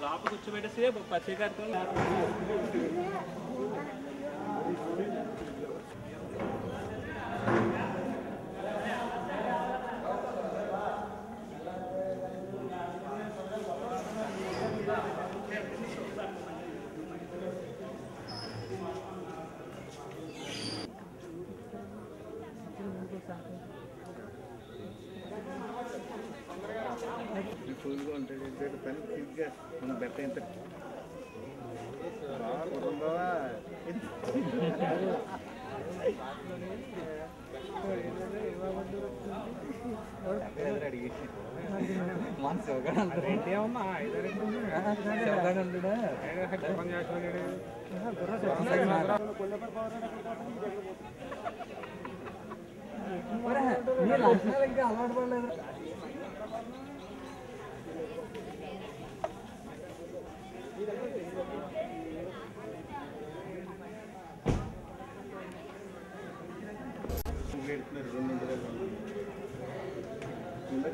లోపల కూర్చోబెట్టేసి పచ్చికారుతో ఫుల్గా ఉంటుంది పని క్విక్గా మనం బెట్ట ఎంత కుటుంబా ఇంకా అలవాటు పడలేదు.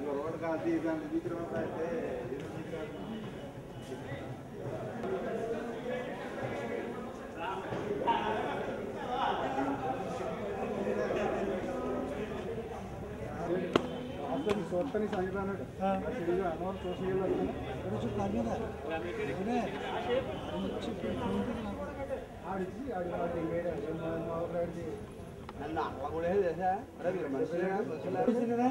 గొడవలు కాదు ఇదాన్ని తీసుకురావడం అయితే सोचता सांगितलं अनवर सोशी गेला ఆడిచి ఆడి నన్ను అట్లా కూడా చేసా అరే మీరు మనుషులేనా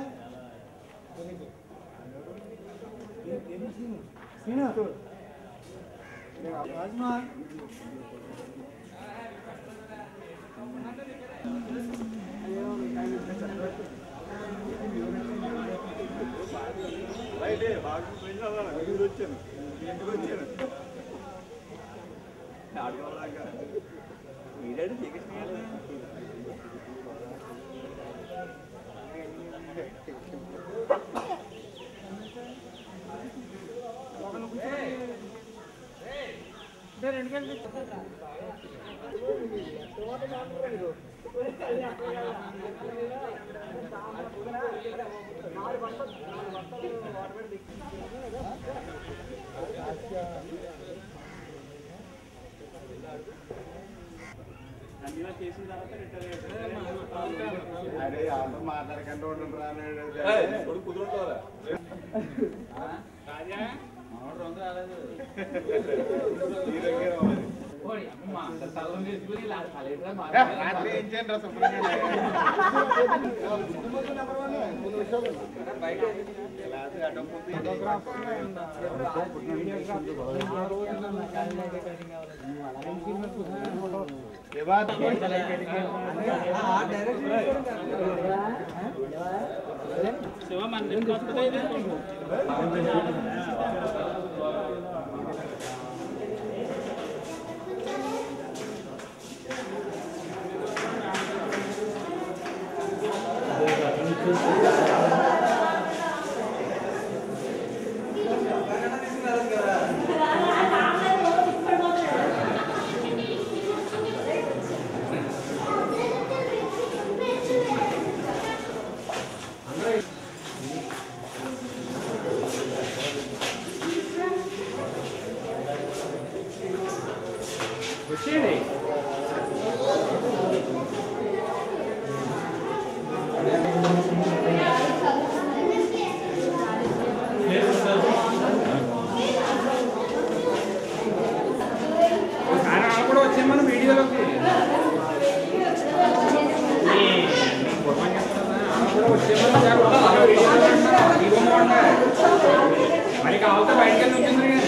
అరే అందరూ మాట్లాడకుండా ఉండండి రానాడు కుదురుతారా రాత్రి ఏం చేయండి రా శివ మన కొత్తగా ఇది వచ్చేయండి. కూడా వచ్చింది మనం వీడియోలోకి మరి కావాలంటే బయటకి వెళ్ళి వచ్చింది.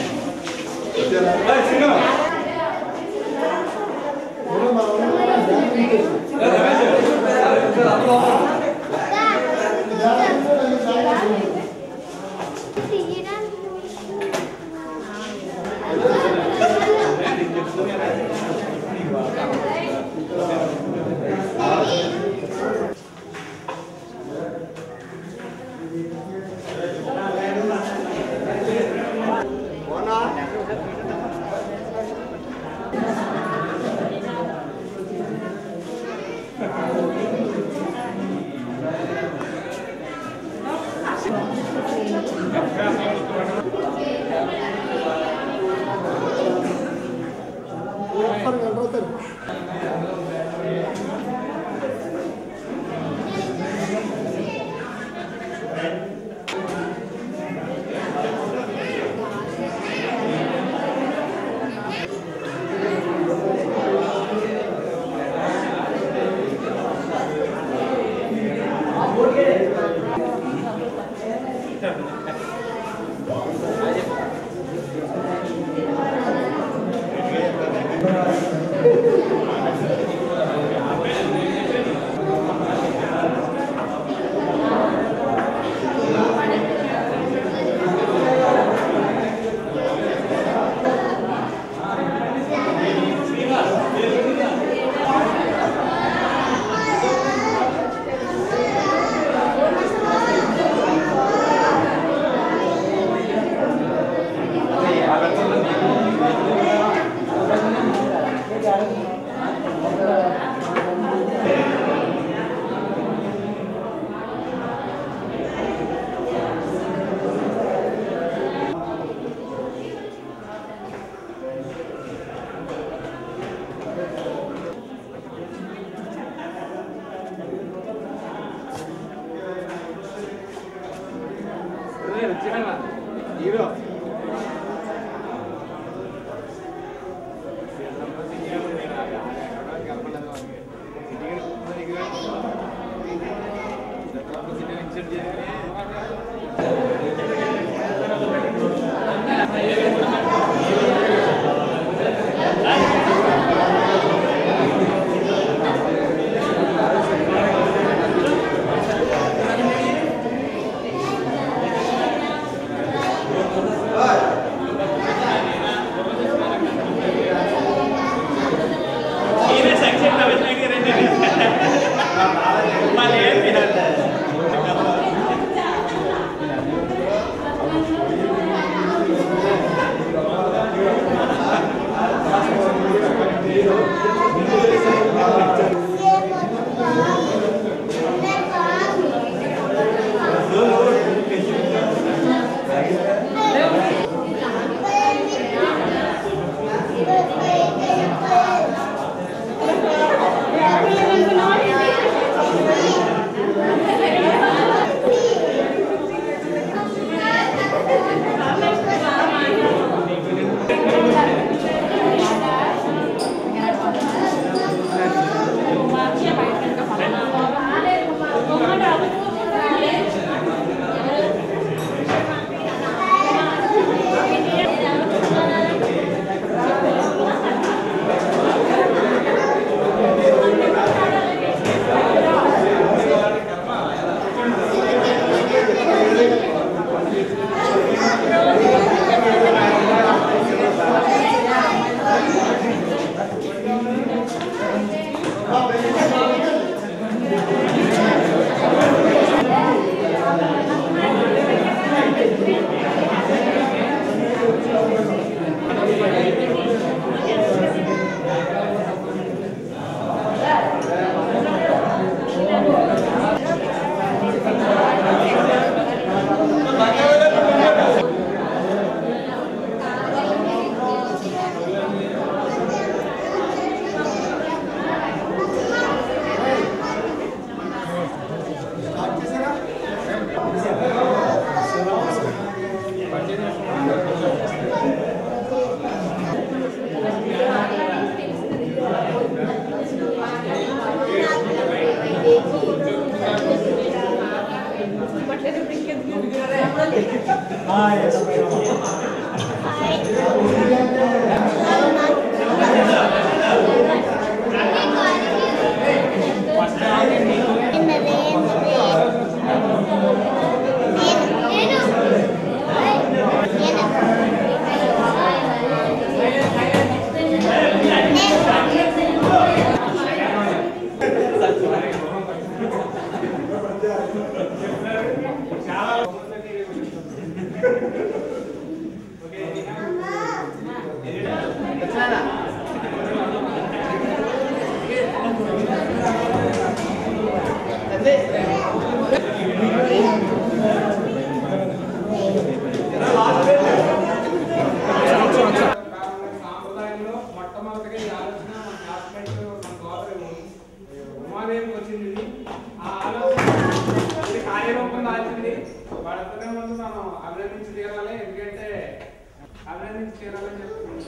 అభినందించి తీరాలని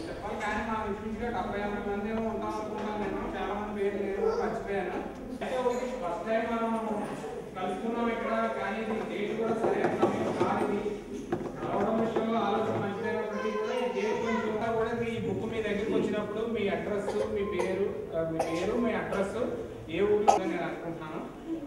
చెప్పాలి. కానీ మా ఇంచుమించుగా 70-80 మంది ఏమో ఉంటాం అనుకుంటాను. నేను చాలా మంది పేరు నేను కూడా మర్చిపోయాను. అయితే ఒకటి ఫస్ట్ టైం మనం కలుసుకున్నాం ఇక్కడ, కానీ డేట్ కూడా సరైన సమయం కాదు. ఇది కలవడం విషయంలో ఆలోచన మంచిదైనప్పటికీ కూడా ఈ డేట్ కొంచెం కూడా ఈ బుక్ మీ దగ్గరికి వచ్చినప్పుడు మీ అడ్రస్, మీ పేరు, మీ అడ్రస్ ఏ ఊళ్ళో నేను అనుకుంటున్నాను.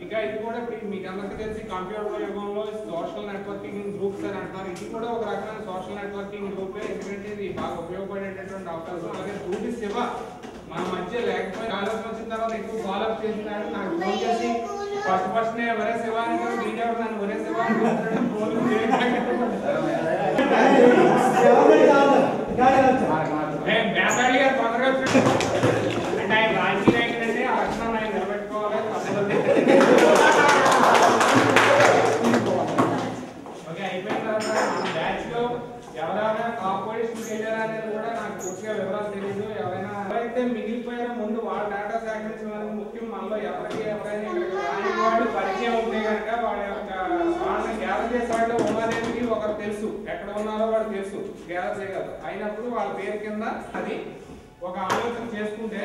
ఇంకా ఇది కూడా ఇప్పుడు మీకు అందరికీ తెలిసి కంప్యూటర్ యుగంలో సోషల్ నెట్వర్కింగ్ గ్రూప్స్ అని అంటారు. ఇది కూడా ఒక రకమైన సోషల్ నెట్వర్కింగ్ గ్రూపే. ఎందుకంటే ఇది బాగా ఉపయోగపడేటటువంటి అవకాశం. అలాగే పూర్తి శివ మన మధ్య లేకపోతే ఆలోచన వచ్చిన తర్వాత ఎక్కువ ఫాలోఅప్ చేస్తున్నాడు. నాకు ఫోన్ చేసి ఫస్ట్ ఒరే శివ అని వీడియో నన్ను ఒరే శివ అని బేసాడి గారు తొందరగా అంటే ఆయన రాజకీయ నాయకుడు అంటే ఆ లక్షణం ఆయన నిలబెట్టుకోవాలి. ఓకే, అయిపోయిన తర్వాత మన బ్యాచ్ లో ఎవరైనా కాంపిటీషన్ వెళ్ళారా అనేది కూడా నాకు పూర్తిగా వివరాలు తెలియదు. ఎవరైతే మిగిలిపోయారో ముందు వాళ్ళ డేటా సేకరించడం ముఖ్యం. మనలో ఎవరైనా వాడు పరిచయం ఉంటే కనుక వాళ్ళని గ్యాదర్ చేసే వాళ్ళు ఉన్నదేమిటి ఒకరు తెలుసు, ఎక్కడ ఉన్నారో వాడు తెలుసు, గ్యాదర్ చేయగలరు. అయినప్పుడు వాళ్ళ పేరు కింద అది ఒక ఆలోచన చేసుకుంటే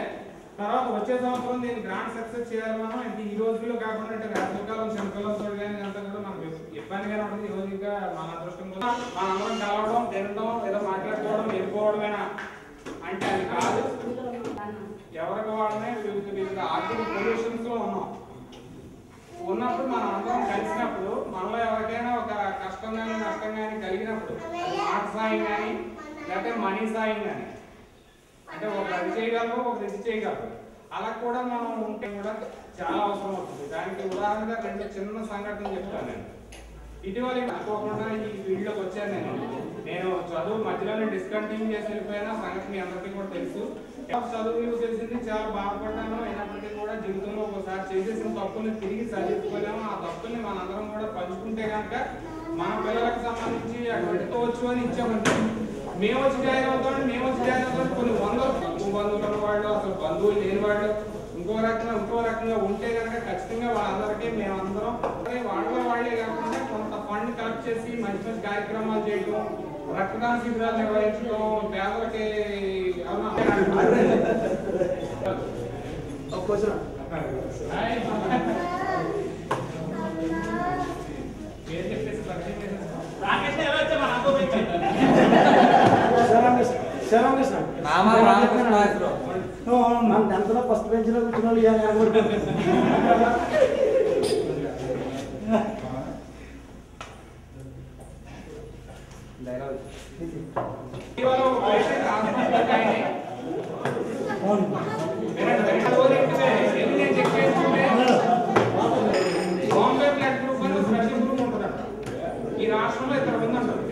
తర్వాత వచ్చే సంవత్సరం దీన్ని గ్రాండ్ సక్సెస్ చేయాలి. మనం అంటే ఈ రోజుల్లో కాకుండా అంటే వేసవికాలం శనికాలంతో కానీ అంతా కూడా మనకు ఇబ్బందిగానే ఉంటుంది. ఈ రోజు ఇంకా మన అదృష్టం కూడా మనందరం కలవడం, తినడం, ఏదో మాట్లాడుకోవడం, వెళ్ళిపోవడమేనా అంటే అది కాదు. ఎవరికి వాళ్ళనే వివిధ ఆర్థిక పొల్యూషన్స్ లో ఉన్నప్పుడు మనం అందరం కలిసినప్పుడు మనలో ఎవరికైనా ఒక కష్టం కానీ నష్టం కానీ కలిగినప్పుడు మాట సాయం కానీ లేకపోతే మనీ సాయం కానీ అంటే ఒక అది చేయగలరు, ఒక ఇది చేయగలరు. అలా కూడా మనం ఉంటే కూడా చాలా అవసరం అవుతుంది. దానికి ఉదాహరణగా 2 చిన్న సంఘటనలు చెప్తాను. నేను ఇటీవల అనుకోకుండా ఈ ఫీల్డ్లోకి వచ్చాను. నేను చదువు మధ్యలోనే డిస్కంటిన్యూ చేసి వెళ్ళిపోయినా సంగతి మీ అందరికీ కూడా తెలుసు. చదువు తెలిసింది, చాలా బాధపడ్డాను. అయినప్పటికీ కూడా జీవితంలో ఒకసారి చేసేసిన తప్పుల్ని తిరిగి సరిదిద్దుకోలేము. ఆ తప్పుల్ని మనందరం కూడా పంచుకుంటే కనుక మన పిల్లలకు సంబంధించి అటువంటి వచ్చు అని ఇచ్చామంటే మేము వచ్చి జాయిన్ అవుతాం. కొన్ని వందలు బంధువులు వాళ్ళు, అసలు బంధువులు లేని వాళ్ళు ఇంకో రకంగా ఉంటే కనుక ఖచ్చితంగా వాళ్ళందరికీ మేమందరం వాళ్ళే కాకుండా కొంత ఫండ్ కలెక్ట్ చేసి మంచి మంచి కార్యక్రమాలు చేయడం, రక్తదాన శిబిరాలు నిర్వహించడం, పేదలకి పేరు చెప్పేసి పరిచయం చేసేస్తాం. మన టెన్త్లో ఫస్ట్ బెంచ్లో కూర్చున్న వాళ్ళు ఈ రాష్ట్రంలో 2 మంది ఉంటారు.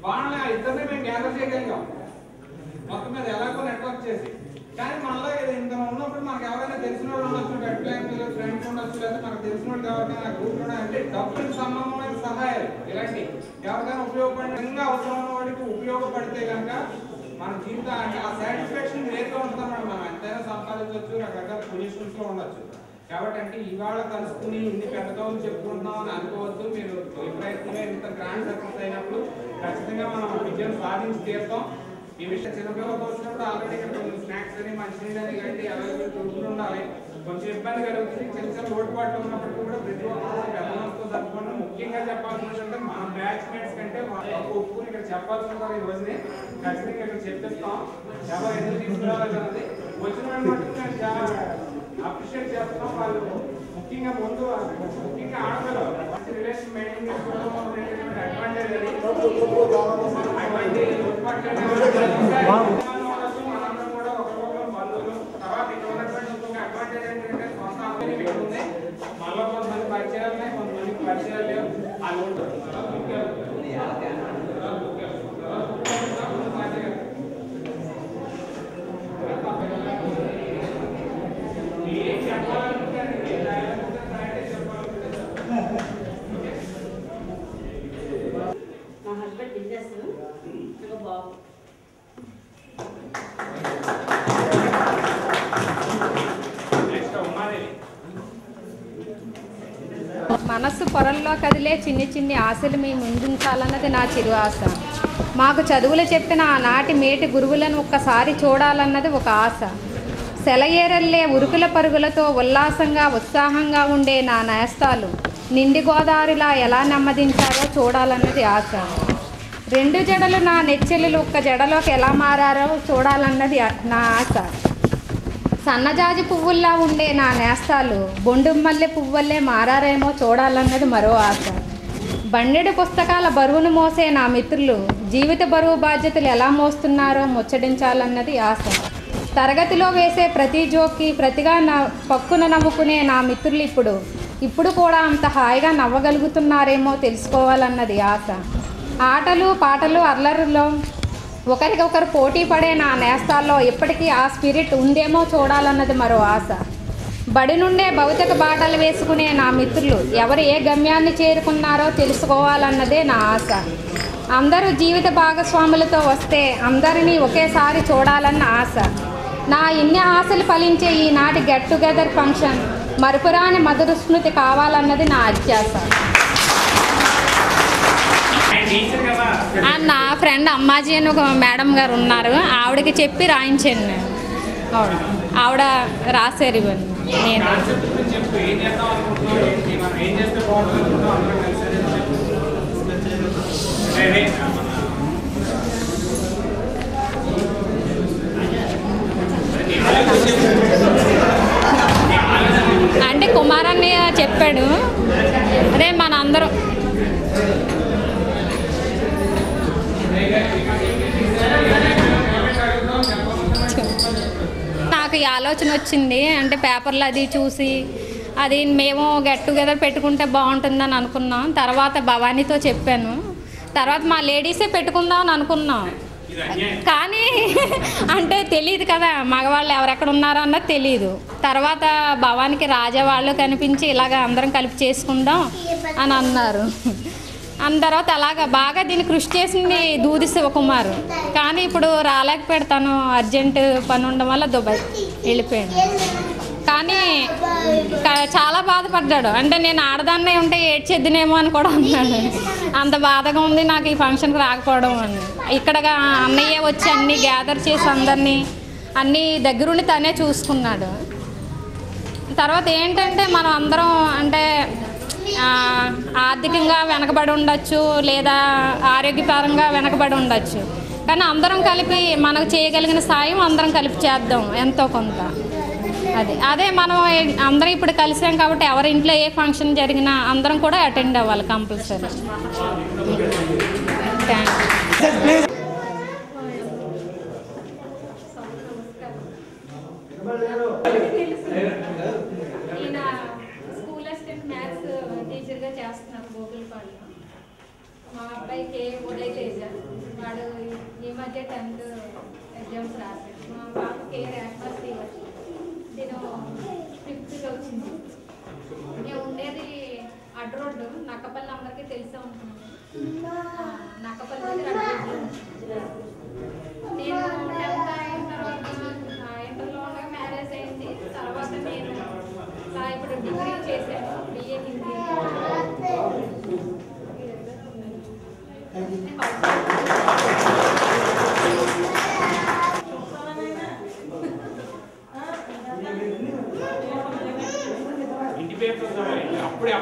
వాళ్ళ ఇద్దరిని మేము గ్యాదర్ చేయగలిగాం మొత్తం మీద ఎలాగో నెట్వర్క్ చేసి. కానీ మనలో ఇంత ఉన్నప్పుడు మనకు ఎవరైనా తెలిసిన వాళ్ళు ఉండొచ్చు, ఫ్రెండ్స్ ఉండొచ్చు, లేదా మనకు తెలిసిన వాళ్ళు ఎవరికైనా గ్రూప్ అంటే డబ్బులకు సంబంధమైన సహాయాలు ఇలాంటి ఎవరికైనా ఉపయోగపడిన అవసరం ఉన్న వాడికి ఉపయోగపడితే కనుక మన జీవితం అంటే ఆ సాటిస్ఫాక్షన్ వేరుగా ఉంటుందన్నమాట. మనం ఎంతైనా సంపాదించవచ్చు, రకరకాల పొజిషన్స్ లో ఉండొచ్చు. కాబట్టి అంటే ఇవాళ కలుసుకుని ఇన్ని పెద్ద కవులు చెప్పుకుంటున్నాం అని అనుకోవద్దు. మీరు తొలి ప్రయత్నమే ఇంత గ్రాండ్ సక్సెస్ అయినప్పుడు ఖచ్చితంగా మనం విజయం సాధించి తీరుతాం. ఈ విషయం చిన్నపిల్లలతో వచ్చినప్పుడు ఆల్రెడీ ఇక్కడ స్నాక్స్ అని మంచినీళ్ళు అని ఇలాంటి అవైలబుల్ దొరుకుతూ ఉండాలి. కొంచెం ఇబ్బంది కలుగుతుంది. చిన్న లోటుపాట్లు ఉన్నప్పటికీ కూడా ప్రతి ఒక్కరు పెద్దలతో జరుపుకోవడం. ముఖ్యంగా చెప్పాల్సిందంటే మన బ్యాచ్ మేట్స్ కంటే ఒప్పుకుని ఇక్కడ చెప్పాల్సి ఉంటారు. ఈ రోజుని ఖచ్చితంగా ఇక్కడ చెప్పిస్తాం. ఎవరు ఎందుకు తీసుకురావాలి కదండి వచ్చిన వాళ్ళు మటుకు మేము చాలా అప్రిషియేట్ చేస్తున్నాం. వాళ్ళు ముఖ్యంగా ఆడపిల్లలు మంచి రిలేషన్ మెయింటైన్ చేసుకోవడం అడ్వాంటేజ్ అది. మనందరం కూడా ఒకరికొకరు బంధువులు. తర్వాత ఇక్కడ ఉన్నటువంటి ఇంకొక అడ్వాంటేజ్ ఏంటంటే సొంత అమ్మాయి ఉంది. మళ్ళీ కొంతమంది పరిచయాలు ఉన్నాయి, కొంతమందికి పరిచయాలు లేవు. వాళ్ళు ఉంటారు ఏం చెప్పాలనుకుంటే మా హస్బెండ్ బిజినెస్ బాబు మనస్సు పొరల్లో కదిలే చిన్ని చిన్ని ఆశలు మీ ముందుంచాలన్నది నా చిరు ఆశ. మాకు చదువులు చెప్పిన ఆనాటి మేటి గురువులను ఒక్కసారి చూడాలన్నది ఒక ఆశ. సెలయేరల్లే ఉరుకుల పరుగులతో ఉల్లాసంగా ఉత్సాహంగా ఉండే నా నేస్తాలు నిండి గోదావరిలా ఎలా నెమ్మదించారో చూడాలన్నది ఆశ. 2 జడలు నా నెచ్చెలు ఒక్క జడలోకి ఎలా మారారో చూడాలన్నది నా ఆశ. సన్నజాజి పువ్వుల్లా ఉండే నా నేస్తాలు బొండుమల్లె పువ్వుల్లే మారారేమో చూడాలన్నది మరో ఆశ. బండెడు పుస్తకాల బరువును మోసే నా మిత్రులు జీవిత బరువు బాధ్యతలు ఎలా మోస్తున్నారో ముచ్చటించాలన్నది ఆశ. తరగతిలో వేసే ప్రతి జోక్కి ప్రతిగా పక్కున నవ్వుకునే నా మిత్రులు ఇప్పుడు కూడా అంత హాయిగా నవ్వగలుగుతున్నారేమో తెలుసుకోవాలన్నది ఆశ. ఆటలు పాటలు అల్లరిలో ఒకరికొకరు పోటీ పడే నా నేస్తాల్లో ఇప్పటికీ ఆ స్పిరిట్ ఉందేమో చూడాలన్నది మరో ఆశ. బడి నుండే భౌతిక బాటలు వేసుకునే నా మిత్రులు ఎవరు ఏ గమ్యాన్ని చేరుకున్నారో తెలుసుకోవాలన్నదే నా ఆశ. అందరూ జీవిత భాగస్వాములతో వస్తే అందరినీ ఒకేసారి చూడాలన్న ఆశ. నా ఇన్ని ఆశలు ఫలించే ఈనాటి గెట్ టుగెదర్ ఫంక్షన్ మరుపురాని మధుర స్మృతి కావాలన్నది నా అత్యాశ. నా ఫ్రెండ్ అమ్మాజీ అని ఒక మేడం గారు ఉన్నారు, ఆవిడకి చెప్పి రాయించాను నేను. ఆవిడ రాశారు ఇవన్నీ. నేను అంటే కుమారాన్ని చెప్పాడు, అదే మనందరం నాకు ఈ ఆలోచన వచ్చింది. అంటే పేపర్లు అది చూసి అది మేము గెట్ టుగెదర్ పెట్టుకుంటే బాగుంటుందని అనుకున్నాం. తర్వాత భవానీతో చెప్పాను. తర్వాత మా లేడీసే పెట్టుకుందాం అని అనుకున్నాం. కానీ అంటే తెలియదు కదా మగవాళ్ళు ఎవరెక్కడ ఉన్నారో అన్నది తెలియదు. తర్వాత భవానికి రాజా వాళ్ళు కనిపించి ఇలాగ అందరం కలిపి చేసుకుందాం అని అన్నారు. అన్న తర్వాత అలాగా బాగా దీన్ని కృషి చేసింది దూది శివకుమార్. కానీ ఇప్పుడు రాలేకపోయాడు, అర్జెంటు పని ఉండడం వల్ల దుబాయ్ వెళ్ళిపోయాడు. కానీ చాలా బాధపడ్డాడు. అంటే నేను ఆడదాన్నే ఉంటే ఏడ్చేద్దునేమో అని కూడా అన్నాడు. అంత బాధగా ఉంది నాకు ఈ ఫంక్షన్కి రాకపోవడం అని. ఇక్కడ అన్నయ్య వచ్చి అన్నీ గ్యాదర్ చేసి అందరినీ అన్నీ దగ్గరుండి తనే చూసుకున్నాడు. తర్వాత ఏంటంటే మనం అందరం అంటే ఆర్థికంగా వెనకబడి ఉండొచ్చు, లేదా ఆరోగ్యపరంగా వెనకబడి ఉండొచ్చు. కానీ అందరం కలిపి మనకు చేయగలిగిన సాయం అందరం కలిపి చేద్దాం ఎంతో కొంత. అదే మనం అందరం ఇప్పుడు కలిసాం కాబట్టి ఎవరి ఇంట్లో ఏ ఫంక్షన్ జరిగినా అందరం కూడా అటెండ్ అవ్వాలి కంపల్సరీ. Thank you. ఈయన స్కూల్ అసిస్టెంట్ మ్యాథ్స్ టీచర్గా చేస్తున్నారు గోకులపాడులో. మా అబ్బాయికి ఉదయ్ తేజ, వాడు ఈ మధ్య 10th ఎగ్జామ్స్ రాశాడు. మా పాపకి రేఖా శ్రీవతి, నేను 5th వచ్చింది. మేము ఉండేది అడ్డు రోడ్డు, నక్కపల్లి అందరికీ తెలిసే ఉంటుంది. నక్కపల్లి దగ్గర నేను 10th అయిన తర్వాత ఇంటర్లో ఉండగా మ్యారేజ్ అయింది. తర్వాత నేను ఇప్పుడు డిగ్రీ చేశాను, BA హిందీ. ఇంటి పేరు అప్పుడే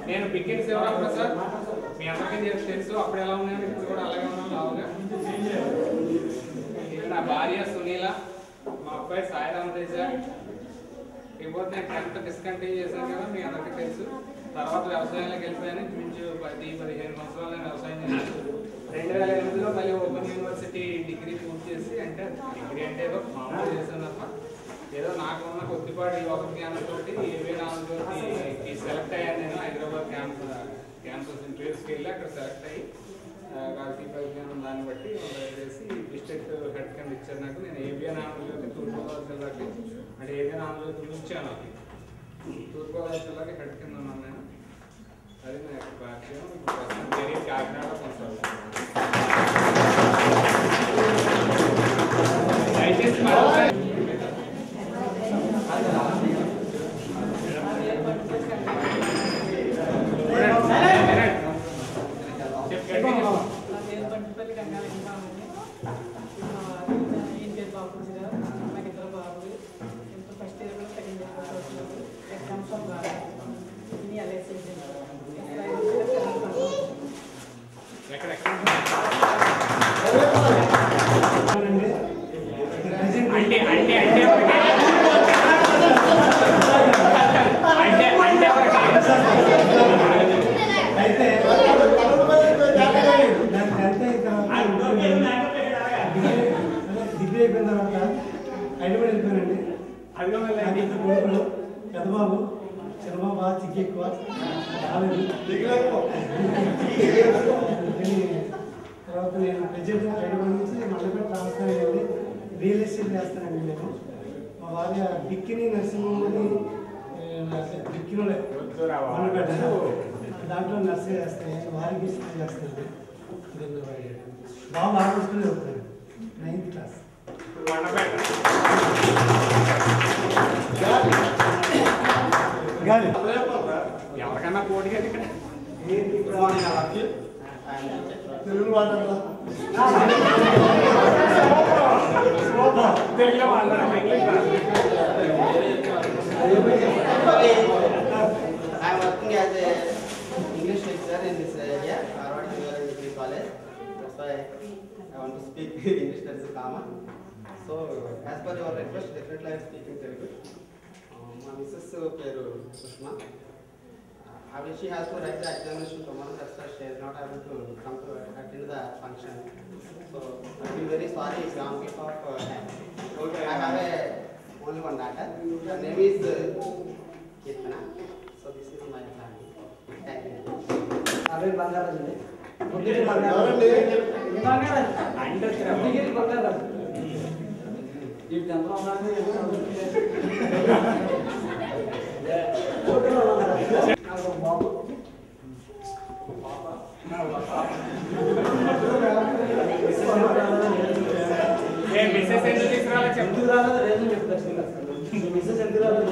నేను పిక్కిన శివరామప్రసాద్, మీ అందరికీ తెలుసు అప్పుడు ఎలా ఉన్నాను, ఇప్పుడు కూడా అలాగే ఉన్నాను లావుగా. ఇది నా భార్య సునీల, మా అబ్బాయి సాయిరామ్ తేజ. ఇకపోతే నేను 10th డిస్కంటిన్యూ చేశాను కదా, మీ అందరికీ తెలుసు. తర్వాత వ్యవసాయంలోకి వెళ్ళిపోయాను. ఇంచుమించు 10-15 సంవత్సరాలు నేను వ్యవసాయం చేశాను. 2008లో మళ్ళీ ఓపెన్ యూనివర్సిటీ డిగ్రీ పూర్తి చేసి, అంటే డిగ్రీ అంటే ఏదో మామూలు చేశాను తప్ప ఈ ఒక జ్ఞానం తోటి ఏవే నాలుగుకి సెలెక్ట్ అయ్యాను నేను హైదరాబాద్ క్యాంపస్ ఇంటర్వ్యూస్కి వెళ్ళి అక్కడ సెలెక్ట్ అయ్యి రాజకీయ పరిజ్ఞానం దాన్ని బట్టి చేసి డిస్ట్రిక్ట్ హెడ్ కింద ఇచ్చారు నాకు. నేను ఏబిఎన్ ఆంధ్రజ్యోతి తూర్పుగోదావరి జిల్లాకి అంటే ఏబిఎన్ ఆంధ్రజ్యోతి ఉంచాను అది తూర్పుగోదావరి జిల్లాకి హెడ్ కింద ఉన్నాను నేను. అది నా యొక్క పరిచయం. ప్రస్తుతం కెరీర్ కాకినాడ కొనసాగుతుంది. దయచేసి డిగ్రీ అయిపోయిన తర్వాత హైదరాబాద్ వెళ్ళిపోయానండి. పెద్దబాబు చిన్నబాబు బాగా చిక్కి ఎక్కువ తర్వాత నేను ప్రజెంట్ హైదరాబాద్ నుంచి మల్లపేట ట్రాన్స్ఫర్ అయ్యింది. రియల్ ఎస్టేట్ చేస్తానండి నేను. మా భార్య బిక్కిని నరసింహని బిక్కిలో మల్లపేట దాంట్లో నర్సరీ చేస్తాను. వారికి చేస్తాను. బాబు ఆలోచన చదువుతాను 9th క్లాస్. ఎవరికన్నా పోటీ ఇక్కడ తెలుగు మాట్లాడదా తెలుగులో మాట్లాడాలి. I'm working as a English lecturer in this area, Harvard University College. That's why I want to speak English, that is common. So, as per your request, definitely I am speaking Telugu. My Mrs. Peru Sushma. She has to write the examination tomorrow, that's why she is not able to come to attend the function. So, I am very sorry, it's on behalf of I have only one daughter. Her name is Kirtana. So, this is my family. Thank you. అరవై బంగారాజు బాబు missus ఎందుకు తీసుకురాలో చెప్తూ రాలేదు rays చెప్తారు. Missus ఎందుకు రాలేదు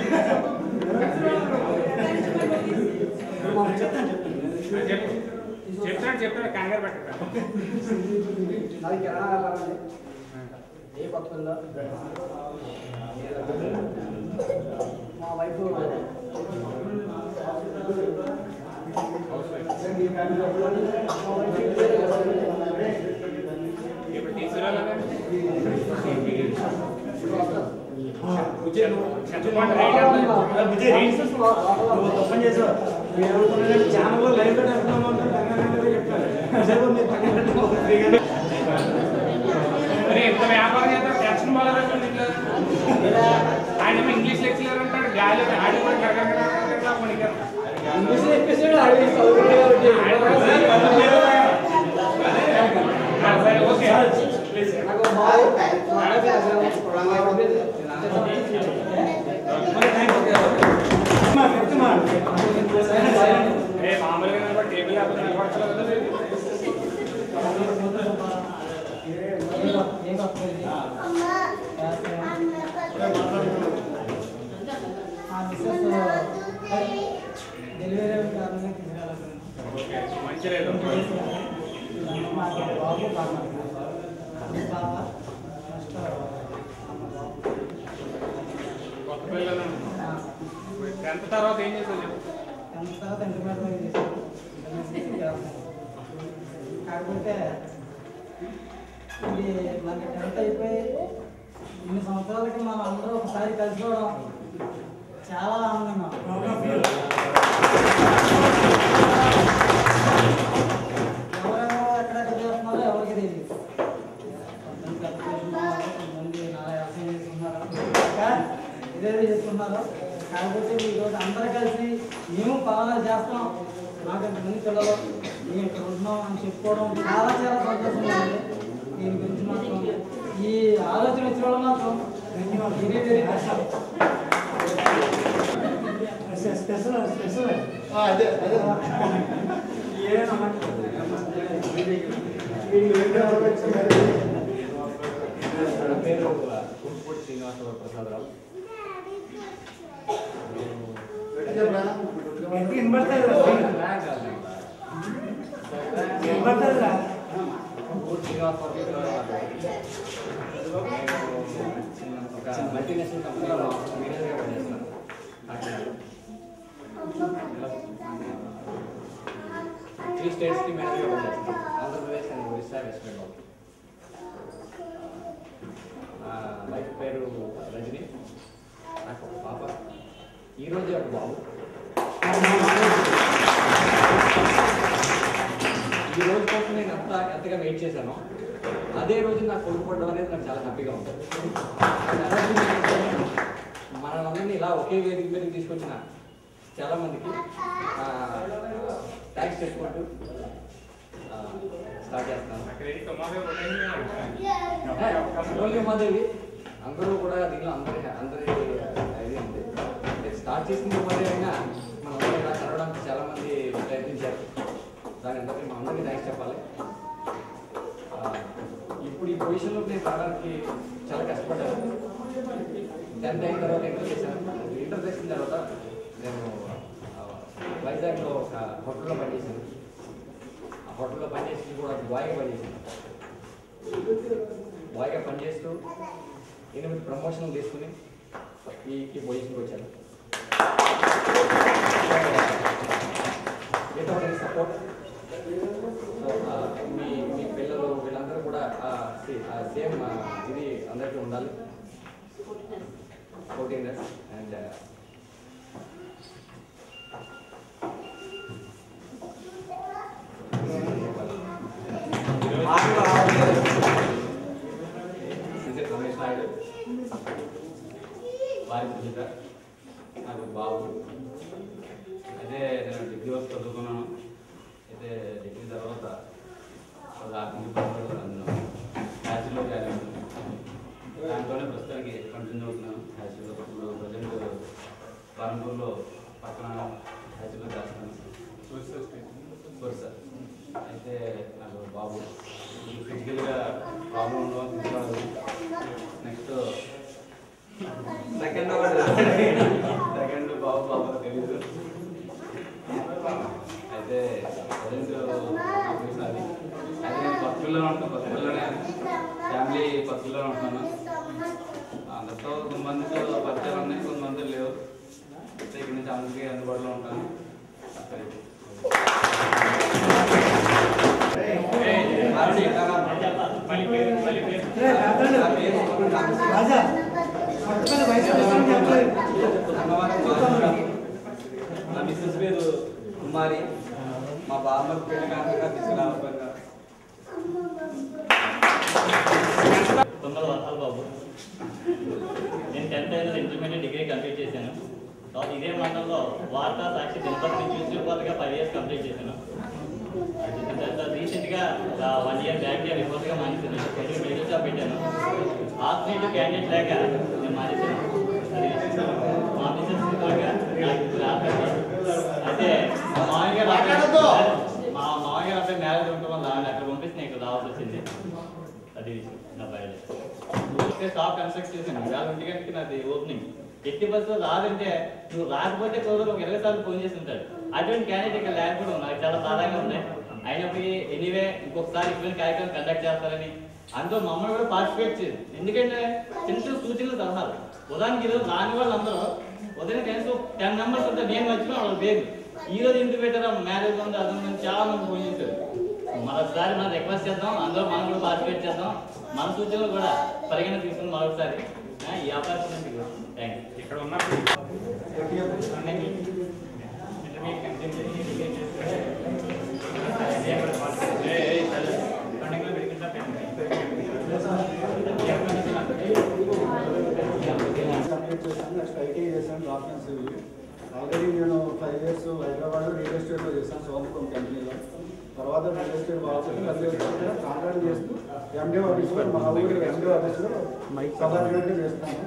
చెప్తాడు కంగారు పెట్టాడు. నాది కిరాణా వ్యాపారం అండి. ఏ కొత్త పిల్ల మా వైఫ్ ఇప్పుడు తీసుకురాలేదా ఓపెన్ చేసావు ఛానల్లో లైవ్ పెట్టుకున్నాము ఎంత వ్యాపారం చేస్తారు టెన్షన్ బాగా ఆయన ఇంగ్లీష్ లెక్చరర్ అంటాడు గాలి ఆడి కూడా ఇంగ్లీష్ చెప్పేసాడు ఓకే మామూలుగా టేబుల్ డెలివరీ కారణంగా తీసుకురాలి మంచి లేదు బాబు కొత్త పిల్లలు 10th తర్వాత ఏం చేస్తావు చెప్పు. 10th తర్వాత ఇంటర్మీడియట్ చేశాను. కాకపోతే ఇది మనకి 10th అయిపోయి ఇన్ని సంవత్సరాలకి మనం అందరూ ఒకసారి కలిసిపోవడం చాలా ఆనందంగా ఎవరెవరో ఎక్కడెక్కడ చేస్తున్నారో ఎవరికి తెలియదు. కొంతమంది నా వ్యవసాయం చేస్తున్నారు. ఏదైతే చేసుకుంటున్నారో. కాకపోతే ఈరోజు అందరూ కలిసి మేము పలానా చేస్తాం, మాకు ఇంతమంది పిల్లలు మేము ఇక్కడ ఉంటున్నాం అని చెప్పుకోవడం చాలా చాలా సంతోషంగా ఉంది. దీని గురించి మాత్రం ఈ ఆలోచన వచ్చిన వాళ్ళు మాత్రం వెరీ వెరీ కష్టం. పేరు కుంపుటి శ్రీనివాసరావు ప్రసాదరావు. ఒక మల్టీనేషనల్ కంపెనీలో మేనేజర్గా పనిచేస్తున్నాను. త్రీ స్టేట్స్కి మేనేజర్గా పనిచేస్తున్నాను. Andhra Pradesh and Orissa, west Bengal. Wife పేరు రజని. నాకు ఒక పాప, ఈరోజు ఒక బాబు. ఈ రోజు కోసం నేను ఎంతగా వెయిట్ చేశాను, అదే రోజు నాకు కొడుకు పడడం అనేది నాకు చాలా హ్యాపీగా ఉంటుంది. మనల్ని ఇలా ఒకే వేదిక మీదకి తీసుకొచ్చిన చాలామందికి థ్యాంక్స్ చెప్పుకుంటూ స్టార్ట్ చేస్తున్నాను. ఉమాదేవి అందరూ కూడా దీనిలో అందరి ఇది ఉంది. స్టార్ట్ చేసిన ఉమాదేవి అయినా మనందరూ ఇలా కలవడానికి చాలామంది ప్రయత్నించారు. దాని అందరికీ మా అందరికీ థ్యాంక్స్ చెప్పాలి. ఇప్పుడు ఈ పొజిషన్లో నేను రావడానికి చాలా కష్టపడ్డాను. 10th అయిన తర్వాత ఇంటర్ చేశాను. ఇంటర్ చేసిన తర్వాత నేను వైజాగ్లో ఒక హోటల్లో పనిచేశాను. ఆ హోటల్లో పనిచేసి కూడా బాయ్గా పనిచేశాను. బాయ్గా పనిచేస్తూ 8 ప్రమోషన్లు తీసుకుని ఈ పొజిషన్కి వచ్చాను. Without support. సో మీ పిల్లలు వీళ్ళందరూ కూడా సేమ్ ఇది అందరికీ ఉండాలి. 14 years అండ్ రమేష్ నాయుడు వారి సుజిత, నాకు బాబు. అయితే నేను డిగ్రీ వరకు చదువుకున్నాను. అయితే డిగ్రీ తర్వాత బ్యాచులర్ జాయిన్ దాంట్లోనే ప్రస్తుతానికి కంటిన్యూ అవుతున్నాను. బ్యాచులర్ ఇప్పుడు ప్రజెంట్ కాన్పూర్లో పక్కన బ్యాచులర్ చేస్తున్నాను. సార్ అయితే నాకు బాబు ఫిజికల్గా ప్రాబ్లం ఉండడం తీసుకోవాలి. నెక్స్ట్ సెకండ్ బాబు తెలీదు. అయితే ప్రజెంట్ అది నేను కొత్త పిల్లలు ఉంటాను. కొత్త పిల్లనే ఫ్యామిలీ కొత్త పిల్లలు ఉంటున్నాను. అందరితో కొంతమందితో పరిచయాలు ఉన్నాయి, కొంతమంది లేవు. ఇక్కడ నుంచి అందరికీ అందుబాటులో ఉంటాను. నా మిస్సెస్ పేరు కుమారి. మా బామ్మకి పెళ్లి కాకుండా తీసుకురావాలి. 9 వర్షాల బాబు. నేను 10th అయిన ఇంటర్మీడియట్ డిగ్రీ కంప్లీట్ చేశాను. ఇదే మండలంలో వార్తా సాక్షి దినపత్రి చూసిపోతగా 5 years కంప్లీట్ చేశాను. రీసెంట్గా 1 year బ్యాక్ రిపోర్ట్గా మానేశాను. మెడికల్ షాప్ పెట్టాను. ఆల్టర్నేటివ్ క్యాండిడేట్ లేక నేను మానేశాను. మా బిజినెస్ అయితే మా మామయ్య అబ్బాయి మ్యారేజ్ ఉండటం వల్ల అక్కడ పంపిస్తే ఇక్కడ రావాల్సి వచ్చింది. అది నా బయట షాప్ కన్స్ట్రక్ట్ చేశాను. 1 గంటకి నాది ఓపెనింగ్. ఎట్టి బస్సులో రాదంటే నువ్వు రాకపోతే కోరు ఒక 20 సార్లు ఫోన్ చేసి ఉంటాడు. అటువంటి క్యాండిడేట్ ఇక్కడ లేకపోవడం నాకు చాలా బాధాగా ఉన్నాయి. అయినప్పటికీ ఎనీవే ఇంకొకసారి ఇటువంటి కార్యక్రమం కండక్ట్ చేస్తారని అందులో మమ్మల్ని కూడా పార్టిసిపేట్ చేయదు. ఎందుకంటే చిన్న సూచనలు సలహాలు. ఉదాహరణకి ఈరోజు రాని వాళ్ళు అందరూ ఉదయం కనీసం 10 members ఉంటే నేను వచ్చిన వాళ్ళు లేదు. ఈరోజు ఇంటికి పెట్టారా మ్యారేజ్ ఉంది అది ఉంది చాలా మంది ఫోన్ చేశారు. మరొకసారి మనం రిక్వెస్ట్ చేద్దాం, అందులో మనం కూడా పార్టిసిపేట్ చేద్దాం. మన సూచనలు కూడా పరిగణ తీసుకుని మరొకసారి ఈ ఆపర్చునిటీ థ్యాంక్ యూ. ఇక్కడ ఉన్నప్పుడు కంప్లీట్ చేశాను. నెక్స్ట్ ఐటీ చేశాను, డాక్యుమెంట్స్ ఇవి. ఆల్రెడీ నేను 5 years హైదరాబాద్లో రియల్ ఎస్టేట్లో చేశాను, సోమకం కంపెనీలో. తర్వాత రియల్ ఎస్టేట్ బాగుంటుంది, మళ్ళీ కాంట్రాక్ట్ చేస్తూ ఎండి ఆఫీస్లో, మా ఊరి ఎండి ఆఫీస్లో సబార్డినేట్గా చేస్తాను.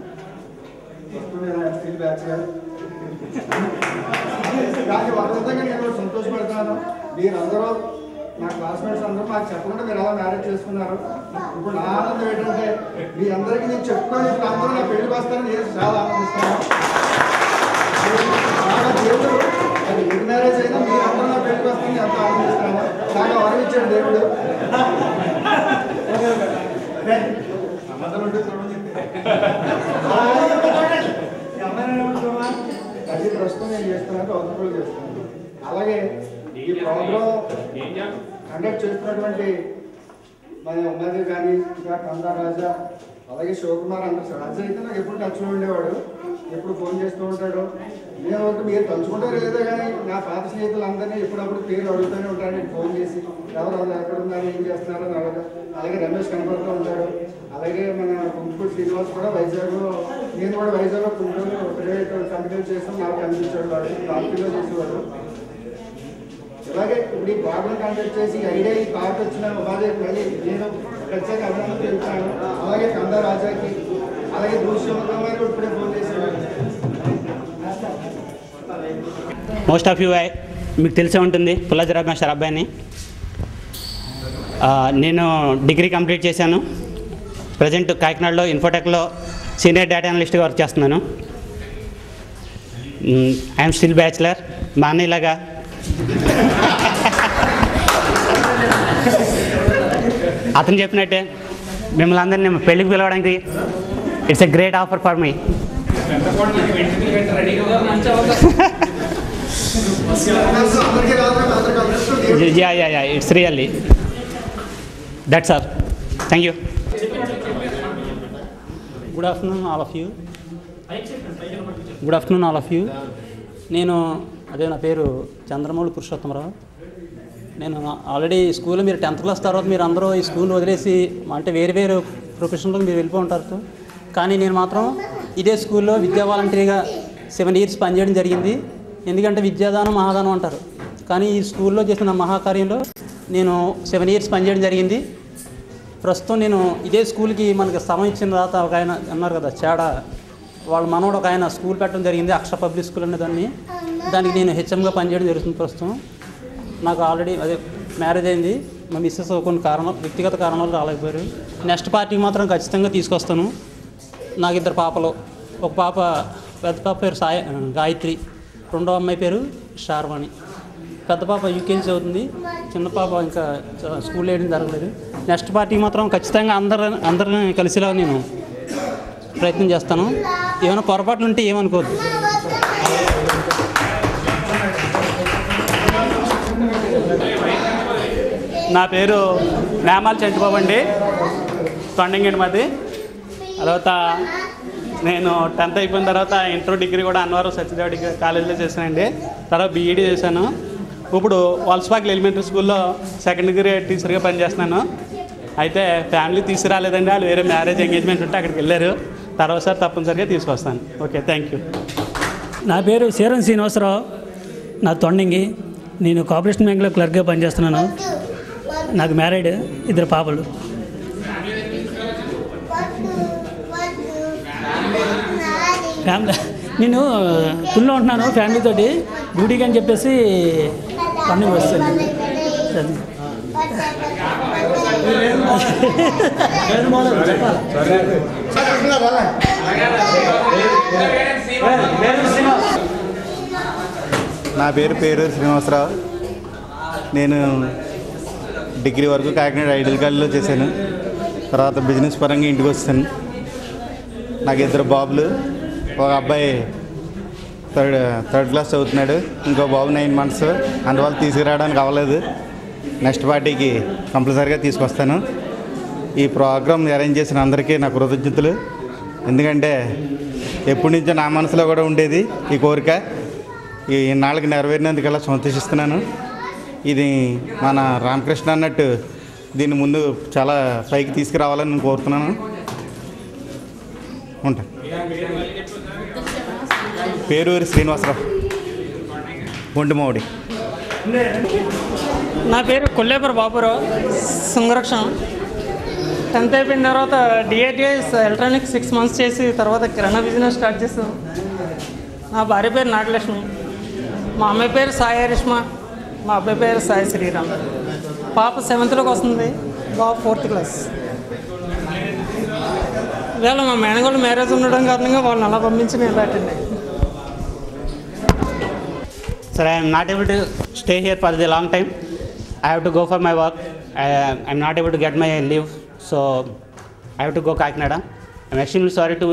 ఫస్ట్ నేను స్టిల్ బ్యాచులర్. కానీ వరదంగా నేను సంతోషపడతాను. మీరందరూ నా క్లాస్మేట్స్ అందరూ నాకు చెప్పకుండా మీరు ఎలా మ్యారేజ్ చేసుకున్నారు. ఇప్పుడు నా ఆనందం ఏంటంటే మీ అందరికీ నేను చెప్పుకొని ఇప్పుడు అందరూ నా పెళ్లికి వస్తానని నేను చాలా ఆనందిస్తాను. చాలా దేవుడు అది ఏ మ్యారేజ్ అయినా మీరు అందరూ నా పెళ్లికి వస్తానని ఎంతో ఆనందిస్తాను. చాలా వరమిచ్చాడు దేవుడు. సంబంధాలు ఉంటే చూడండి. అది ప్రస్తుతం నేను చేస్తున్నాను, అవసరం చేస్తున్నాను. అలాగే ఈ ప్రోగ్రామ్ కండక్ట్ చేస్తున్నటువంటి మన ఉమ్మది కానీ ఇంకా కందా రాజా, అలాగే శివకుమార్ అందరూ. రాజా అయితే నాకు ఎప్పుడు టచ్లో ఉండేవాడు, ఎప్పుడు ఫోన్ చేస్తూ ఉంటాడు. నేను ఒకటి మీరు తలుచుకుంటారు లేదో కానీ నా పాత స్నేహితులందరినీ ఎప్పుడప్పుడు పేరు అడుగుతూనే ఉంటాను. నేను ఫోన్ చేసి ఎవరు ఎక్కడ ఉన్నారు, ఏం చేస్తున్నారు అని అడగ. అలాగే రమేష్ కనపడుతూ ఉంటాడు. అలాగే మన కుంకుడు శ్రీనివాస్ కూడా వైజాగ్లో, నేను కూడా వైజాగ్లో కుంకుడు ప్రైవేట్ కంపెనీలు చేస్తాను, నాకు కనిపించాడు. వాడు కంపెనీలో చేసేవాడు. అలాగే ఇప్పుడు ఈ ప్రోగ్రామ్ కండక్ట్ చేసి ఐడియా ఈ థాట్ వచ్చిన ఉపాధి మళ్ళీ నేను ప్రత్యేక అభినందనలు తెలుపుతాను. అలాగే కందా రాజాకి, అలాగే దూష్యముఖమైన ఇప్పుడే ఫోన్ చేసేవాడు. మోస్ట్ ఆఫ్ యూ మీకు తెలిసే ఉంటుంది, పుల్లజ రమేశ్వర్ అబ్బాయిని. నేను డిగ్రీ కంప్లీట్ చేశాను. ప్రజెంట్ కాకినాడలో ఇన్ఫోటెక్లో సీనియర్ డేటా అనలిస్ట్గా వర్క్ చేస్తున్నాను. I'm still bachelor. మా అన్నయ్యలాగా అతను చెప్పినట్టే మిమ్మల్ని అందరినీ పెళ్ళికి పిలవడానికి it's a great offer for me. Yeah, it's really. That's all. Thank you. Good afternoon, all of you. Good afternoon, all of you. నేను నా పేరు చంద్రమౌళి పురుషోత్తమరావు. నేను ఆల్రెడీ స్కూల్లో మీరు 10th క్లాస్ తర్వాత మీరు అందరూ ఈ స్కూల్ వదిలేసి అంటే వేరు వేరు ప్రొఫెషన్లో మీరు వెళ్ళిపోంటారు. కానీ నేను మాత్రం ఇదే స్కూల్లో విద్యా వాలంటీర్గా 7 years పనిచేయడం జరిగింది. ఎందుకంటే విద్యాదానం మహాదానం అంటారు. కానీ ఈ స్కూల్లో చేసిన మహాకార్యంలో నేను 7 years పనిచేయడం జరిగింది. ప్రస్తుతం నేను ఇదే స్కూల్కి మనకి స్థలం ఇచ్చిన తర్వాత ఒక ఆయన అన్నారు కదా చాడా, వాళ్ళ మనోడు ఒక ఆయన స్కూల్ పెట్టడం జరిగింది, అక్షర పబ్లిక్ స్కూల్ అనే దానికి నేను హెచ్ఎంగా పనిచేయడం జరుగుతుంది. ప్రస్తుతం నాకు ఆల్రెడీ మ్యారేజ్ అయింది. మా మిస్సెస్ కొన్ని వ్యక్తిగత కారణాలు రాలేకపోయారు. నెక్స్ట్ పార్టీకి మాత్రం ఖచ్చితంగా తీసుకొస్తాను. నాకు 2 పాపలు. ఒక పాప, పెద్ద పాప పేరు గాయత్రి, రెండో అమ్మాయి పేరు శార్వాణి. పెద్ద పాప యూకేజీ చదువుతుంది, చిన్న పాప ఇంకా స్కూల్ వేయడం జరగలేదు. నెక్స్ట్ పార్టీకి మాత్రం ఖచ్చితంగా అందరిని కలిసిలా నేను ప్రయత్నం చేస్తాను. ఏమైనా పొరపాట్లు ఉంటే ఏమనుకోవద్దు. నా పేరు నేమాల చంటిబాబు అండి, తొండంగండి మాది. తర్వాత నేను 10th అయిపోయిన తర్వాత ఇంటర్ డిగ్రీ కూడా అన్నవరం సత్యదేవ డిగ్రీ కాలేజీలో చేశానండి. తర్వాత బీఈడీ చేశాను. ఇప్పుడు వాల్స్వాగ్ ఎలిమెంటరీ స్కూల్లో 2nd గ్రేడ్ టీచర్గా పనిచేస్తున్నాను. అయితే ఫ్యామిలీ తీసుకురాలేదండి, వాళ్ళు వేరే మ్యారేజ్ ఎంగేజ్మెంట్ ఉంటే అక్కడికి వెళ్ళారు. తర్వాత సార్ తప్పనిసరిగా తీసుకొస్తాను. Okay, thank you. నా పేరు శీరం శ్రీనివాసరావు, నా తొండంగి. నేను కార్పొరేషన్ బ్యాంక్లో క్లర్క్గా పనిచేస్తున్నాను. నాకు మ్యారీడ్, 2 పాపలు. ఫ్యామిలీ నేను తుల్లో ఉంటున్నాను ఫ్యామిలీతోటి, డ్యూటీకి అని చెప్పేసి పండుగ వస్తాను. నా పేరు శ్రీనివాసరావు. నేను డిగ్రీ వరకు కాకినాడ ఐడియల్ కాలేజీలో చేశాను. తర్వాత బిజినెస్ పరంగా ఇంటికి వస్తాను. నాకు 2 బాబులు. ఒక అబ్బాయి థర్డ్ క్లాస్ చదువుతున్నాడు, ఇంకో బాబు 9 months. అందువల్ల తీసుకురావడానికి అవ్వలేదు. నెక్స్ట్ పార్టీకి కంపల్సరీగా తీసుకొస్తాను. ఈ ప్రోగ్రామ్ అరేంజ్ చేసిన అందరికీ నా కృతజ్ఞతలు. ఎందుకంటే ఎప్పటి నుంచో నా మనసులో కూడా ఉండేది ఈ కోరిక. ఈ నాళ్ళకి నెరవేరినందుకల్లా సంతోషిస్తున్నాను. ఇది మన రామకృష్ణ అన్నట్టు దీన్ని ముందు చాలా పైకి తీసుకురావాలని నేను కోరుతున్నాను. ఉంటాను. పేరూరి శ్రీనివాసరావు, గుండుమౌడి. నా పేరు కొల్లేపూర్ బాబురావు, సంరక్షణ. 10th అయిపోయిన తర్వాత డిఐటిఎస్ ఎలక్ట్రానిక్స్ 6 months చేసి తర్వాత కిరాణా బిజినెస్ స్టార్ట్ చేసాను. నా భార్య పేరు నాగలక్ష్మి, మా అమ్మాయి పేరు సాయి హరిష్మ, మా అబ్బాయి పేరు సాయి శ్రీరామ్. పాప 7th వస్తుంది, బాబు 4th class. ఇవాళ మా మేనగోళ్ళు మ్యారేజ్ ఉండడం కారణంగా వాళ్ళని అలా పంపించి నేను అటెండ్ అయ్యాను. Sir, I am not able to stay here for the long time. I have to go for my work. I am not able to get my leave, so I have to go Kakinada. I am extremely sorry to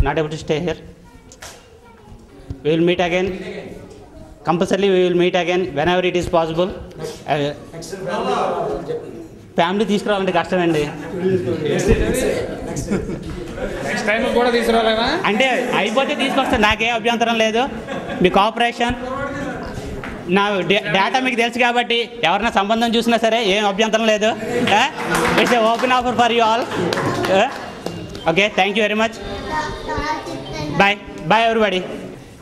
not able to stay here. We will meet again. Compulsorily we will meet again whenever it is possible. Family తీసుకురావాలంటే కష్టమండి. Next time కూడా తీసుకురావాలా అంటే అయిపోతే తీసుకొస్తాను, నాకే అభ్యంతరం లేదు. మీ cooperation, నా డేటా మీకు తెలుసు కాబట్టి ఎవరైనా సంబంధం చూసినా సరే ఏం అభ్యంతరం లేదు. It's a open offer for you all. Okay, thank you very much. Bye bye everybody.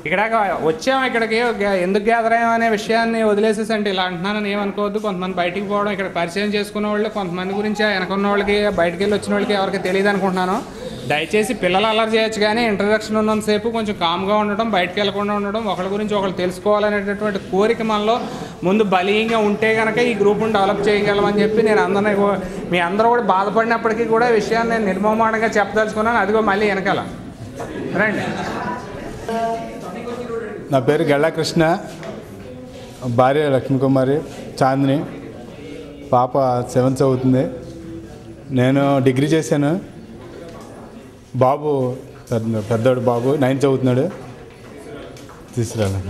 ఇక్కడ వచ్చాము, ఇక్కడికి ఎందుకు గ్యాదర్ అయ్యాం అనే విషయాన్ని వదిలేసేసి అంటే ఇలా అంటున్నానని ఏమనుకోవద్దు. కొంతమంది బయటికి పోవడం, ఇక్కడ పరిచయం చేసుకున్న వాళ్ళు కొంతమంది గురించి వెనకున్న వాళ్ళకి, బయటికి వెళ్ళి వచ్చిన వాళ్ళకి ఎవరికి తెలియదు అనుకుంటున్నాను. దయచేసి పిల్లలు అల్లరి చేయొచ్చు, కానీ ఇంట్రడక్షన్ ఉన్నంతసేపు కొంచెం కామ్గా ఉండడం, బయటకు వెళ్ళకుండా ఉండడం, ఒకరి గురించి ఒకరు తెలుసుకోవాలనేటటువంటి కోరిక మనలో ముందు బలీయంగా ఉంటే కనుక ఈ గ్రూప్ను డెవలప్ చేయగలమని చెప్పి నేను అందరినీ, మీ అందరూ కూడా బాధపడినప్పటికీ కూడా ఈ విషయాన్ని నేను నిర్మమానంగా చెప్పదలుచుకున్నాను. అదిగో మళ్ళీ వెనకాల రండి. నా పేరు గళ్ళ కృష్ణ, భార్య లక్ష్మీకుమారి, చాందిని, పాప 7th చదువుతుంది. నేను డిగ్రీ చేశాను. బాబు పెద్దోడు బాబు 9th చదువుతున్నాడు. తీసుకురాలి.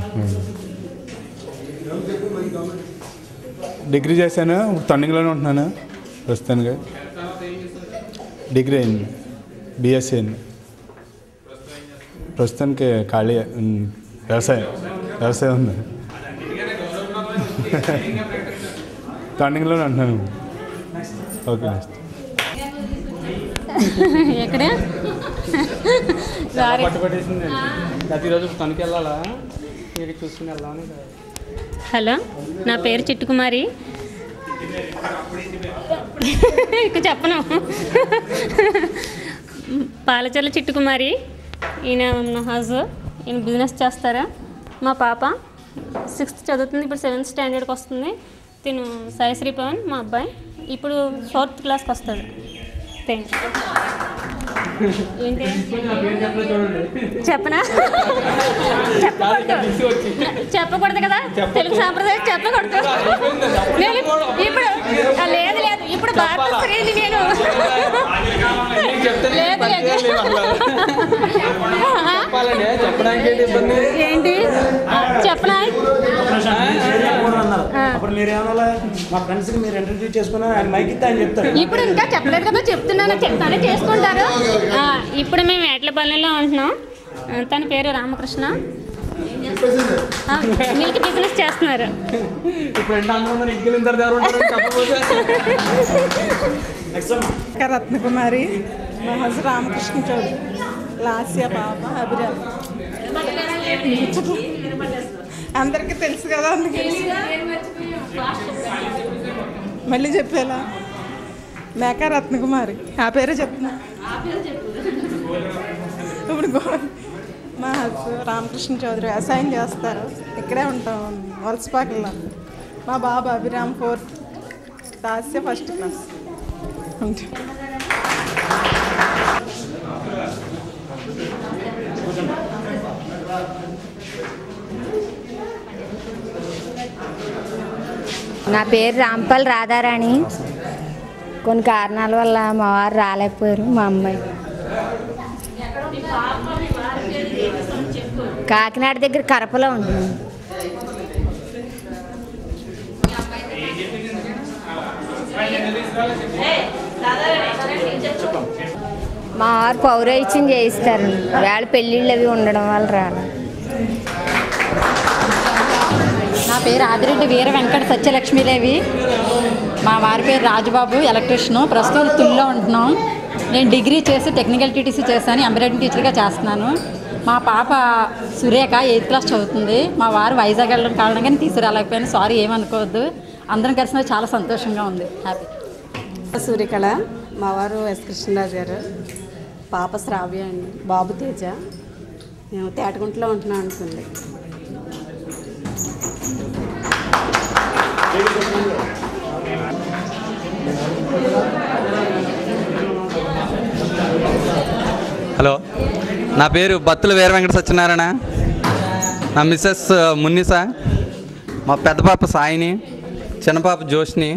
డిగ్రీ చేశాను, తొండంగిలోనే ఉంటున్నాను ప్రస్తుతానికి. డిగ్రీ అయింది, బీఎస్సీ అయింది. ప్రస్తుతానికి ఖాళీ, వ్యవసాయం ఉంది. తొండంగిలోనే ఉంటున్నాను. ఓకే, ఎక్కడ పట్టుబట్టేసింది ప్రతిరోజు తనకి వెళ్ళాలా, చూసుకుని వెళ్దామని. హలో, నా పేరు చిట్టుకుమారి. ఇక చెప్పను. పాలచర్ల చిట్టుకుమారి. ఈయన నా హస్బెండ్. ఈయన బిజినెస్ చేస్తారా. మా పాప 6th చదువుతుంది, ఇప్పుడు 7th standardకి వస్తుంది. తిను సాయి శ్రీ పవన్, మా అబ్బాయి ఇప్పుడు 4th classకి వస్తాడు. Thank you. ఏంటి చెప్పనా? చెప్పకూడదు కదా, తెలుగు సాంప్రదాయం చెప్పకూడదు. నేను ఇప్పుడు లేదు లేదు ఇప్పుడు భారతశ్రీని నేను ఏంటి చెప్పనా? ఇప్పుడు ఇంకా చెప్పలేదు కదా, చెప్తున్నాను, చెప్తానే చేసుకుంటారు. ఇప్పుడు మేము ఏట్లపల్లిలో ఉంటున్నాం. తన పేరు రామకృష్ణ, మిల్క్ బిజినెస్ చేస్తున్నారు. రత్నకుమారి, మా హస్బెండ్ రామకృష్ణ చౌదరి, లాస్య పాప అభిరామ్. అందరికీ తెలుసు కదా, అందుకే మళ్ళీ చెప్పేలా. మేకా రత్నకుమారి, ఆ పేరే చెప్తున్నా. ఇప్పుడు మా హస్బెండ్ రామకృష్ణ చౌదరి వ్యవసాయం చేస్తారు, ఇక్కడే ఉంటాం వలసపాకల్లో. మా బాబు Abhiram 4th, Lasya 1st class. నా పేరు రాంపల్ రాధారాణి. కొన్ని కారణాల వల్ల మా వారు రాలేకపోయారు. మా అమ్మాయి కాకినాడ దగ్గర కరపలో ఉంటుంది. మా వారు పౌరోహిత్యం చేయిస్తారు, వేళ పెళ్ళిళ్ళు అవి ఉండడం వల్ల రాలేదు. నా పేరు ఆదిరెడ్డి వీర వెంకట సత్యలక్ష్మీదేవి. మా వారి పేరు రాజుబాబు, ఎలక్ట్రీషియను. ప్రస్తుతం తుల్లో ఉంటున్నాం. నేను డిగ్రీ చేసి టెక్నికల్ టీటీసీ చేశాను, ఎంబ్రాయిడరీ టీచర్గా చేస్తున్నాను. మా పాప సురేఖ 8th క్లాస్ చదువుతుంది. మా వారు వైజాగ్ వెళ్ళడం కారణంగా తీసుకురాలేకపోయాను. సారీ, ఏమనుకోవద్దు. అందరం కలిసిన చాలా సంతోషంగా ఉంది. హ్యాపీ. సూర్యకళ, మా వారు ఎస్ కృష్ణరాజు గారు, పాప శ్రావ్య అండి, బాబు తేజ. మేము తేటగుంటలో ఉంటున్నాం అనుకుంది. హలో, నా పేరు బత్తుల వీర వెంకట సత్యనారాయణ. నా మిస్సెస్ మున్నిసా, మా పెద్ద పాప సాయిని, చిన్న పాప జోష్ని.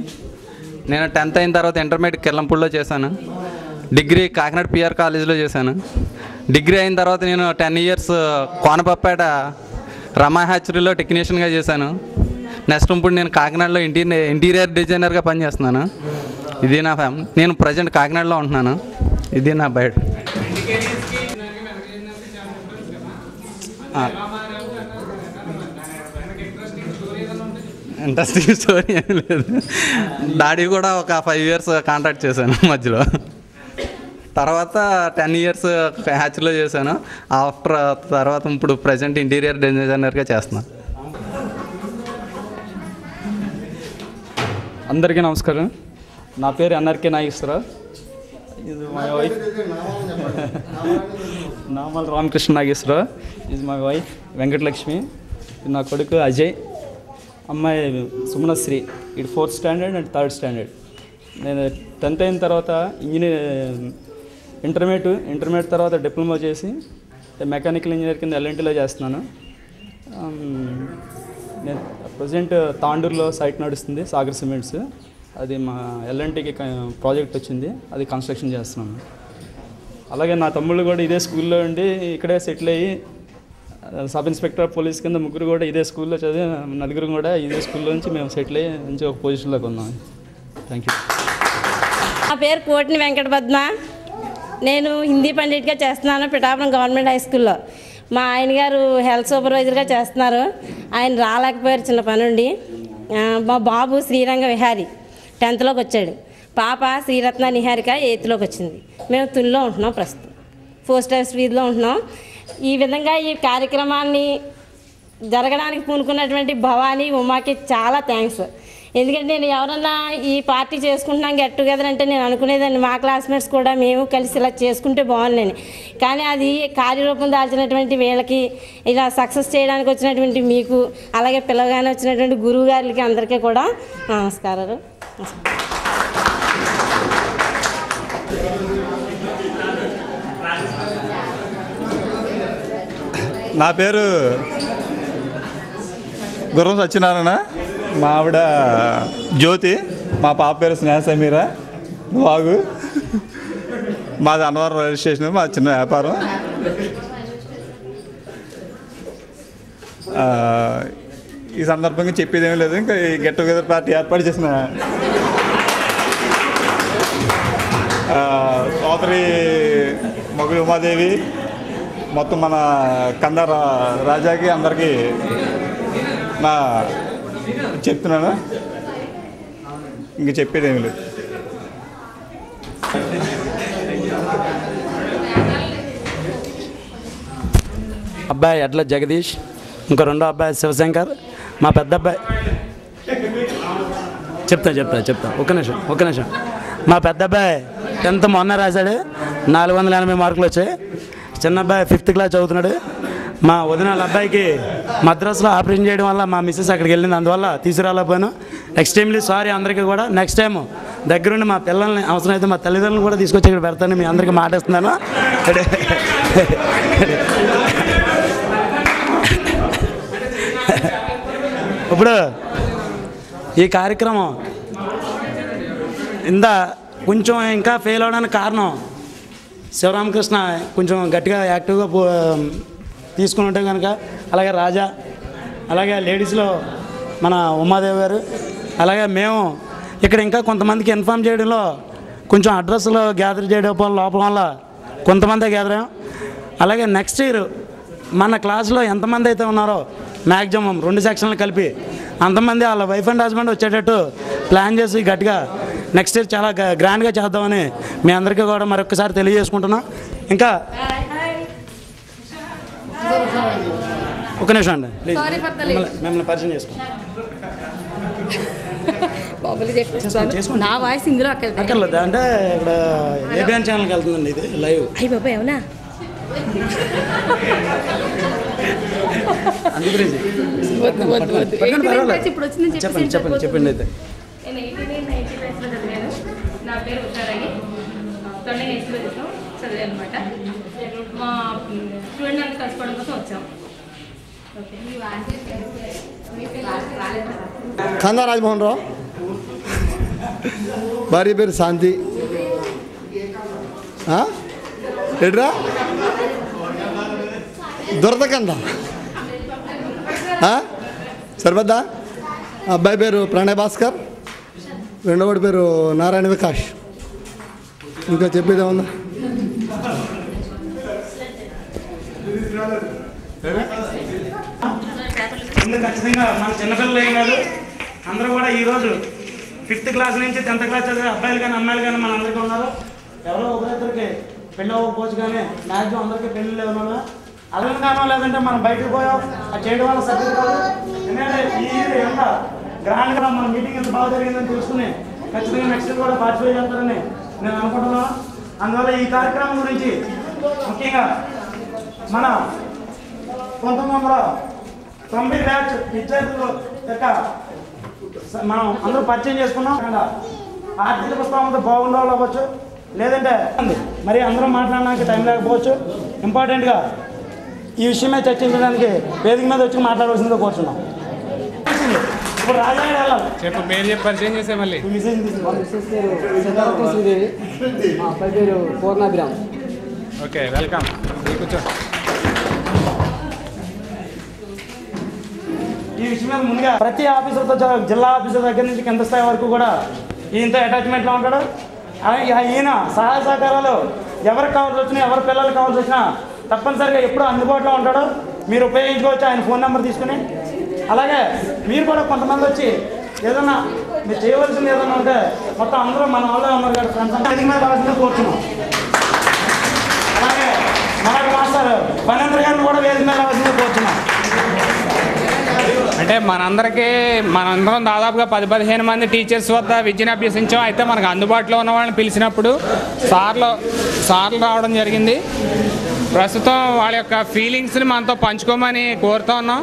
నేను 10th అయిన తర్వాత ఇంటర్మీడియట్ కిర్లంపూడిలో చేశాను. డిగ్రీ కాకినాడ పిఆర్ కాలేజీలో చేశాను. డిగ్రీ అయిన తర్వాత నేను 10 years కోనపప్పేట రమా హ్యాచరీలో టెక్నీషియన్గా చేశాను. నెక్స్ట్ ఇప్పుడు నేను కాకినాడలో ఇంటీరియర్ డిజైనర్గా పనిచేస్తున్నాను. ఇది నా నేను ప్రజెంట్ కాకినాడలో ఉంటున్నాను. ఇది నా బయట. ఇంట్రెస్టింగ్ స్టోరీ ఏం లేదు. డాడీ కూడా ఒక 5 years కాంట్రాక్ట్ చేశాను మధ్యలో. తర్వాత 10 years హ్యాచ్లో చేశాను. తర్వాత ఇప్పుడు ప్రజెంట్ ఇంటీరియర్ డిజైనర్గా చేస్తున్నాను. అందరికీ నమస్కారం. నా పేరు ఎన్ఆర్కే నాగేశ్వరరావు. ఇది మై వైఫ్ నామల్ రామకృష్ణ నాగేశ్వరరావు. ఇది మై వైఫ్ వెంకటలక్ష్మి. ఇది నా కొడుకు అజయ్. అమ్మాయి సుమనశ్రీ. ఇది 4th standard and 3rd standard. నేను 10th అయిన తర్వాత ఇంటర్మీడియట్ తర్వాత డిప్లొమా చేసి మెకానికల్ ఇంజనీర్ కింద ఎల్ఎన్టీలో చేస్తున్నాను. నేను ప్రజెంట్ తాండూరులో సైట్ నడుస్తుంది, సాగర్ సిమెంట్స్. అది మా ఎల్ఎన్టీకి ప్రాజెక్ట్ వచ్చింది, అది కన్స్ట్రక్షన్ చేస్తున్నాను. అలాగే నా తమ్ముళ్ళు కూడా ఇదే స్కూల్లో ఉండి ఇక్కడే సెటిల్ అయ్యి సబ్ ఇన్స్పెక్టర్ పోలీస్ కింద ముగ్గురు కూడా ఇదే స్కూల్లో చదివి, నలుగురు కూడా ఇదే స్కూల్లో నుంచి మేము సెటిల్ అయ్యి మంచి ఒక పొజిషన్లోకి ఉన్నాం. Thank you. నా పేరు కోటిని వెంకట పద్మ. నేను హిందీ పండిట్గా చేస్తున్నాను పిఠాపురం గవర్నమెంట్ హై స్కూల్లో. మా ఆయన గారు హెల్త్ సూపర్వైజర్గా చేస్తున్నారు. ఆయన రాలేకపోయారు చిన్న పని ఉండి. మా బాబు శ్రీరంగ విహారీ 10thలోకి వచ్చాడు. పాప శ్రీరత్న నిహారిక 8thలోకి వచ్చింది. మేము తుల్లో ఉంటున్నాం, ప్రస్తుతం 4 స్టార్ వీధిలో ఉంటున్నాం. ఈ విధంగా ఈ కార్యక్రమాన్ని జరగడానికి పూనుకున్నటువంటి భవానీ ఉమాకి చాలా థ్యాంక్స్. ఎందుకంటే నేను ఎవరన్నా ఈ పార్టీ చేసుకుంటున్నాం గెట్ టుగెదర్ అంటే నేను అనుకునేదాన్ని మా క్లాస్మేట్స్ కూడా మేము కలిసి ఇలా చేసుకుంటే బాగుందని. కానీ అది కార్యరూపం దాల్చినటువంటి వీళ్ళకి, ఇలా సక్సెస్ చేయడానికి వచ్చినటువంటి మీకు, అలాగే పిల్లగానే వచ్చినటువంటి గురువు గారికి అందరికీ కూడా నమస్కారాలు. నా పేరు గుర్రం సత్యనారాయణ. మా ఆవిడ జ్యోతి. మా పాప పేరు స్నేహ సమీర. బాగు మాది అన్నవరం రైల్వే స్టేషన్. మా చిన్న వ్యాపారం. ఈ సందర్భంగా చెప్పేది ఏమీ లేదు. ఇంకా ఈ గెట్ టుగెదర్ పార్టీ ఏర్పాటు చేసిన సోదరి మొగుడు ఉమాదేవి, మొత్తం మన కంద రాజాకి అందరికీ నా చెప్తున్నాను. ఇంక చెప్పేది ఏమీ లేదు. అబ్బాయి ఎడ్ల జగదీష్, ఇంకో రెండో అబ్బాయి శివశంకర్. మా పెద్ద అబ్బాయి చెప్తా ఒక్క నిమిషం. మా పెద్ద అబ్బాయి 10th మొన్న రాశాడు, 480 మార్కులు వచ్చాయి. చిన్న అబ్బాయి 5th క్లాస్ చదువుతున్నాడు. మా వదినాల అబ్బాయికి మద్రాసులో ఆపరేషన్ చేయడం వల్ల మా మిస్సెస్ అక్కడికి వెళ్ళింది, అందువల్ల తీసుకురాలేకపోయాను. ఎక్స్ట్రీమ్లీ సారీ అందరికీ కూడా. నెక్స్ట్ టైం దగ్గరుండి మా పిల్లల్ని, అవసరమైతే మా తల్లిదండ్రులను కూడా తీసుకొచ్చి ఇక్కడ పెడతాను. మీ అందరికీ మాటిస్తున్నాను. ఇప్పుడు ఈ కార్యక్రమం కొంచెం ఇంకా ఫెయిల్ అవడానికి కారణం శివరామకృష్ణ కొంచెం గట్టిగా యాక్టివ్గా తీసుకుని ఉంటే కనుక, అలాగే రాజా, అలాగే లేడీస్లో మన ఉమాదేవి గారు, అలాగే మేము ఇక్కడ ఇంకా కొంతమందికి ఇన్ఫామ్ చేయడంలో కొంచెం అడ్రస్లో గ్యాదర్ చేయడం లోపం వల్ల కొంతమందే గ్యాదర్ అయ్యాం. అలాగే నెక్స్ట్ ఇయర్ మన క్లాస్లో ఎంతమంది అయితే ఉన్నారో మ్యాక్సిమం 2 సెక్షన్లు కలిపి అంతమంది వాళ్ళ వైఫ్ అండ్ హస్బెండ్ వచ్చేటట్టు ప్లాన్ చేసి గట్టిగా నెక్స్ట్ ఇయర్ చాలా గ్రాండ్గా చేద్దామని మీ అందరికీ కూడా మరొకసారి తెలియజేసుకుంటున్నాం. ఇంకా ఒక నిమిషం అండి please Sorry for the late. మిమ్మల్ని పరిచయం చేసుకోండి. బాబులు చెప్పేస్తాను నా వాయిస్ ఇందులో అక్కర్లేదు అంటే ఇక్కడ ఏబిఎన్ ఛానల్కి వెళ్తుందండి ఇది లైవ్. అయ్యి బాబా అవునా అందు గురించి ఇప్పుడు వచ్చిందని చెప్పండి చెప్పండి చెప్పండి అయితే. నేను 89 క్లాస్లో చదివాను. నా పేరు ఉషారాణి. 20 చదివాను అనమాట. మా స్టూడెంట్ అంతా కలుసుకోవడం కోసం వచ్చాం. కందా రాజమోహన్ రావు, భార్య పేరు శాంతి. ఎడ్రా దొరదకంద సరిపోద్దా? అబ్బాయి పేరు ప్రణయ్ భాస్కర్, రెండోవాడి పేరు నారాయణ వికాష్. ఇంకా చెప్పేది ఏమన్నా? ఖచ్చితంగా మన చిన్నపిల్లలు ఏం కాదు, అందరూ కూడా ఈరోజు 5th క్లాస్ నుంచి 10th క్లాస్ చదివే అబ్బాయిలు కానీ అమ్మాయిలు కానీ మన అందరికీ ఉన్నారు. ఎవరో ఒకరిద్దరికి పెళ్ళి అవ్వకపోవచ్చు కానీ మ్యాక్సిమం అందరికీ పెళ్ళిళ్ళు ఏమన్నా అలా కానో లేదంటే మనం బయటకు పోయాం అది చేయడం వల్ల సబ్జెక్ట్ కాదు. ఎందుకంటే ఈ ఎంత గ్రాండ్గా మన మీటింగ్ ఎంత బాగా జరిగిందని తెలుసుకుని ఖచ్చితంగా నెక్స్ట్ కూడా పార్టిసిపేట్ చేస్తారని నేను అనుకుంటున్నాను. అందువల్ల ఈ కార్యక్రమం గురించి ముఖ్యంగా మన 1990 బ్యాచ్ విద్యార్థులు యొక్క మనం అందరూ పరిచయం చేసుకున్నాం. ఆర్థిక పుస్తకంతో బాగుండే వాళ్ళు అవ్వచ్చు, లేదంటే మరి అందరూ మాట్లాడడానికి టైం లేకపోవచ్చు. ఇంపార్టెంట్గా ఈ విషయమే చర్చించడానికి వేదిక మీద వచ్చి మాట్లాడవలసిందో కోరుచున్నాం. ఇప్పుడు రాజా వెళ్ళాలి. చెప్పు పేరు చెప్పి పరిచయం చేసే మళ్ళీ. మా అబ్బాయి పేరు పూర్ణాభిరామ్. Okay welcome. కూర్చో. ఈ విషయం మీద ముందుగా ప్రతి ఆఫీసర్తో జిల్లా ఆఫీసర్ దగ్గర నుంచి కింద స్థాయి వరకు కూడా ఈయనతో అటాచ్మెంట్లో ఉంటాడు. ఈయన సహాయ సహకారాలు ఎవరికి కావాల్సి వచ్చినా, ఎవరి పిల్లలకు కావాల్సి వచ్చినా తప్పనిసరిగా ఎప్పుడూ అందుబాటులో ఉంటాడు. మీరు ఉపయోగించుకోవచ్చు ఆయన ఫోన్ నెంబర్ తీసుకుని. అలాగే మీరు కూడా కొంతమంది వచ్చి ఏదన్నా మీరు చేయవలసింది ఏదన్నా ఉంటే మొత్తం అందరూ మన వాళ్ళే ఉన్నారు కదా ఫ్రెండ్స్ అంటే మీద రావాల్సిందే కోరుతున్నాం. అలాగే మనకు మాస్టర్ పనేంద్ర గారిని కూడా వేదిక మీద రావాల్సిందే కోరుతున్నాం. అంటే మనందరం దాదాపుగా 10-15 మంది టీచర్స్ వద్ద విద్యను అభ్యసించాం. అయితే మనకు అందుబాటులో ఉన్న వాళ్ళని పిలిచినప్పుడు సార్లు రావడం జరిగింది. ప్రస్తుతం వాళ్ళ యొక్క ఫీలింగ్స్ని మనతో పంచుకోమని కోరుతూ ఉన్నాం.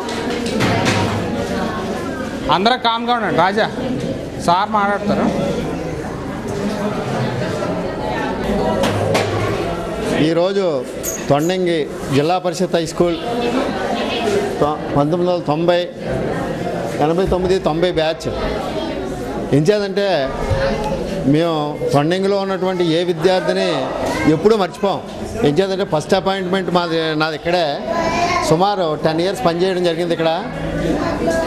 అందరూ కామ్గా ఉండండి. రాజా సార్ మాట్లాడతారు. ఈరోజు తొండంగి జిల్లా పరిషత్ హై స్కూల్ 1990, 89, 90 బ్యాచ్. ఏం చేయాలంటే మేము తొండంగిలో ఉన్నటువంటి ఏ విద్యార్థిని ఎప్పుడూ మర్చిపోం. ఏం చేయాలంటే ఫస్ట్ అపాయింట్మెంట్ నాది ఇక్కడే. సుమారు 10 years పనిచేయడం జరిగింది ఇక్కడ.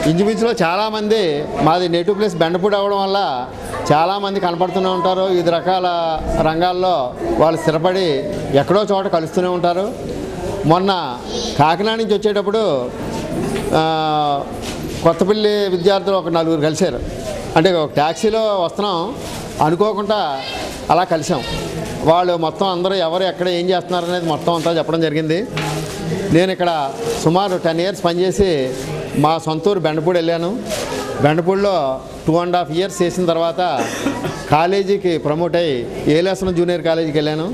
ఇంచుమించులో చాలామంది మాది నేటివ్ ప్లేస్ బెండపూడి అవ్వడం వల్ల చాలామంది కనపడుతూనే ఉంటారు. వివిధ రకాల రంగాల్లో వాళ్ళు స్థిరపడి ఎక్కడో చోట కలుస్తూనే ఉంటారు. మొన్న కాకినాడ నుంచి వచ్చేటప్పుడు కొత్తపల్లి విద్యార్థులు ఒక 4 కలిశారు. అంటే ఒక ట్యాక్సీలో వస్తున్నాం, అనుకోకుండా అలా కలిసాం. వాళ్ళు మొత్తం అందరూ ఎవరు ఎక్కడ ఏం చేస్తున్నారు అనేది మొత్తం అంతా చెప్పడం జరిగింది. నేను ఇక్కడ సుమారు 10 years పనిచేసి మా సొంతూరు బెండపూడి వెళ్ళాను. బెండపూడిలో 2.5 years చేసిన తర్వాత కాలేజీకి ప్రమోట్ అయ్యి ఏలేశ్వరం జూనియర్ కాలేజీకి వెళ్ళాను.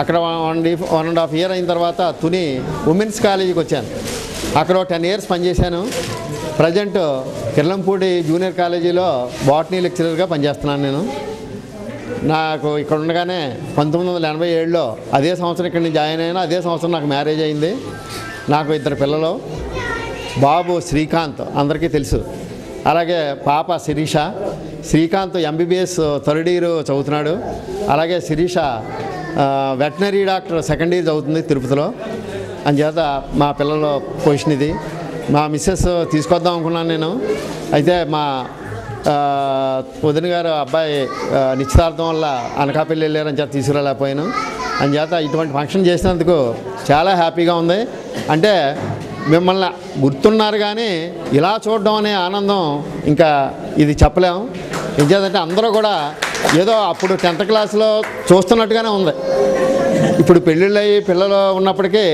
అక్కడ 1.5 year అయిన తర్వాత తుని ఉమెన్స్ కాలేజీకి వచ్చాను. అక్కడ 10 years పనిచేశాను. ప్రజెంట్ కిర్లంపూడి జూనియర్ కాలేజీలో బాటనీ లెక్చరర్గా పనిచేస్తున్నాను నేను. నాకు ఇక్కడ ఉండగానే 1987లో అదే సంవత్సరం ఇక్కడ నేను జాయిన్ అయ్యాను. అదే సంవత్సరం నాకు మ్యారేజ్ అయింది. నాకు 2 పిల్లలు. బాబు శ్రీకాంత్ అందరికీ తెలుసు, అలాగే పాప Sirisha. Srikanth MBBS 3rd year చదువుతున్నాడు. అలాగే Sirisha veterinary doctor 2nd year చదువుతుంది తిరుపతిలో. అందుచేత మా పిల్లల పొజిషన్ ఇది. మా మిస్సెస్ తీసుకొద్దాం అనుకున్నాను నేను. అయితే మా వదిన గారు అబ్బాయి నిశ్చితార్థం వల్ల అనకాపల్లి వెళ్ళారని చేత తీసుకురాలేకపోయాను. అందుచేత ఇటువంటి ఫంక్షన్ చేసినందుకు చాలా హ్యాపీగా ఉంది. అంటే మిమ్మల్ని గుర్తున్నారు కానీ ఇలా చూడడం అనే ఆనందం ఇంకా ఇది చెప్పలేము. ఏం చేద్దంటే అందరూ కూడా ఏదో అప్పుడు 10th క్లాస్లో చూస్తున్నట్టుగానే ఉంది. ఇప్పుడు పెళ్ళిళ్ళు అయ్యి పిల్లలు ఉన్నప్పటికీ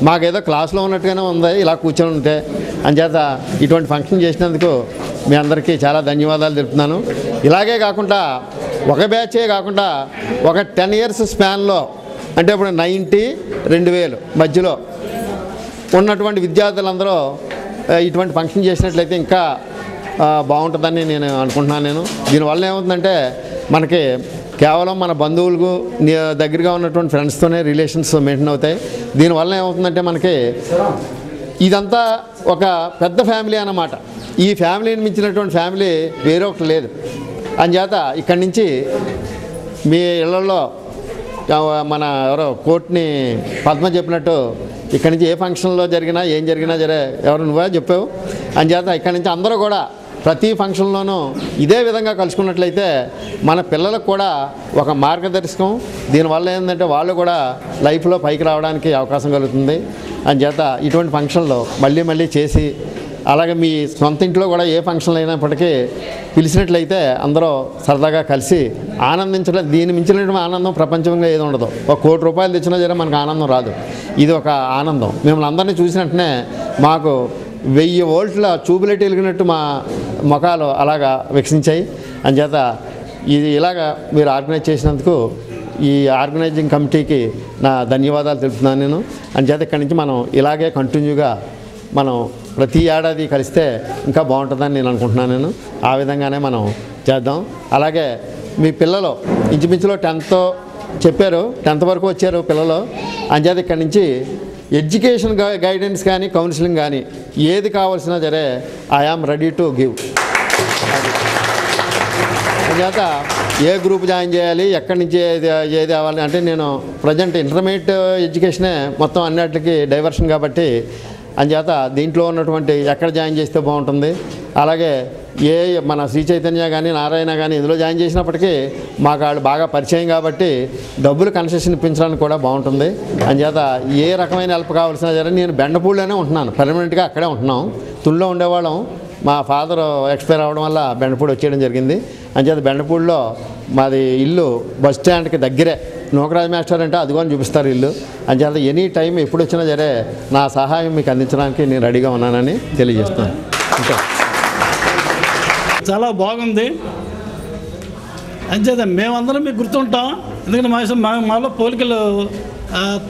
మాకేదో క్లాస్లో ఉన్నట్టుగానే ఉంది ఇలా కూర్చొని ఉంటే. అంచేత ఇటువంటి ఫంక్షన్ చేసినందుకు మీ అందరికీ చాలా ధన్యవాదాలు తెలుపుతున్నాను. ఇలాగే కాకుండా ఒక బ్యాచే కాకుండా ఒక 10 years స్పాన్లో అంటే ఇప్పుడు 90, 2000 మధ్యలో ఉన్నటువంటి విద్యార్థులందరూ ఇటువంటి ఫంక్షన్ చేసినట్లయితే ఇంకా బాగుంటుందని నేను అనుకుంటున్నాను. దీనివల్ల ఏమవుతుందంటే మనకి కేవలం మన బంధువులకు దగ్గరగా ఉన్నటువంటి ఫ్రెండ్స్తోనే రిలేషన్స్ మెయింటైన్ అవుతాయి. దీనివల్ల ఏమవుతుందంటే మనకి ఇదంతా ఒక పెద్ద ఫ్యామిలీ అన్నమాట. ఈ ఫ్యామిలీని మించినటువంటి ఫ్యామిలీ వేరే ఒకటి లేదు. అందుచేత ఇక్కడి నుంచి మీ ఇళ్లలో మన ఎవరో కోర్టుని పద్మ చెప్పినట్టు ఇక్కడి నుంచి ఏ ఫంక్షన్లో జరిగినా ఏం జరిగినా ఎవరు నువ్వే చెప్పావు. అందుచేత ఇక్కడి నుంచి అందరూ కూడా ప్రతి ఫంక్షన్లోనూ ఇదే విధంగా కలుసుకున్నట్లయితే మన పిల్లలకు కూడా ఒక మార్గదర్శకం. దీనివల్ల ఏంటంటే వాళ్ళు కూడా లైఫ్లో పైకి రావడానికి అవకాశం కలుగుతుంది. అందుచేత ఇటువంటి ఫంక్షన్లో మళ్ళీ మళ్ళీ చేసి అలాగే మీ సొంత ఇంట్లో కూడా ఏ ఫంక్షన్లు అయినప్పటికీ పిలిచినట్లయితే అందరూ సరదాగా కలిసి ఆనందించడం. దీన్ని మించినటువంటి ఆనందం ప్రపంచంలో ఏది ఉండదు. ఒక ₹1 తెచ్చినా మనకు ఆనందం రాదు. ఇది ఒక ఆనందం. మిమ్మల్ని అందరినీ చూసిన వెంటనే మాకు 1000 వోల్ట్ల ట్యూబ్లైట్ వెలిగినట్టు మా ముఖాలు అలాగా వికసించాయి. అందుచేత ఇది ఇలాగా మీరు ఆర్గనైజ్ చేసినందుకు ఈ ఆర్గనైజింగ్ కమిటీకి నా ధన్యవాదాలు తెలుపుతున్నాను నేను. అందుచేత ఇక్కడి నుంచి మనం ఇలాగే కంటిన్యూగా మనం ప్రతి ఏడాది కలిస్తే ఇంకా బాగుంటుందని నేను అనుకుంటున్నాను. ఆ విధంగానే మనం చేద్దాం. అలాగే మీ పిల్లలు ఇంచుమించులో 10th చెప్పారు, 10th వరకు వచ్చారు పిల్లలు. అందుచేత ఇక్కడి నుంచి ఎడ్యుకేషన్ గైడెన్స్ కానీ కౌన్సిలింగ్ కానీ ఏది కావాల్సినా సరే I am ready to give. అందుచేత ఏ గ్రూప్ జాయిన్ చేయాలి, ఎక్కడి నుంచి ఏది అవ్వాలి అంటే నేను ప్రజెంట్ ఇంటర్మీడియట్ ఎడ్యుకేషనే మొత్తం అన్నిటికీ డైవర్షన్ కాబట్టి అందుచేత దీంట్లో ఉన్నటువంటి ఎక్కడ జాయిన్ చేస్తే బాగుంటుంది. అలాగే మన శ్రీ చైతన్య కానీ నారాయణ కానీ ఇందులో జాయిన్ చేసినప్పటికీ మాకు వాళ్ళు బాగా పరిచయం కాబట్టి డబ్బులు కన్సెషన్ ఇప్పించడానికి కూడా బాగుంటుంది. అందుచేత ఏ రకమైన హెల్ప్ కావాల్సినా సరే నేను బెండపూడిలోనే ఉంటున్నాను, పర్మనెంట్గా అక్కడే ఉంటున్నాం. తుల్లో ఉండేవాళ్ళం, మా ఫాదర్ ఎక్స్పైర్ అవ్వడం వల్ల బెండపూడి వచ్చేయడం జరిగింది. అంచేత బెండపూడిలో మాది ఇల్లు బస్ స్టాండ్కి దగ్గరే. నూకరాజ్ మాస్టర్ అంటే అదిగోని చూపిస్తారు ఇల్లు. అంచేత ఎనీ టైం ఎప్పుడు వచ్చినా సరే నా సహాయం మీకు అందించడానికి నేను రెడీగా ఉన్నానని తెలియజేస్తాను. ఇంకా చాలా బాగుంది. అంచేత మేమందరం మీకు గుర్తుంటాం. ఎందుకంటే మాలో పోలికలు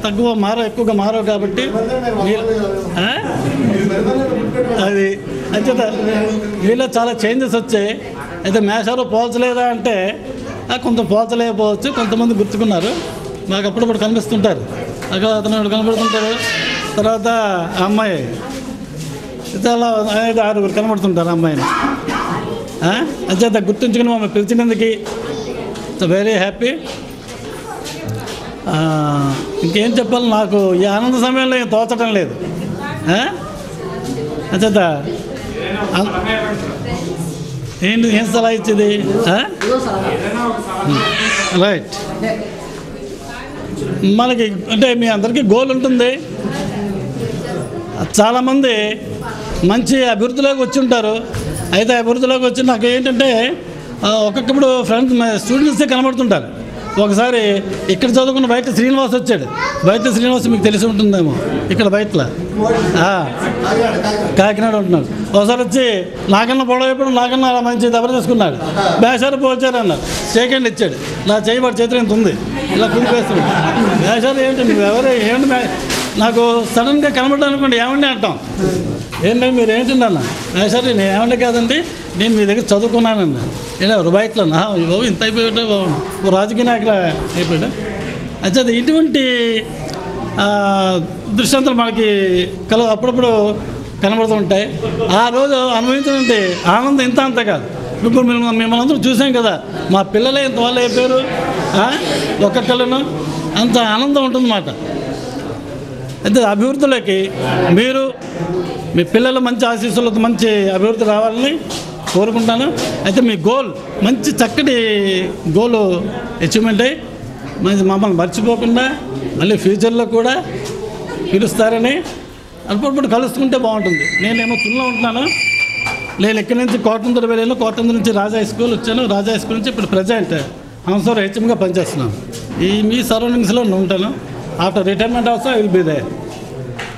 తక్కువ ఎక్కువగా మారవు కాబట్టి అది అంచేత వీళ్ళలో చాలా చేంజెస్ వచ్చాయి. అయితే మేషాలు పోల్చలేదా అంటే కొంత పోల్చలేకపోవచ్చు, కొంతమంది గుర్తుకున్నారు. మాకు అప్పుడప్పుడు కనిపిస్తుంటారు. అతను కనబడుతుంటారు. తర్వాత ఆ అమ్మాయి చాలా 5-6 కనబడుతుంటారు అమ్మాయిని. అంచేత గుర్తుంచుకుని మమ్మల్ని పిలిచినందుకు వెరీ హ్యాపీ. ఇంకేం చెప్పాలి, నాకు ఈ ఆనంద సమయంలో ఏం తోచడం లేదు. అంచేత ఏం సలహా ఇచ్చేది? రైట్. మనకి అంటే మీ అందరికీ గోల్ ఉంటుంది. చాలామంది మంచి అభివృద్ధిలోకి వచ్చి ఉంటారు. అయితే అభివృద్ధిలోకి వచ్చి నాకు ఏంటంటే ఒక్కొక్కప్పుడు ఫ్రెండ్స్ స్టూడెంట్సే కనబడుతుంటారు. ఒకసారి ఇక్కడ చదువుకున్న బయట శ్రీనివాస్ వచ్చాడు. బయట శ్రీనివాస్ మీకు తెలిసి ఉంటుందేమో, ఇక్కడ బయటలో కాకినాడ ఉంటున్నాడు. ఒకసారి వచ్చి నాకన్నా పొడవైపోయి నాకన్నా మంచి దెబ్బ తీసుకున్నాడు. బేషారు పోల్చారు అన్నారు. సెకండ్ ఇచ్చాడు. నా చేయబడి చేతులు ఎంత ఉంది ఇలా కుదిపేస్తున్నాడు. బేషారు ఏంటి నువ్వు ఎవరు ఏమిటి నాకు సడన్గా కనబడ్డానుకోండి ఏమండి అంటాం. ఏంటంటే మీరు ఏంటండి అన్న బేషారు నేను ఏమండి కాదండి నేను మీ దగ్గర చదువుకున్నానండి. ఇలా బయటలో బాబు ఇంత అయిపోయాడు రాజకీయ నాయకులు అయిపోయాడు. అయితే ఇటువంటి దృష్టాంతాలు మనకి అప్పుడప్పుడు కనబడుతూ ఉంటాయి. ఆ రోజు అనుభవించినటువంటి ఆనందం ఇంత అంత కాదు. ఇప్పుడు మిమ్మల్ని అందరూ చూసాం కదా, మా పిల్లలే ఇంత వాళ్ళు అయిపోయారు ఒక్కొక్కళ్ళను అంత ఆనందం ఉంటుందన్నమాట. అయితే అభివృద్ధిలోకి మీరు మీ పిల్లలు మంచి ఆశీస్సులతో మంచి అభివృద్ధి రావాలని కోరుకుంటాను. అయితే మీ గోల్ మంచి చక్కటి గోల్ అచీవ్మెంట్ అయ్యి మమ్మల్ని మర్చిపోకుండా మళ్ళీ ఫ్యూచర్లో కూడా పిలుస్తారని అప్పుడప్పుడు కలుసుకుంటే బాగుంటుంది. నేనేమో తుల్లో ఉంటున్నాను. నేను ఇక్కడి నుంచి కోటందర వెళ్ళాను. కోటందర నుంచి రాజా హై స్కూల్ వచ్చాను. రాజా హై స్కూల్ నుంచి ఇప్పుడు ప్రజెంట్ హంసవరం హెచ్ఎంగా పనిచేస్తున్నాను. మీ సరౌండింగ్స్లో ఉంటాను. After retirement also I will be there.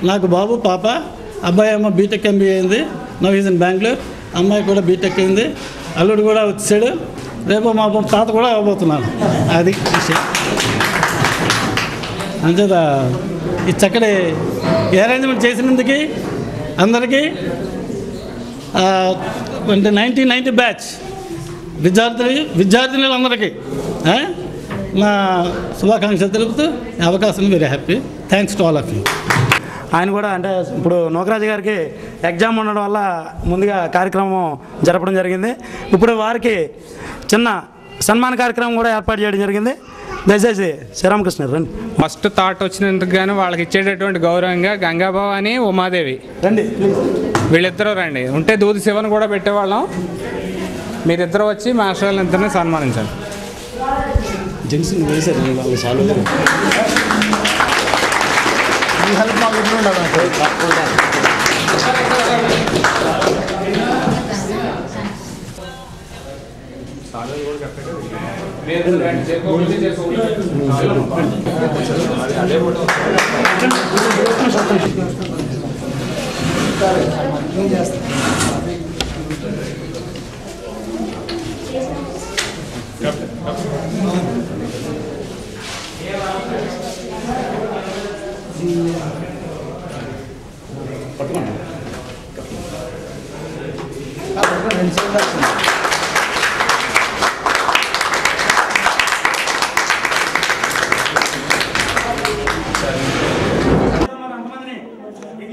నాకు బాబు పాప, అబ్బాయి ఏమో బీటెక్ ఎంబీఏ అయింది, నవ్ ఈజ్ ఇన్ బెంగళూరు. అమ్మాయి కూడా బీటెక్ అయింది, అల్లుడు కూడా వచ్చాడు, రేపు మా తాత కూడా అవ్వబోతున్నాను. అది విషయం. అంచేత ఈ చక్కటి అరేంజ్మెంట్ చేసినందుకు అందరికీ 1990 బ్యాచ్ విద్యార్థినులందరికీ నా శుభాకాంక్షలు తెలుపుతూ అవకాశం very happy. Thanks to all of you. ఆయన కూడా అంటే ఇప్పుడు నోకరాజు గారికి ఎగ్జామ్ ఉండడం వల్ల ముందుగా కార్యక్రమం జరపడం జరిగింది. ఇప్పుడు వారికి చిన్న సన్మాన కార్యక్రమం కూడా ఏర్పాటు చేయడం జరిగింది. దయచేసి శ్రీరామకృష్ణ రండి. ఫస్ట్ థాట్ వచ్చినందుకు కానీ వాళ్ళకి ఇచ్చేటటువంటి గౌరవంగా గంగాభవాని, ఉమాదేవి రండి, వీళ్ళిద్దరూ రండి. ఉంటే దూది శివన్ కూడా పెట్టేవాళ్ళం. మీరిద్దరు వచ్చి మాస్టర్ వాళ్ళిద్దరిని సన్మానించండి. జంక్షన్ వేసారు సాల్వ్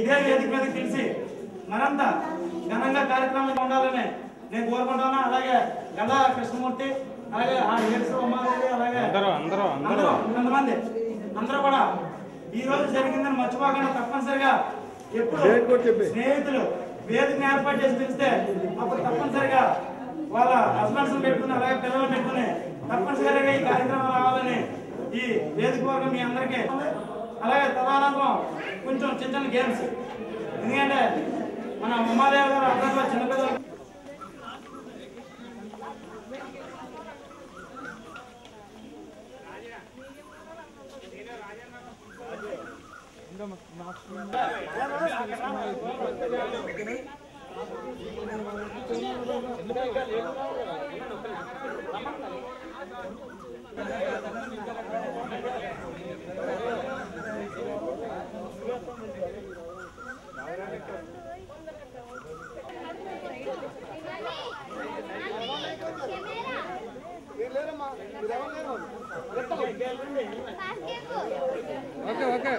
ఇదే వేదిక మీద తెలిసి మనంతా ఘనంగా కార్యక్రమం ఉండాలని నేను కోరుకుంటాను. అలాగే గంగా కృష్ణమూర్తి, అలాగే ఆ ఉమాదేవి, అలాగే కొంతమంది అందరూ కూడా ఈ రోజు జరిగిందని మర్చిపోకుండా తప్పనిసరిగా ఎప్పుడు స్నేహితులు వేదికను ఏర్పాటు చేసి పిలిస్తే అప్పుడు తప్పనిసరిగా వాళ్ళ హస్బెండ్స్ పెట్టుకుని అలాగే పిల్లలు పెట్టుకుని తప్పనిసరిగా ఈ కార్యక్రమం రావాలని ఈ వేదిక వర్గం మీ అందరికీ. అలాగే తదానంతరం కొంచెం చిన్న చిన్న గేమ్స్, ఎందుకంటే మన ఉమాదేవి గారు అర్థంలో చిన్నపిల్లలు ఓకే ఓకే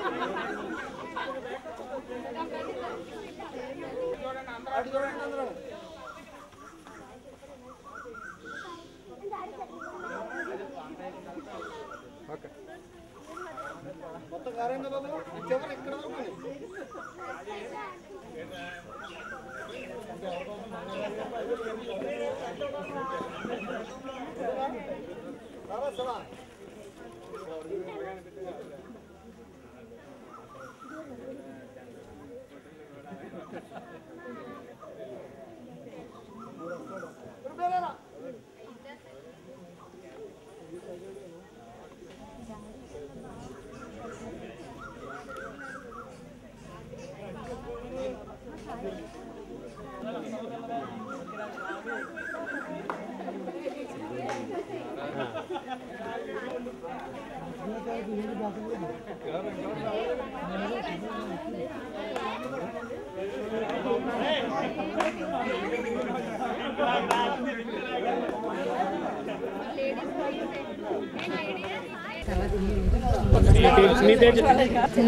మొత్తం కార్యం కదా చివరి ఇక్కడ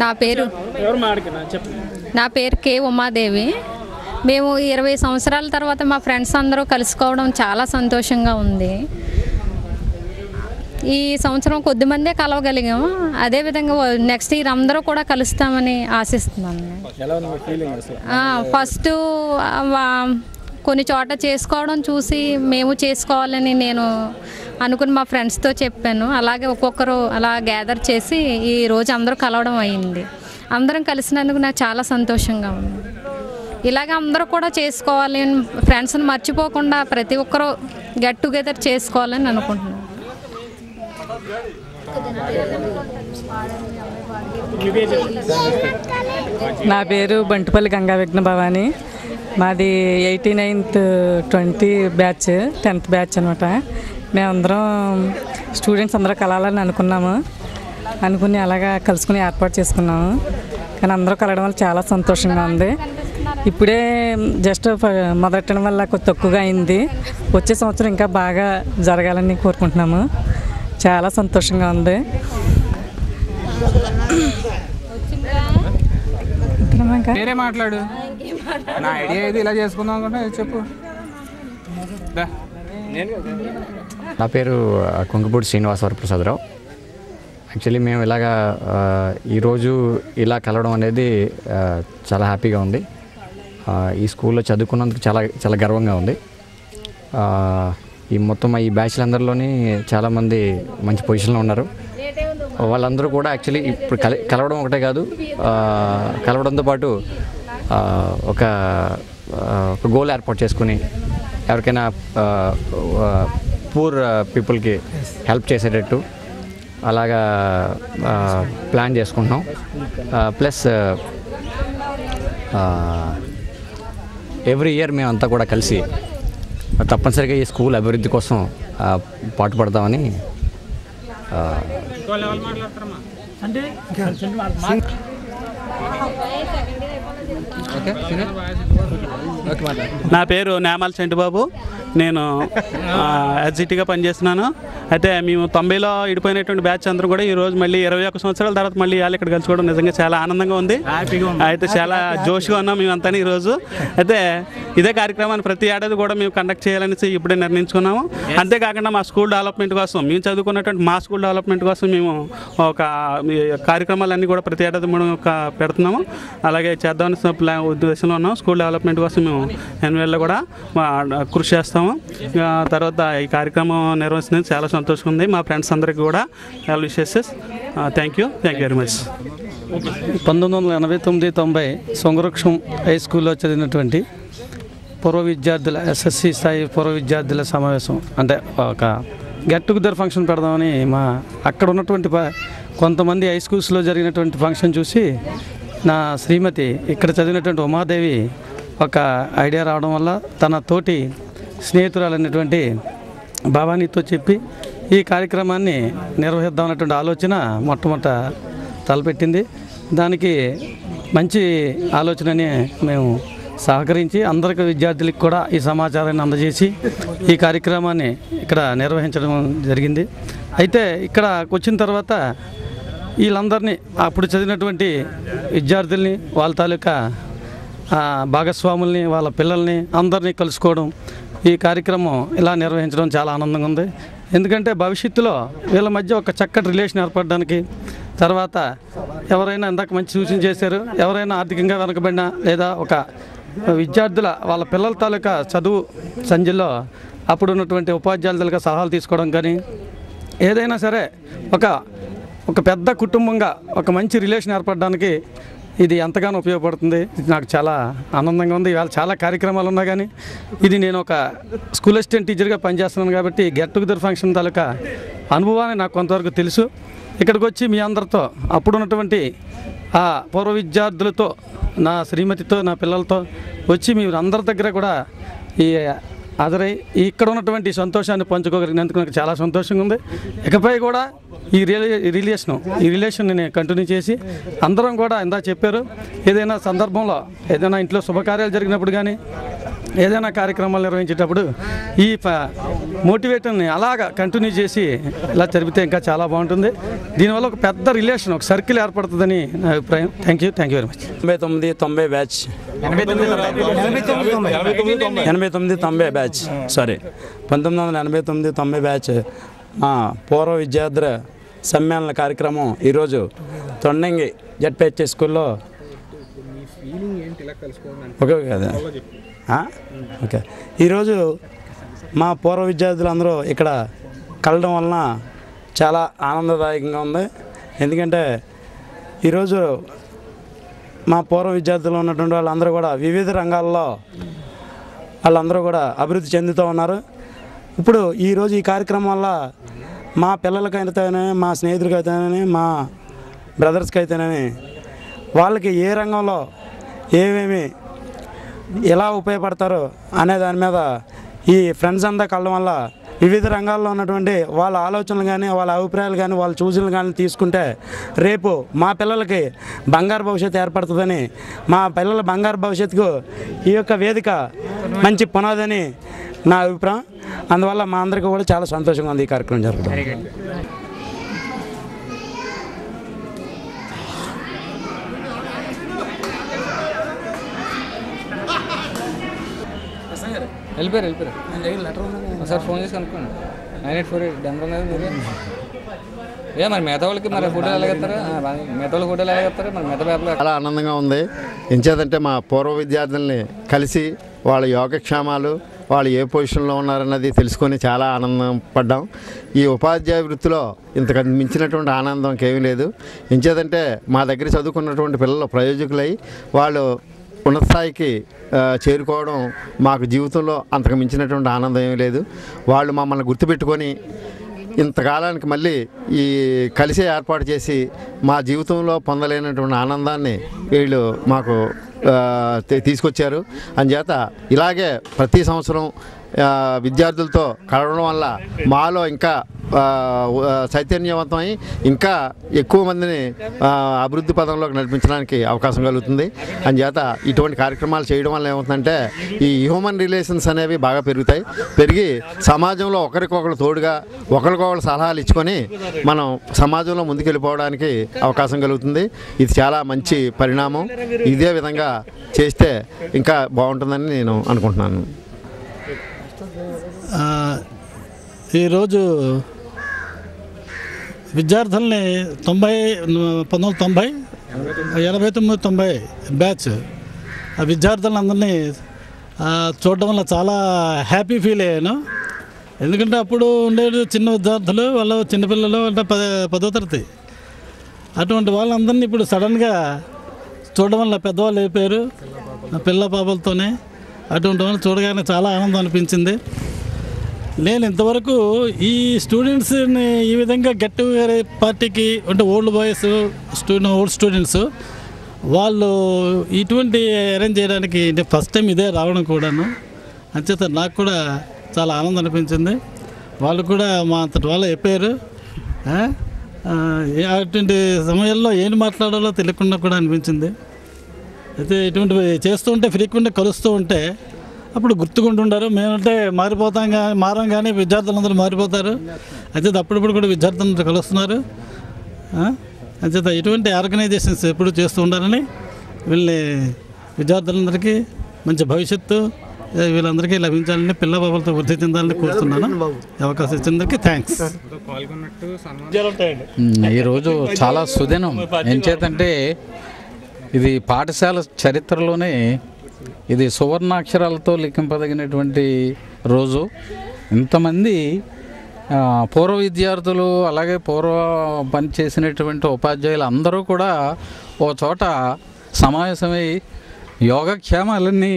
నా పేరు కే ఉమాదేవి. మేము 20 సంవత్సరాల తర్వాత మా ఫ్రెండ్స్ అందరూ కలుసుకోవడం చాలా సంతోషంగా ఉంది. ఈ సంవత్సరం కొద్దిమందే కలవగలిగాము. అదేవిధంగా నెక్స్ట్ ఇయర్ అందరూ కూడా కలుస్తామని ఆశిస్తున్నాను. ఫస్ట్ కొన్ని చోట చేసుకోవడం చూసి మేము చేసుకోవాలని నేను అనుకుని మా ఫ్రెండ్స్తో చెప్పాను. అలాగే ఒక్కొక్కరు అలా గ్యాదర్ చేసి ఈ రోజు అందరూ కలవడం అయింది. అందరం కలిసినందుకు నాకు చాలా సంతోషంగా ఉంది. ఇలాగే అందరూ కూడా చేసుకోవాలి, ఫ్రెండ్స్ని మర్చిపోకుండా ప్రతి ఒక్కరూ గెట్ టుగెదర్ చేసుకోవాలని అనుకుంటున్నాను. నా పేరు బంటుపల్లి గంగా విఘ్న భవాని. మాది 89th 20 బ్యాచ్ 10th బ్యాచ్ అనమాట. మేమందరం స్టూడెంట్స్ అందరూ కలాలని అనుకుని అలాగా కలుసుకుని ఏర్పాటు చేసుకున్నాము. కానీ అందరూ కలవడం వల్ల చాలా సంతోషంగా ఉంది. ఇప్పుడే జస్ట్ మొదలెట్టడం వల్ల కొంచెం తక్కువగా అయింది. వచ్చే సంవత్సరం ఇంకా బాగా జరగాలని కోరుకుంటున్నాము. చాలా సంతోషంగా ఉంది. వేరే మాట్లాడు. నా ఐడియా ఇది ఇలా చేసుకుందాం అనుకుంటే చెప్పు. నా పేరు కొంగపూడి శ్రీనివాస వరప్రసాదరావు. యాక్చువల్లీ మేము ఇలాగా ఈరోజు ఇలా కలవడం అనేది చాలా హ్యాపీగా ఉంది. ఈ స్కూల్లో చదువుకున్నందుకు చాలా చాలా గర్వంగా ఉంది. ఈ మొత్తం ఈ బ్యాచ్లందరిలోని చాలామంది మంచి పొజిషన్లో ఉన్నారు. వాళ్ళందరూ కూడా యాక్చువల్లీ ఇప్పుడు కలవడం ఒకటే కాదు, కలవడంతో పాటు ఒక గోల్ ఏర్పాటు చేసుకుని ఎవరికైనా పూర్ పీపుల్కి హెల్ప్ చేసేటట్టు అలాగా ప్లాన్ చేసుకుంటున్నాం. ప్లస్ ఎవ్రీ ఇయర్ మేమంతా కూడా కలిసి తప్పనిసరిగా ఈ స్కూల్ అభివృద్ధి కోసం పాటుపడతామని నా పేరు నేమాల చంటిబాబు. నేను ఎస్జిటిగా పనిచేస్తున్నాను. అయితే మేము 90లో ఇడిపోయినటువంటి బ్యాచ్ అందరూ కూడా ఈరోజు మళ్ళీ 21 సంవత్సరాల తర్వాత మళ్ళీ వాళ్ళు ఇక్కడ కలుసుకోవడం నిజంగా చాలా ఆనందంగా ఉంది. అయితే చాలా జోష్గా ఉన్నాం మేమంతా ఈరోజు. అయితే ఇదే కార్యక్రమాన్ని ప్రతి ఏడాది కూడా మేము కండక్ట్ చేయాలనేసి ఇప్పుడే నిర్ణయించుకున్నాము. అంతేకాకుండా మా స్కూల్ డెవలప్మెంట్ కోసం, మేము చదువుకున్నటువంటి మా స్కూల్ డెవలప్మెంట్ కోసం మేము ఒక కార్యక్రమాలన్నీ కూడా ప్రతి ఏడాది మనం పెడుతున్నాము. అలాగే చేద్దామని ఉద్దేశంలో ఉన్నాం. స్కూల్ డెవలప్మెంట్ కోసం మేము ఎన్వెల్లో కూడా కృషి చేస్తాము. తర్వాత ఈ కార్యక్రమం నిర్వహిస్తున్నది చాలా సంతోషంగా ఉంది. మా ఫ్రెండ్స్ అందరికీ కూడా all wishes. Thank you very much. 1989-90 సంగరక్షం హై స్కూల్లో చదివినటువంటి పూర్వ విద్యార్థుల ఎస్ఎస్సి స్థాయి పూర్వ విద్యార్థుల సమావేశం, అంటే ఒక గెట్ టుగెదర్ ఫంక్షన్ పెడదామని అక్కడ ఉన్నటువంటి కొంతమంది హై స్కూల్స్లో జరిగినటువంటి ఫంక్షన్ చూసి నా శ్రీమతి ఇక్కడ చదివినటువంటి ఉమాదేవి ఒక ఐడియా రావడం వల్ల తన తోటి స్నేహితురాలైనటువంటి భవానీతో చెప్పి ఈ కార్యక్రమాన్ని నిర్వహిద్దామన్నటువంటి ఆలోచన మొట్టమొదట తలపెట్టింది. దానికి మంచి ఆలోచనని మేము సహకరించి అందరికీ విద్యార్థులకు కూడా ఈ సమాచారాన్ని అందజేసి ఈ కార్యక్రమాన్ని ఇక్కడ నిర్వహించడం జరిగింది. అయితే ఇక్కడ వచ్చిన తర్వాత వీళ్ళందరినీ అప్పుడు చదివినటువంటి విద్యార్థుల్ని, వాళ్ళ తాలూకా భాగస్వాముల్ని, వాళ్ళ పిల్లల్ని అందరినీ కలుసుకోవడం, ఈ కార్యక్రమం ఇలా నిర్వహించడం చాలా ఆనందంగా ఉంది. ఎందుకంటే భవిష్యత్తులో వీళ్ళ మధ్య ఒక చక్కటి రిలేషన్ ఏర్పడడానికి, తర్వాత ఎవరైనా ఇందాక మంచి సూచన చేశారు, ఎవరైనా ఆర్థికంగా వెనకబడినా లేదా ఒక విద్యార్థుల వాళ్ళ పిల్లల తాలూకా చదువు సంధ్యలో అప్పుడు ఉన్నటువంటి ఉపాధ్యాయుల తాలూకా సలహాలు తీసుకోవడం కానీ, ఏదైనా సరే ఒక పెద్ద కుటుంబంగా ఒక మంచి రిలేషన్ ఏర్పడడానికి ఇది ఎంతగానో ఉపయోగపడుతుంది. ఇది నాకు చాలా ఆనందంగా ఉంది. ఇవాళ చాలా కార్యక్రమాలు ఉన్నా కానీ ఇది నేను ఒక స్కూల్ అసిస్టెంట్ టీచర్గా పనిచేస్తున్నాను కాబట్టి గెట్ టుగెదర్ ఫంక్షన్ తాలూకా అనుభవాన్ని నాకు కొంతవరకు తెలుసు. ఇక్కడికి వచ్చి మీ అందరితో అప్పుడు ఉన్నటువంటి ఆ పూర్వ విద్యార్థులతో, నా శ్రీమతితో, నా పిల్లలతో వచ్చి మీరు అందరి దగ్గర కూడా ఈ హాజరై ఇక్కడ ఉన్నటువంటి సంతోషాన్ని పంచుకోగలిగినందుకు నాకు చాలా సంతోషంగా ఉంది. ఇకపై కూడా ఈ రిలేషన్ నేను కంటిన్యూ చేసి అందరం కూడా ఇందా చెప్పారు, ఏదైనా సందర్భంలో ఏదైనా ఇంట్లో శుభకార్యాలు జరిగినప్పుడు కానీ ఏదైనా కార్యక్రమాలు నిర్వహించేటప్పుడు ఈ మోటివేటర్ని అలాగా కంటిన్యూ చేసి ఇలా జరిపితే ఇంకా చాలా బాగుంటుంది. దీనివల్ల ఒక పెద్ద రిలేషన్, ఒక సర్కిల్ ఏర్పడుతుందని నా అభిప్రాయం. Thank you very much. 89-90 batch 89-90 batch 1989-90 batch మా పూర్వ విద్యార్థుల సమ్మేళన కార్యక్రమం ఈరోజు తొండంగి జెడ్పిహెచ్ స్కూల్లో ఓకే కదా ఓకే. ఈరోజు మా పూర్వ విద్యార్థులందరూ ఇక్కడ కలవడం వలన చాలా ఆనందదాయకంగా ఉంది. ఎందుకంటే ఈరోజు మా పూర్వ విద్యార్థులు ఉన్నటువంటి వాళ్ళందరూ కూడా వివిధ రంగాల్లో వాళ్ళందరూ కూడా అభివృద్ధి చెందుతూ ఉన్నారు. ఇప్పుడు ఈరోజు ఈ కార్యక్రమం వల్ల మా పిల్లలకైతేనే, మా స్నేహితులకైతేనే, మా బ్రదర్స్కి అయితేనే వాళ్ళకి ఏ రంగంలో ఏమేమి ఎలా ఉపయోగపడతారో అనే దాని మీద ఈ ఫ్రెండ్స్ అంతా కలవడం వల్ల వివిధ రంగాల్లో ఉన్నటువంటి వాళ్ళ ఆలోచనలు కానీ, వాళ్ళ అభిప్రాయాలు కానీ, వాళ్ళ సూచనలు కానీ తీసుకుంటే రేపు మా పిల్లలకి బంగారు భవిష్యత్తు ఏర్పడుతుందని, మా పిల్లల బంగారు భవిష్యత్తుకు ఈ యొక్క వేదిక మంచి పునాదని నా అభిప్రాయం. అందువల్ల మా అందరికీ కూడా చాలా సంతోషంగా ఉంది ఈ కార్యక్రమం జరగడం. వెళ్ళిపోయారు సార్. ఫోన్ చేసి అనుకోండి 9848 నెంబర్ ఉన్నది మీరే. మరి మిగతా వాళ్ళకి మరి ఫోటోలు ఎలాగెత్తారా? మిగతా వాళ్ళ ఫోటోలు ఎలాగెత్తారా? మరి మిగతా పేపర్లో చాలా ఆనందంగా ఉంది. ఎంచేదంటే మా పూర్వ విద్యార్థుల్ని కలిసి వాళ్ళ యోగక్షేమాలు, వాళ్ళు ఏ పొజిషన్లో ఉన్నారన్నది తెలుసుకొని చాలా ఆనందం పడ్డాం. ఈ ఉపాధ్యాయ వృత్తిలో ఇంతకు మించినటువంటి ఆనందం ఇంకేమీ లేదు. ఎంచేదంటే మా దగ్గర చదువుకున్నటువంటి పిల్లలు ప్రయోజకులై వాళ్ళు ఉన్నత స్థాయికి చేరుకోవడం మాకు జీవితంలో అంతకు మించినటువంటి ఆనందం ఏమీ లేదు. వాళ్ళు మమ్మల్ని గుర్తుపెట్టుకొని ఇంతకాలానికి మళ్ళీ ఈ కలిసే ఏర్పాటు చేసి మా జీవితంలో పొందలేనటువంటి ఆనందాన్ని వీళ్ళు మాకు తీసుకొచ్చారు. అందుచేత ఇలాగే ప్రతి సంవత్సరం విద్యార్థులతో కలవడం వల్ల మాలో ఇంకా చైతన్యవంతమై ఇంకా ఎక్కువ మందిని అభివృద్ధి పదంలోకి నడిపించడానికి అవకాశం కలుగుతుంది. అందుచేత ఇటువంటి కార్యక్రమాలు చేయడం వల్ల ఏమవుతుందంటే ఈ హ్యూమన్ రిలేషన్స్ అనేవి బాగా పెరుగుతాయి. పెరిగి సమాజంలో ఒకరికొకరు తోడుగా ఒకరికొకరు సలహాలు ఇచ్చుకొని మనం సమాజంలో ముందుకెళ్ళిపోవడానికి అవకాశం కలుగుతుంది. ఇది చాలా మంచి పరిణామం. ఇదే విధంగా చేస్తే ఇంకా బాగుంటుందని నేను అనుకుంటున్నాను. ఈరోజు విద్యార్థుల్ని 1990, 89, 90 బ్యాచ్ ఆ విద్యార్థులందరినీ చూడడం వల్ల చాలా హ్యాపీ ఫీల్ అయ్యాను. ఎందుకంటే అప్పుడు ఉండేది చిన్న విద్యార్థులు, వాళ్ళు చిన్నపిల్లలు అంటే 10వ తరగతి. అటువంటి వాళ్ళందరినీ ఇప్పుడు సడన్గా చూడడం వల్ల పెద్దవాళ్ళు అయిపోయారు పిల్ల పాపలతోనే. అటువంటి వాళ్ళు చూడగానే చాలా ఆనందం అనిపించింది. నేను ఇంతవరకు ఈ స్టూడెంట్స్ని ఈ విధంగా గెట్ టుగెదర్ పార్టీకి అంటే ఓల్డ్ బాయ్స్ ఓల్డ్ స్టూడెంట్స్ వాళ్ళు ఇటువంటి అరేంజ్ చేయడానికి ఫస్ట్ టైం ఇదే రావడం కూడాను. అంచేత నాకు కూడా చాలా ఆనందం అనిపించింది. వాళ్ళు కూడా మా అంతటి వాళ్ళు చెప్పారు. అటువంటి సమయంలో ఏం మాట్లాడాలో తెలియకుండా కూడా అనిపించింది. అయితే ఇటువంటివి చేస్తూ ఉంటే ఫ్రీక్వెంట్గా కలుస్తూ ఉంటే అప్పుడు గుర్తుకుంటుంటారు. మేమంటే మారం కానీ విద్యార్థులందరూ మారిపోతారు. అయితే అప్పుడప్పుడు కూడా విద్యార్థులందరూ కలుస్తున్నారు. అంచేత ఇటువంటి ఆర్గనైజేషన్స్ ఎప్పుడు చేస్తూ ఉండాలని వీళ్ళని విద్యార్థులందరికీ మంచి భవిష్యత్తు వీళ్ళందరికీ లభించాలని పిల్ల బాబులతో వృద్ధి చెందాలని కోరుతున్నాను. అవకాశం ఇచ్చినందుకు థ్యాంక్స్. ఈరోజు చాలా సుదినం. ఎంచేతంటే ఇది పాఠశాల చరిత్రలోనే ఇది సువర్ణాక్షరాలతో లిఖింపదగినటువంటి రోజు. ఇంతమంది పూర్వ విద్యార్థులు అలాగే పూర్వ పనిచేసినటువంటి ఉపాధ్యాయులు అందరూ కూడా ఓ చోట సమావేశమై యోగక్షేమాలన్నీ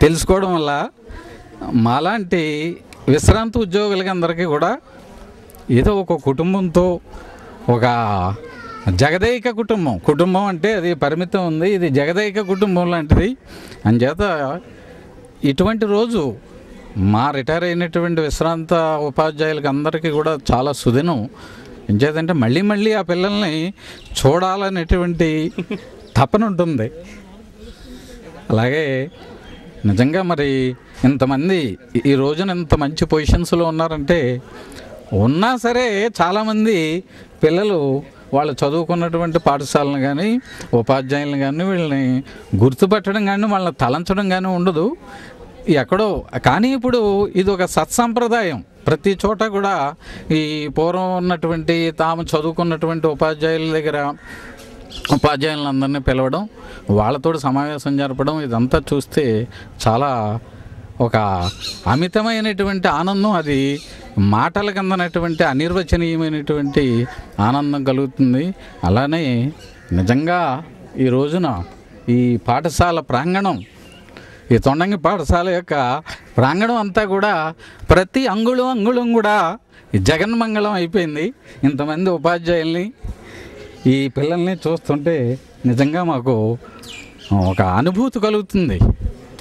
తెలుసుకోవడం వల్ల మాలాంటి విశ్రాంతి ఉద్యోగులకి అందరికీ కూడా ఏదో ఒక కుటుంబంతో ఒక జగదైక కుటుంబం అంటే అది పరిమితం ఉంది. ఇది జగదైక కుటుంబం లాంటిది. అంచేత ఇటువంటి రోజు మా రిటైర్ అయినటువంటి విశ్రాంత ఉపాధ్యాయులకి అందరికీ కూడా చాలా సుదినం. ఎంచేతంటే మళ్ళీ ఆ పిల్లల్ని చూడాలనేటువంటి తపన ఉంటుంది. అలాగే నిజంగా మరి ఇంతమంది ఈ రోజున ఇంత మంచి పొజిషన్స్లో ఉన్నారంటే ఉన్నా సరే చాలామంది పిల్లలు వాళ్ళు చదువుకున్నటువంటి పాఠశాలను కానీ ఉపాధ్యాయులను కానీ వీళ్ళని గుర్తుపట్టడం కానీ వాళ్ళని తలంచడం కానీ ఉండదు ఎక్కడో. కానీ ఇప్పుడు ఇది ఒక సత్సంప్రదాయం. ప్రతి చోట కూడా ఈ పూర్వం ఉన్నటువంటి తాము చదువుకున్నటువంటి ఉపాధ్యాయుల దగ్గర ఉపాధ్యాయులందరినీ పిలవడం, వాళ్ళతో సమావేశం జరపడం, ఇదంతా చూస్తే చాలా ఒక అమితమైనటువంటి ఆనందం. అది మాటలకు అందనటువంటి అనిర్వచనీయమైనటువంటి ఆనందం కలుగుతుంది. అలానే నిజంగా ఈ రోజున ఈ పాఠశాల ప్రాంగణం, ఈ తొండంగి పాఠశాల యొక్క ప్రాంగణం అంతా కూడా ప్రతి అంగుళం కూడా జగన్మంగళం అయిపోయింది. ఇంతమంది ఉపాధ్యాయుల్ని ఈ పిల్లల్ని చూస్తుంటే నిజంగా మాకు ఒక అనుభూతి కలుగుతుంది.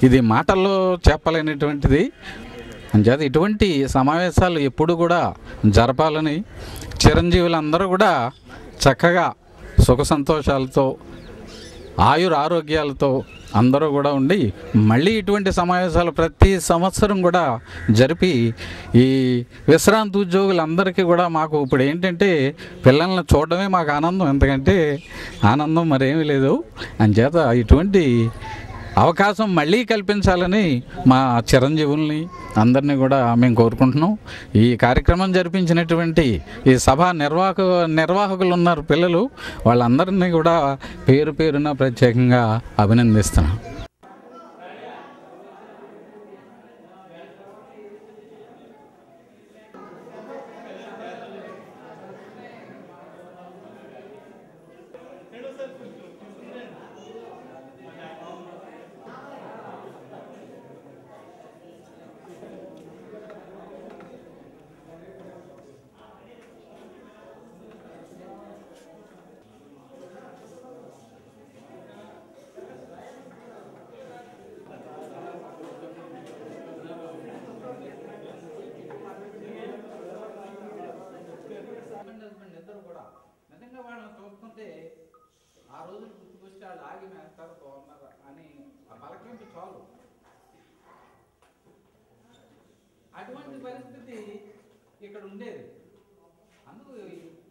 ఇది మాటల్లో చెప్పలేనటువంటిది. అంచేత ఇటువంటి సమావేశాలు ఎప్పుడు కూడా జరపాలని, చిరంజీవులందరూ కూడా చక్కగా సుఖ సంతోషాలతో ఆయుర ఆరోగ్యాలతో అందరూ కూడా ఉండి మళ్ళీ ఇటువంటి సమావేశాలు ప్రతి సంవత్సరం కూడా జరిపి ఈ విశ్రాంతి ఉద్యోగులందరికీ కూడా మాకు ఇప్పుడు ఏంటంటే పిల్లల్ని చూడడమే మాకు ఆనందం, ఎందుకంటే ఆనందం మరేమీ లేదు. అంచేత ఇటువంటి అవకాశం మళ్ళీ కల్పించాలని మా చిరంజీవుల్ని అందరినీ కూడా మేము కోరుకుంటున్నాం. ఈ కార్యక్రమం జరిపించినటువంటి ఈ సభ నిర్వాహకులు ఉన్నారు పిల్లలు, వాళ్ళందరినీ కూడా పేరు పేరున ప్రత్యేకంగా అభినందిస్తున్నాం. ఆ రోజులు గుర్తుకొచ్చి వాళ్ళు ఆగి మేస్తారు బాగున్నారు అని ఆ పలకింపు చాలు. అటువంటి పరిస్థితి ఇక్కడ ఉండేది. అందుకు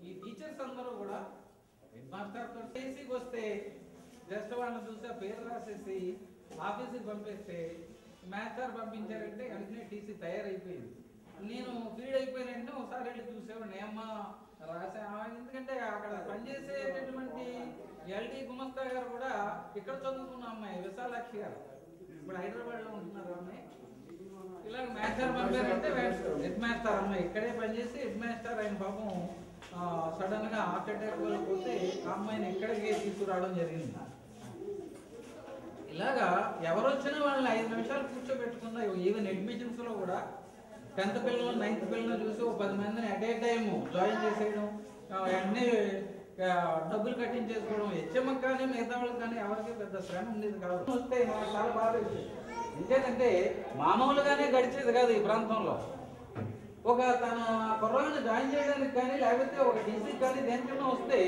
ఈ టీచర్స్ అందరూ కూడా హెడ్ మాస్టర్తో టీసీకి వస్తే జస్ట్ వాళ్ళని చూస్తే పేరు రాసేసి ఆఫీస్కి పంపిస్తే మ్యాథ్స్ సార్ పంపించారంటే వెంటనే టీసీ తయారైపోయింది. నేను ఫీడ్ అయిపోయినంటే ఒకసారి వెళ్ళి చూసేవాడిని, ఏమ్మా రాసా. ఎందుకంటే అక్కడ పనిచేసేటటువంటి ఎల్టీ గుమస్తా గారు కూడా ఇక్కడ చదువుకున్న అమ్మాయి విశాలాక్షి గారు, ఇప్పుడు హైదరాబాద్లో ఉంటున్నారు అమ్మాయి. ఇలా మ్యాథ్స్ సార్ పంపారంటే హెడ్ మాస్టర్ అమ్మాయి ఇక్కడే పనిచేసి హెడ్ మాస్టర్ ఆయన పాపం సడన్గా హార్ట్ అటాక్ వల్ల పోతే ఆ అమ్మాయిని ఇక్కడికి తీసుకురావడం జరిగింది. ఇలాగా ఎవరు వచ్చినా వాళ్ళని 5 నిమిషాలు కూర్చోబెట్టుకున్నా. ఈవెన్ అడ్మిషన్స్లో కూడా 10th పిల్లలు 9th పిల్లలు చూసి 10 మందిని అట్ ఏ టైం జాయిన్ చేసేయడం, అన్నీ డబ్బులు కట్టించేసుకోవడం. హెచ్ఎంకి కానీ మిగతా వాళ్ళకి కానీ ఎవరికి పెద్ద శ్రమ ఉండేది కాదు. వస్తే మాకు చాలా బాధ వేసేది. ఎందుకంటే మామూలుగానే గడిచేది కాదు ఈ ప్రాంతంలో. ఒక తన కుర్రాన్ని జాయిన్ చేయడానికి కానీ లేకపోతే ఒక డీసీ కానీ దేనికన్నా వస్తే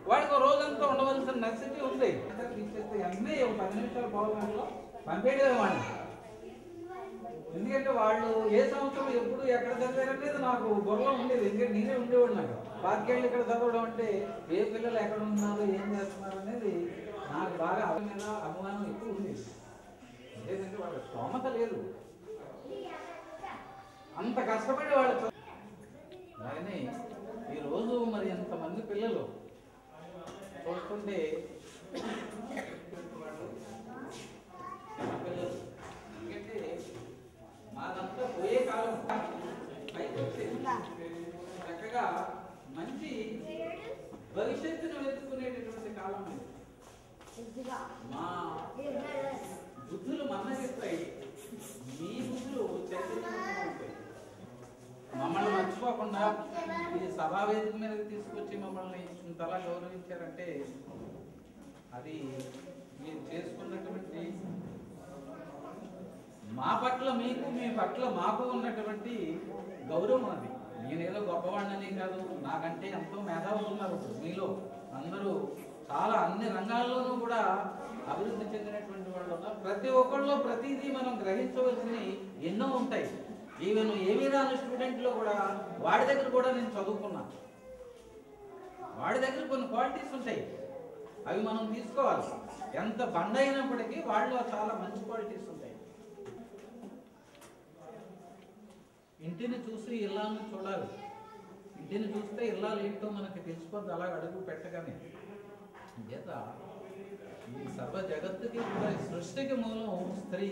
వాడికి ఒక రోజంతా ఉండవలసిన నెసిటీ ఉంది. తీసేస్తే అన్నీ ఒక 10 నిమిషాలు పావుగంటలో పంపేయడం వాడిని. ఎందుకంటే వాళ్ళు ఏ సంవత్సరం ఎప్పుడు ఎక్కడ చదివారనేది నాకు బుర్రలో ఉండేది. ఎందుకంటే నేనే ఉండేవాడు. నాకు పాతికేళ్ళు ఇక్కడ చదవడం అంటే ఏ పిల్లలు ఎక్కడ ఉన్నారు ఏం చేస్తున్నారు అనేది నాకు బాగా మీద అభిమానం ఎక్కువ ఉండేది. లేదంటే వాళ్ళ స్తోమత లేదు, అంత కష్టపడి వాళ్ళు. కానీ ఈరోజు మరి ఎంతమంది పిల్లలు చూస్తుంటే ఎందుకంటే మాదంతా పోయే కాలం చక్కగా మంచి భవిష్యత్తును వెతుక్కునేటటువంటి కాలం. మా బుద్ధులు మన్నగిస్తాయి, మీ బుద్ధులు చైతన్యంగా ఉంటాయి. మమ్మల్ని మర్చిపోకుండా ఈ సభావేదిక మీదకి తీసుకొచ్చి మమ్మల్ని ఇంతలా గౌరవించారంటే అది మీరు చేసుకున్నటువంటి మా పట్ల మీకు, మీ పట్ల మాకు ఉన్నటువంటి గౌరవం. అది నేనేదో గొప్పవాడిని కాదు, నాకంటే ఎంతో మేధావులు ఉన్నారు మీలో. అందరూ చాలా అన్ని రంగాల్లోనూ కూడా అభివృద్ధి చెందినటువంటి వాళ్ళు ఉన్నారు. ప్రతి ఒక్కళ్ళు ప్రతిదీ మనం గ్రహించవలసినవి ఎన్నో ఉంటాయి. ఈవెన్ ఏమీ రాని స్టూడెంట్లో కూడా వాడి దగ్గర కూడా నేను చదువుకున్నా. వాడి దగ్గర కొన్ని క్వాలిటీస్ ఉంటాయి, అవి మనం తీసుకోవాలి. ఎంత బండ అయినప్పటికీ వాళ్ళలో చాలా మంచి క్వాలిటీస్ ఉంటాయి. ఇంటిని చూసి ఇల్లాలను చూడాలి. ఇంటిని చూస్తే ఇల్లాలు ఏంటో మనకి తెలిసిపోద్ది అలా అడుగు పెట్టగానే. చేత ఈ సర్వ జగత్తుకి కూడా ఈ సృష్టికి మూలం స్త్రీ.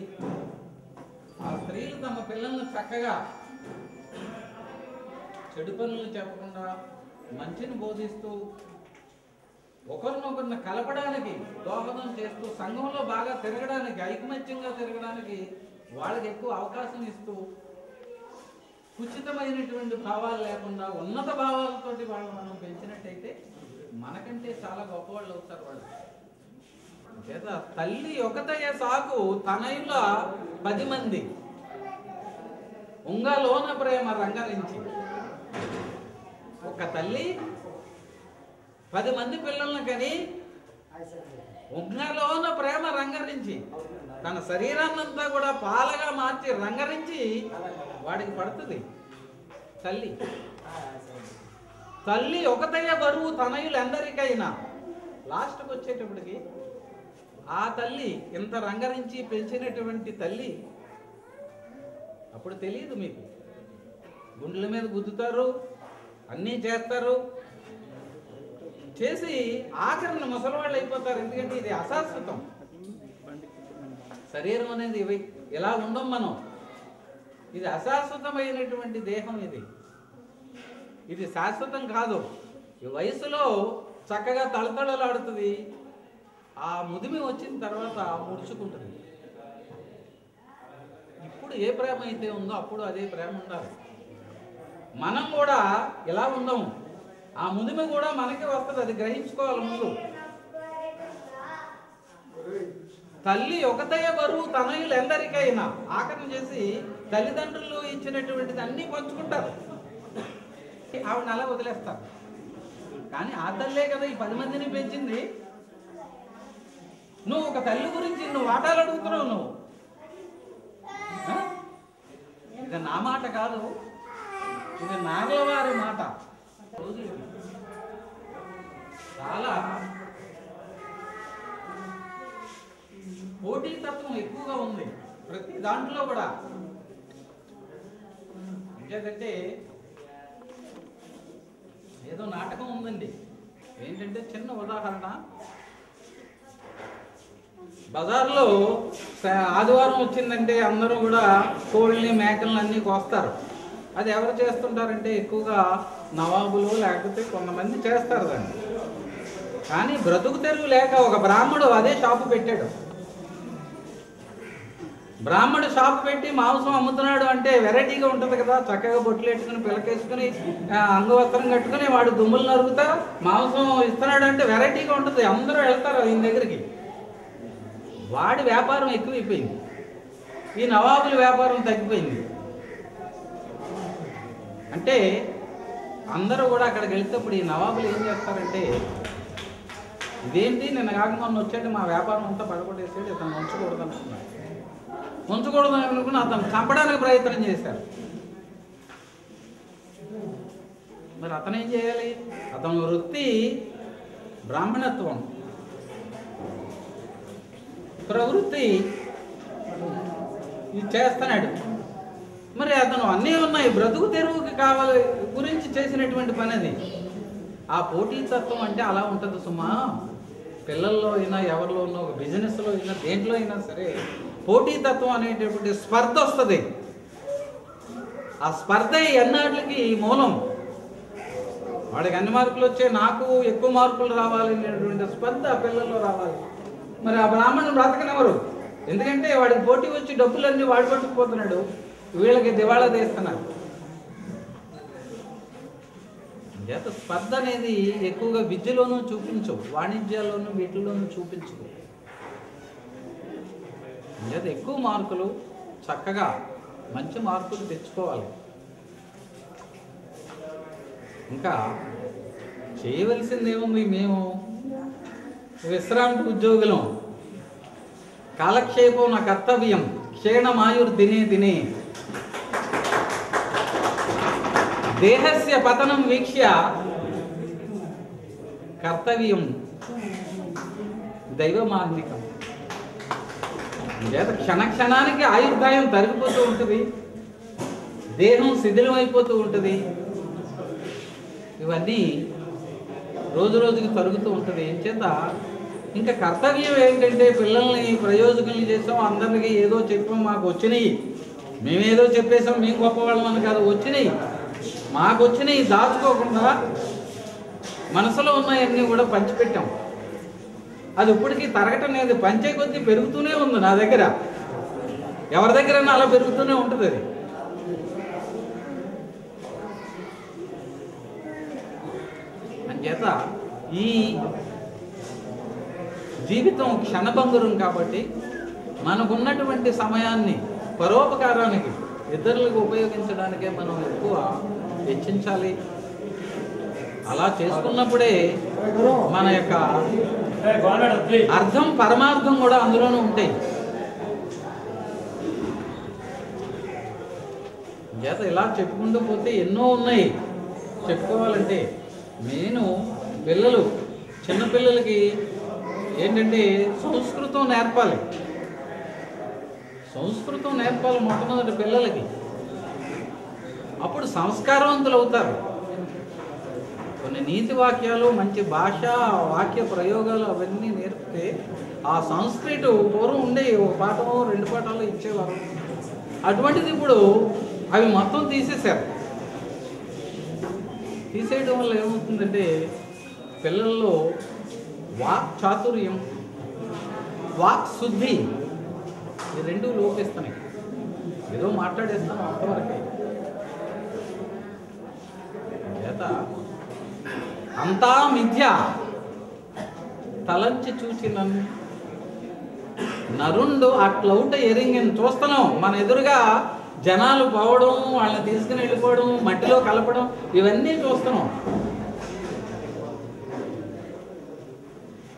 ఆ స్త్రీలు తమ పిల్లల్ని చక్కగా చెడు పనులు చెప్పకుండా మంచిని బోధిస్తూ ఒకరినొకరిని కలపడానికి దోహదం చేస్తూ సంఘంలో బాగా తిరగడానికి, ఐకమత్యంగా తిరగడానికి వాళ్ళకి ఎక్కువ అవకాశం ఇస్తూ కుచితమైనటువంటి భావాలు లేకుండా ఉన్నత భావాలతోటి వాళ్ళు మనం పెంచినట్టయితే మనకంటే చాలా గొప్పవాళ్ళు అవుతారు వాళ్ళు. చేత తల్లి ఒకతయ్య సాకు తనయుల 10 మంది ఉంగలోన ప్రేమ రంగరించి. ఒక తల్లి 10 మంది పిల్లలను కని ఉంగలోన ప్రేమ రంగరించి తన శరీరాన్నంతా కూడా పాలగా మార్చి రంగరించి వాడికి పడుతుంది తల్లి. తల్లి ఒకతయ్య బరువు తనయులు ఎందరికైనా. లాస్ట్కి వచ్చేటప్పటికి ఆ తల్లి ఇంత రంగరించి పెంచినటువంటి తల్లి అప్పుడు తెలియదు మీకు. గుండెల మీద గుద్దుతారు, అన్నీ చేస్తారు, చేసి ఆఖరిని ముసలివాళ్ళు అయిపోతారు. ఎందుకంటే ఇది అశాశ్వతం. శరీరం అనేది ఇలా ఉండం మనం. ఇది అశాశ్వతమైనటువంటి దేహం. ఇది శాశ్వతం కాదు. ఈ వయసులో చక్కగా తళతళలాడుతుంది, ఆ ముదిమి వచ్చిన తర్వాత ముడుచుకుంటుంది. ఇప్పుడు ఏ ప్రేమ అయితే ఉందో అప్పుడు అదే ప్రేమ ఉండాలి. మనం కూడా ఇలా ఉందాము, ఆ ముదిమి కూడా మనకే వస్తుంది, అది గ్రహించుకోవాలి ముందు. తల్లి ఒకతయ్య బరువు తనయులు ఎందరికైనా. ఆకరణ చేసి తల్లిదండ్రులు ఇచ్చినటువంటిది అన్నీ పంచుకుంటారు, ఆవిడని అలా వదిలేస్తారు. కానీ ఆ తల్లే కదా ఈ 10 మందిని పెంచింది. నువ్వు ఒక తల్లి గురించి నువ్వు వాటాలు అడుగుతున్నావు. నువ్వు ఇది నా మాట కాదు, ఇది నాగలవారి మాట. చాలా పోటీతత్వం ఎక్కువగా ఉంది ప్రతి దాంట్లో కూడా. ఇంకేంటంటే ఏదో నాటకం ఉందండి. ఏంటంటే చిన్న ఉదాహరణ, బజార్లో ఆదివారం వచ్చిందంటే అందరూ కూడా కోళ్ళని మేకలను అన్నీ కోస్తారు. అది ఎవరు చేస్తుంటారంటే ఎక్కువగా నవాబులు లేకపోతే కొంతమంది చేస్తారు దాన్ని. కానీ బ్రతుకు తెరువు లేక ఒక బ్రాహ్మడు అదే షాపు పెట్టాడు. బ్రాహ్మడు షాపు పెట్టి మాంసం అమ్ముతున్నాడు అంటే వెరైటీగా ఉంటుంది కదా. చక్కగా బొట్లు పెట్టుకుని పిలకేసుకుని అంగవస్త్రం కట్టుకుని వాడు దుమ్ములు నరుగుతా మాంసం ఇస్తున్నాడు అంటే వెరైటీగా ఉంటుంది. అందరూ వెళ్తారు ఈయన దగ్గరికి. వాడి వ్యాపారం ఎక్కువైపోయింది, ఈ నవాబుల వ్యాపారం తగ్గిపోయింది. అంటే అందరూ కూడా అక్కడికి వెళ్తేప్పుడు ఈ నవాబులు ఏం చేస్తారంటే, ఇదేంటి నిన్న కాక మొన్న వచ్చాడు మా వ్యాపారం అంతా పడగొట్టేసాడు, ఇతను ఉంచకూడదు అనుకున్నాడు. ఉంచకూడదు అనుకుని అతను చంపడానికి ప్రయత్నం చేశారు. మరి అతను ఏం చేయాలి? అతను వృత్తి బ్రాహ్మణత్వం, ప్రవృత్తి ఇది చేస్తున్నాడు. మరి అతను అన్నీ ఉన్నాయి, బ్రతుకు తెరువుకి కావాలి గురించి చేసినటువంటి పని అది. ఆ పోటీతత్వం అంటే అలా ఉంటుంది సుమా. పిల్లల్లో అయినా ఎవరిలోనో బిజినెస్లో అయినా దేంట్లో అయినా సరే పోటీతత్వం అనేటటువంటి స్పర్ధ వస్తుంది. ఆ స్పర్ధ ఎన్నాళ్ళకి మూలం. వాడికి అన్ని మార్కులు వచ్చే నాకు ఎక్కువ మార్కులు రావాలి అనేటువంటి స్పర్ధ పిల్లల్లో రావాలి. మరి ఆ బ్రాహ్మణుడు బ్రతకనివ్వరు. ఎందుకంటే వాడికి పోటీ వచ్చి డబ్బులన్నీ వాడి పట్టుకుపోతున్నాడు, వీళ్ళకి దివాళా తీస్తున్నారు. చేత స్పర్ధ అనేది ఎక్కువగా విద్యలోనూ చూపించవు, వాణిజ్యాల్లోనూ వీటిల్లోనూ చూపించవు. చేత ఎక్కువ మార్కులు చక్కగా మంచి మార్కులు తెచ్చుకోవాలి. ఇంకా చేయవలసింది ఏముంది? మేము విశ్రాంతి ఉద్యోగులం, కాలక్షేపం నా కర్తవ్యం, క్షీణమాయుర్ దినే దినే దేహస్య పతనం వీక్ష్య కర్తవ్యం దైవమాన్నికం. చేత క్షణక్షణానికి ఆయుర్దాయం తరిగిపోతూ ఉంటుంది, దేహం శిథిలం అయిపోతూ ఉంటుంది. ఇవన్నీ రోజు రోజుకి తరుగుతూ ఉంటుంది. ఏం చేత ఇంకా కర్తవ్యం ఏంటంటే పిల్లల్ని ప్రయోజకుల్ని చేసాం, అందరికీ ఏదో చెప్పాం, మాకు వచ్చినాయి, మేమేదో చెప్పేసాం, మేము గొప్పవాళ్ళమని కాదు, వచ్చినాయి మాకు వచ్చినాయి దాచుకోకుండా మనసులో ఉన్నాయన్నీ కూడా పంచిపెట్టాం. అది ఇప్పటికీ తరగటం లేదు, పంచే కొద్దీ పెరుగుతూనే ఉంది. నా దగ్గర ఎవరి దగ్గరైనా అలా పెరుగుతూనే ఉంటుంది. అది అంచేత ఈ జీవితం క్షణభంగురం కాబట్టి మనకున్నటువంటి సమయాన్ని పరోపకారానికి ఇతరులకు ఉపయోగించడానికే మనం ఎక్కువ వెచ్చించాలి. అలా చేసుకున్నప్పుడే మన యొక్క అర్థం పరమార్థం కూడా అందులోనూ ఉంటాయి. చేత ఇలా చెప్పుకుంటూ పోతే ఎన్నో ఉన్నాయి చెప్పుకోవాలంటే. నేను పిల్లలు చిన్నపిల్లలకి ఏంటంటే సంస్కృతం నేర్పాలి. సంస్కృతం నేర్పాలి మొట్టమొదటి పిల్లలకి. అప్పుడు సంస్కారవంతులు అవుతారు. కొన్ని నీతి వాక్యాలు, మంచి భాష, వాక్య ప్రయోగాలు అవన్నీ నేర్పితే ఆ సంస్కృతి పూర్వం ఉండే ఒక పాఠమో 2 పాఠాలు ఇచ్చేవారు. అటువంటిది ఇప్పుడు అవి మొత్తం తీసేశారు. తీసేయడం వల్ల ఏమవుతుందంటే పిల్లల్లో వాక్ చాతుర్యం, వాక్ శుద్ధి ఈ 2 లోపిస్తున్నాయి. ఏదో మాట్లాడేస్తాం అంతవరకే. చేత అంతా మిథ్య తలంచి చూచిన నరుండు అట్లౌట ఎరింగిని చూస్తున్నాం. మన ఎదురుగా జనాలు పోవడం, వాళ్ళని తీసుకుని వెళ్ళిపోవడం, మట్టిలో కలపడం ఇవన్నీ చూస్తున్నాం.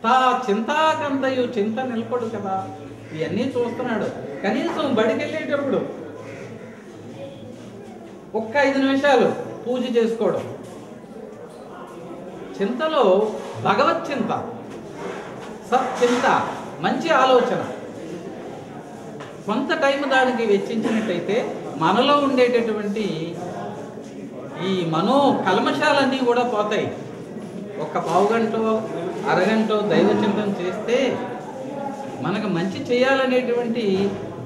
తా చింతాకంతయు చింత నిలపడు కదా, ఇవన్నీ చూస్తున్నాడు. కనీసం బడికి వెళ్ళేటప్పుడు ఒక్క 5 నిమిషాలు పూజ చేసుకోవడం. చింతలో భగవత్ చింత, సత్చింత, మంచి ఆలోచన, కొంత టైం దానికి వెచ్చించినట్టయితే మనలో ఉండేటటువంటి ఈ మనో కల్మషాలన్నీ కూడా పోతాయి. ఒక్క పావుగంటో అరగంటో దైవ చింతన చేస్తే మనకు మంచి చేయాలనేటువంటి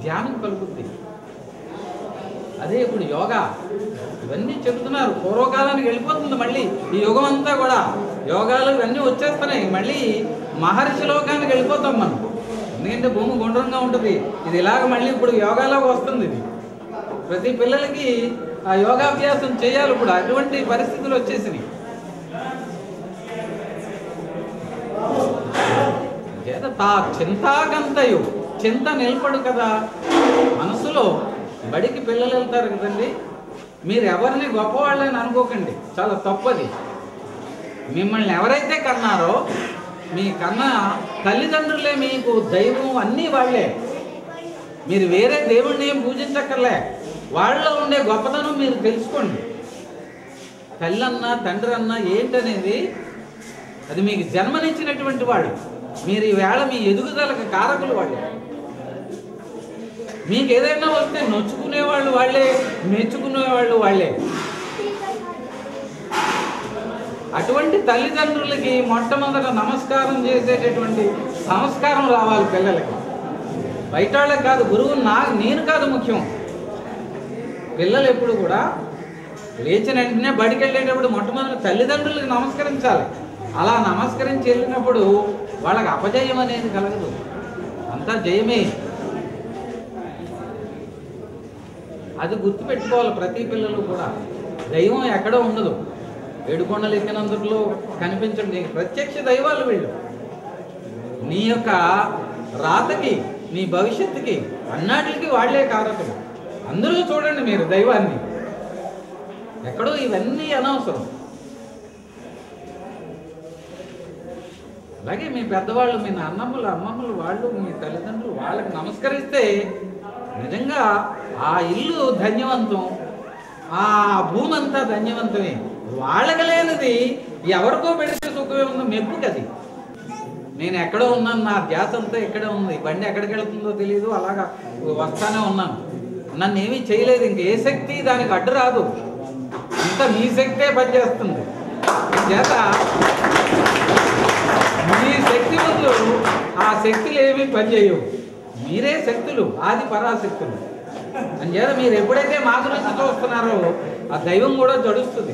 ధ్యానం కలుగుద్ది. అదే ఇప్పుడు యోగా ఇవన్నీ చెబుతున్నారు. పూర్వకాలానికి వెళ్ళిపోతుంది మళ్ళీ ఈ యుగం అంతా కూడా. యోగాలు ఇవన్నీ వచ్చేస్తున్నాయి. మళ్ళీ మహర్షి లోకానికి వెళ్ళిపోతాం మనం. ఎందుకంటే భూమి గుండ్రంగా ఉంటుంది. ఇది ఇలాగ మళ్ళీ ఇప్పుడు యోగాలోకి వస్తుంది. ఇది ప్రతి పిల్లలకి ఆ యోగాభ్యాసం చేయాలి. ఇప్పుడు అటువంటి పరిస్థితులు వచ్చేసినాయి. చేత తా చింతాకంతయు చింత నిలపడు కదా. మనసులో బడికి పిల్లలు వెళ్తారు కదండి, మీరు ఎవరిని గొప్పవాళ్ళని అనుకోకండి, చాలా తప్పది. మిమ్మల్ని ఎవరైతే కన్నారో మీ కన్నా తల్లిదండ్రులే మీకు దైవం, అన్నీ వాళ్ళే. మీరు వేరే దేవుణ్ణి ఏం పూజించక్కర్లే. వాళ్ళలో ఉండే గొప్పతనం మీరు తెలుసుకోండి. తల్లి అన్నా తండ్రి అన్నా ఏంటనేది అది మీకు జన్మనిచ్చినటువంటి వాళ్ళు. మీరు ఈవేళ మీ ఎదుగుదలకు కారకులు వాళ్ళు. మీకు ఏదైనా వస్తే నొచ్చుకునేవాళ్ళు వాళ్ళే, మెచ్చుకునేవాళ్ళు వాళ్ళే. అటువంటి తల్లిదండ్రులకి మొట్టమొదట నమస్కారం చేసేటటువంటి సంస్కారం రావాలి పిల్లలకి. బయట వాళ్ళకి కాదు, గురువు నేను కాదు ముఖ్యం. పిల్లలు ఎప్పుడు కూడా లేచిన వెంటనే బడికి వెళ్ళేటప్పుడు మొట్టమొదటి తల్లిదండ్రులకు నమస్కరించాలి. అలా నమస్కరించి వెళ్ళినప్పుడు వాళ్ళకి అపజయం అనేది కలగదు, అంతా జయమే. అది గుర్తుపెట్టుకోవాలి ప్రతి పిల్లలు కూడా. దైవం ఎక్కడో ఉండదు. 7 కొండలు ఎక్కినందులో కనిపించండి ప్రత్యక్ష దైవాలు వీళ్ళు. నీ యొక్క రాతకి, నీ భవిష్యత్తుకి అన్నిటికి వాళ్లే కారకులు. అందరూ చూడండి మీరు దైవాన్ని. ఎక్కడో ఇవన్నీ అనవసరం. అలాగే మీ పెద్దవాళ్ళు, మీ నాన్నమ్మలు, అమ్మమ్మలు, వాళ్ళు మీ తల్లిదండ్రులు వాళ్ళకి నమస్కరిస్తే నిజంగా ఆ ఇల్లు ధన్యవంతం, ఆ భూమి అంతా ధన్యవంతమే. వాళ్ళకి లేనిది ఎవరికో పెడితే సుఖమే ఉందో మెప్పు కది. నేను ఎక్కడో ఉన్నాను, నా ధ్యాస అంతా ఎక్కడే ఉంది, బండి ఎక్కడికి వెళ్తుందో తెలియదు, అలాగా వస్తానే ఉన్నాను, నన్ను ఏమీ చేయలేదు. ఇంక ఏ శక్తి దానికి అడ్డు రాదు, అంతా మీ శక్తే పనిచేస్తుంది. చేత మీ శక్తి ముందు ఆ శక్తులు ఏమీ పనిచేయవు. మీరే శక్తులు, ఆది పరాశక్తులు. అంచేత మీరు ఎప్పుడైతే మా గురించి చూస్తున్నారో ఆ దైవం కూడా జడుస్తుంది.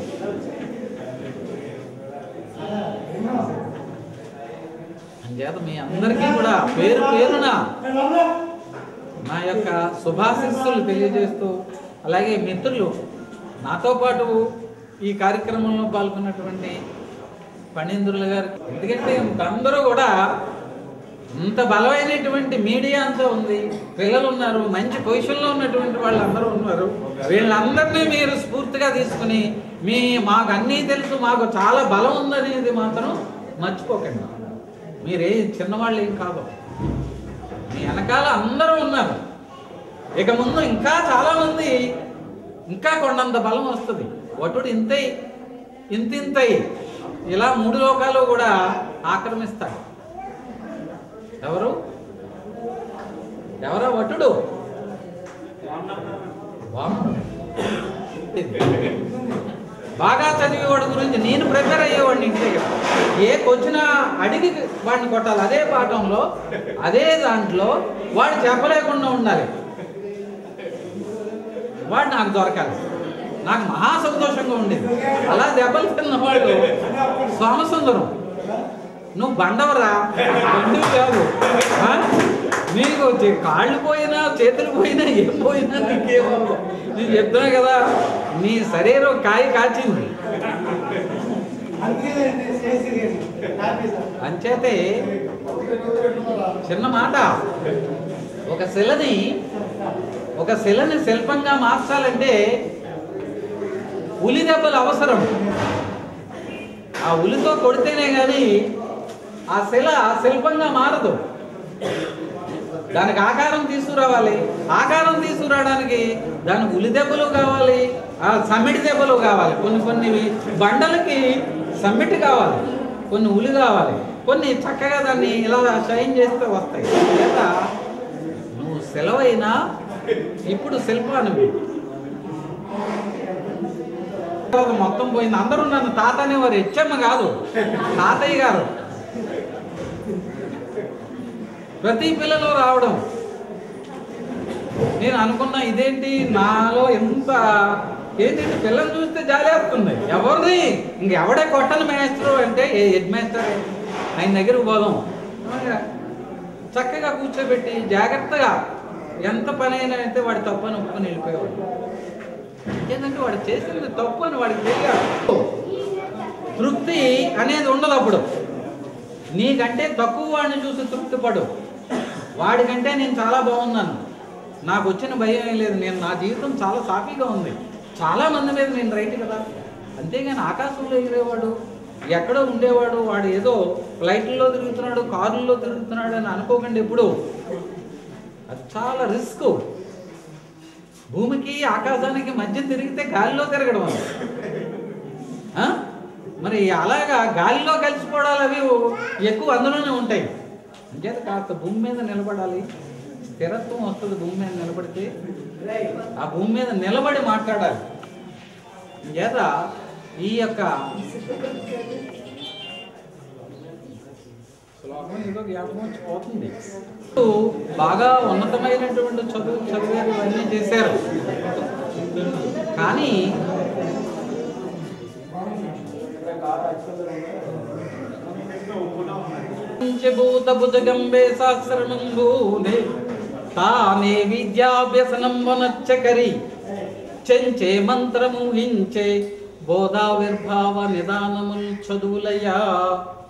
అంచేత మీ అందరికీ కూడా పేరు పేరున నా యొక్క శుభాశిస్సులు తెలియజేస్తూ, అలాగే మిత్రులు నాతో పాటు ఈ కార్యక్రమంలో పాల్గొన్నటువంటి ఫణీంద్రులు గారికి. ఎందుకంటే అందరూ కూడా ఇంత బలమైనటువంటి మీడియా అంతా ఉంది, పిల్లలు ఉన్నారు, మంచి పొజిషన్లో ఉన్నటువంటి వాళ్ళు అందరూ ఉన్నారు. వీళ్ళందరినీ మీరు స్ఫూర్తిగా తీసుకుని మాకు అన్నీ తెలుసు, మాకు చాలా బలం ఉందనేది మాత్రం మర్చిపోకండి. మీరే చిన్నవాళ్ళు ఏం కాదు, మీ వెనకాల అందరూ ఉన్నారు. ఇక ముందు ఇంకా చాలామంది ఇంకా కొండంత బలం వస్తుంది. వటుడు ఇంతింతై ఇలా 3 లోకాలు కూడా ఆక్రమిస్తాడు. ఎవరో వటుడు బాగా చదివేవాడి గురించి నేను ప్రిపేర్ అయ్యేవాడిని ఇంటి దగ్గర. ఏ క్వశ్చన్ అడిగి వాడిని కొట్టాలి, అదే పాఠంలో అదే దాంట్లో వాడు చెప్పలేకుండా ఉండాలి, వాడు నాకు దొరకాలి. నాకు మహా సంతోషంగా ఉండేది. అలా దెబ్బలు తిన్నవాడు సోమసుందరం, నువ్వు బండవరా, బండివి కాదు, నీకు కాళ్ళు పోయినా చేతులు పోయినా ఏం పోయినా నీకేమో, నేను చెప్తున్నా కదా, నీ శరీరం కాచింది. అంచేతే చిన్న మాట, ఒక శిలని శిల్పంగా మార్చాలంటే ఉలి దెబ్బలు అవసరం. ఆ ఉలితో కొడితేనే కానీ ఆ శిల్పంగా మారదు. దానికి ఆకారం తీసుకురావాలి. ఆకారం తీసుకురావడానికి దానికి ఉలి దెబ్బలు కావాలి, ఆ సమ్మిటి దెబ్బలు కావాలి. కొన్ని బండలకి సమ్మిటి కావాలి, కొన్ని ఉలి కావాలి, కొన్ని చక్కగా దాన్ని ఇలా షైన్ చేస్తే వస్తాయి. లేదా నువ్వు సెలవైనా ఇప్పుడు శిల్పానివి. మొత్తం పోయింది. అందరూ నన్ను తాత అనేవారు. హెచ్ఎమ్మ కాదు, తాతయ్య గారు. ప్రతి పిల్లలు రావడం నేను అనుకున్నా, ఇదేంటి నాలో ఎంత ఏంటంటే పిల్లలు చూస్తే జాలేస్తుంది. ఎవరిది ఇంకెవడే కొట్టని మేస్టరు అంటే హెడ్ మాస్టర్, ఆయన దగ్గరకు పోదాం. చక్కగా కూర్చోబెట్టి జాగ్రత్తగా ఎంత పని అయినా అయితే వాడి తప్పని ఒప్పుకొని వెళ్ళిపోయేవాడు. ఏంటంటే వాడు చేసింది తప్పు అని వాడికి తెలియాలి. తృప్తి అనేది ఉండదు. అప్పుడు నీకంటే తక్కువ వాడిని చూసి తృప్తి పడు. వాడికంటే నేను చాలా బాగున్నాను, నాకు వచ్చిన భయం ఏం లేదు, నా జీవితం చాలా సాఫీగా ఉంది, చాలా మంది మీద నేను రైట్ కదా. అంతేగాని ఆకాశంలో ఎగిరేవాడు, ఎక్కడో ఉండేవాడు, వాడు ఏదో ఫ్లైట్లలో తిరుగుతున్నాడు, కారుల్లో తిరుగుతున్నాడు అని అనుకోకండి ఎప్పుడు. అది చాలా రిస్క్. భూమికి ఆకాశానికి మధ్య తిరిగితే గాలిలో తిరగడం అది. మరి అలాగా గాలిలో కలిసిపోవడాలు అవి ఎక్కువ అందులోనే ఉంటాయి. అంచేత కాస్త భూమి మీద నిలబడాలి, స్థిరత్వం వస్తుంది. భూమి మీద నిలబడితే ఆ భూమి మీద నిలబడి మాట్లాడాలి. అంచేత ఈ యొక్క శ్లోకం ఏదో జ్ఞాపకం వచ్చి పోతుంది. బాగా ఉన్నతమైనటువంటి చదివారు, ఇవన్నీ చేశారు. కానీ పంచభూత భుజగంబే శాస్త్రమంబూనే తానే విద్యాభ్యసనం వనచ్చకరి చెంచే మంత్రమూహించే బోధావిర్భావ నిదానముల్ చదువులయా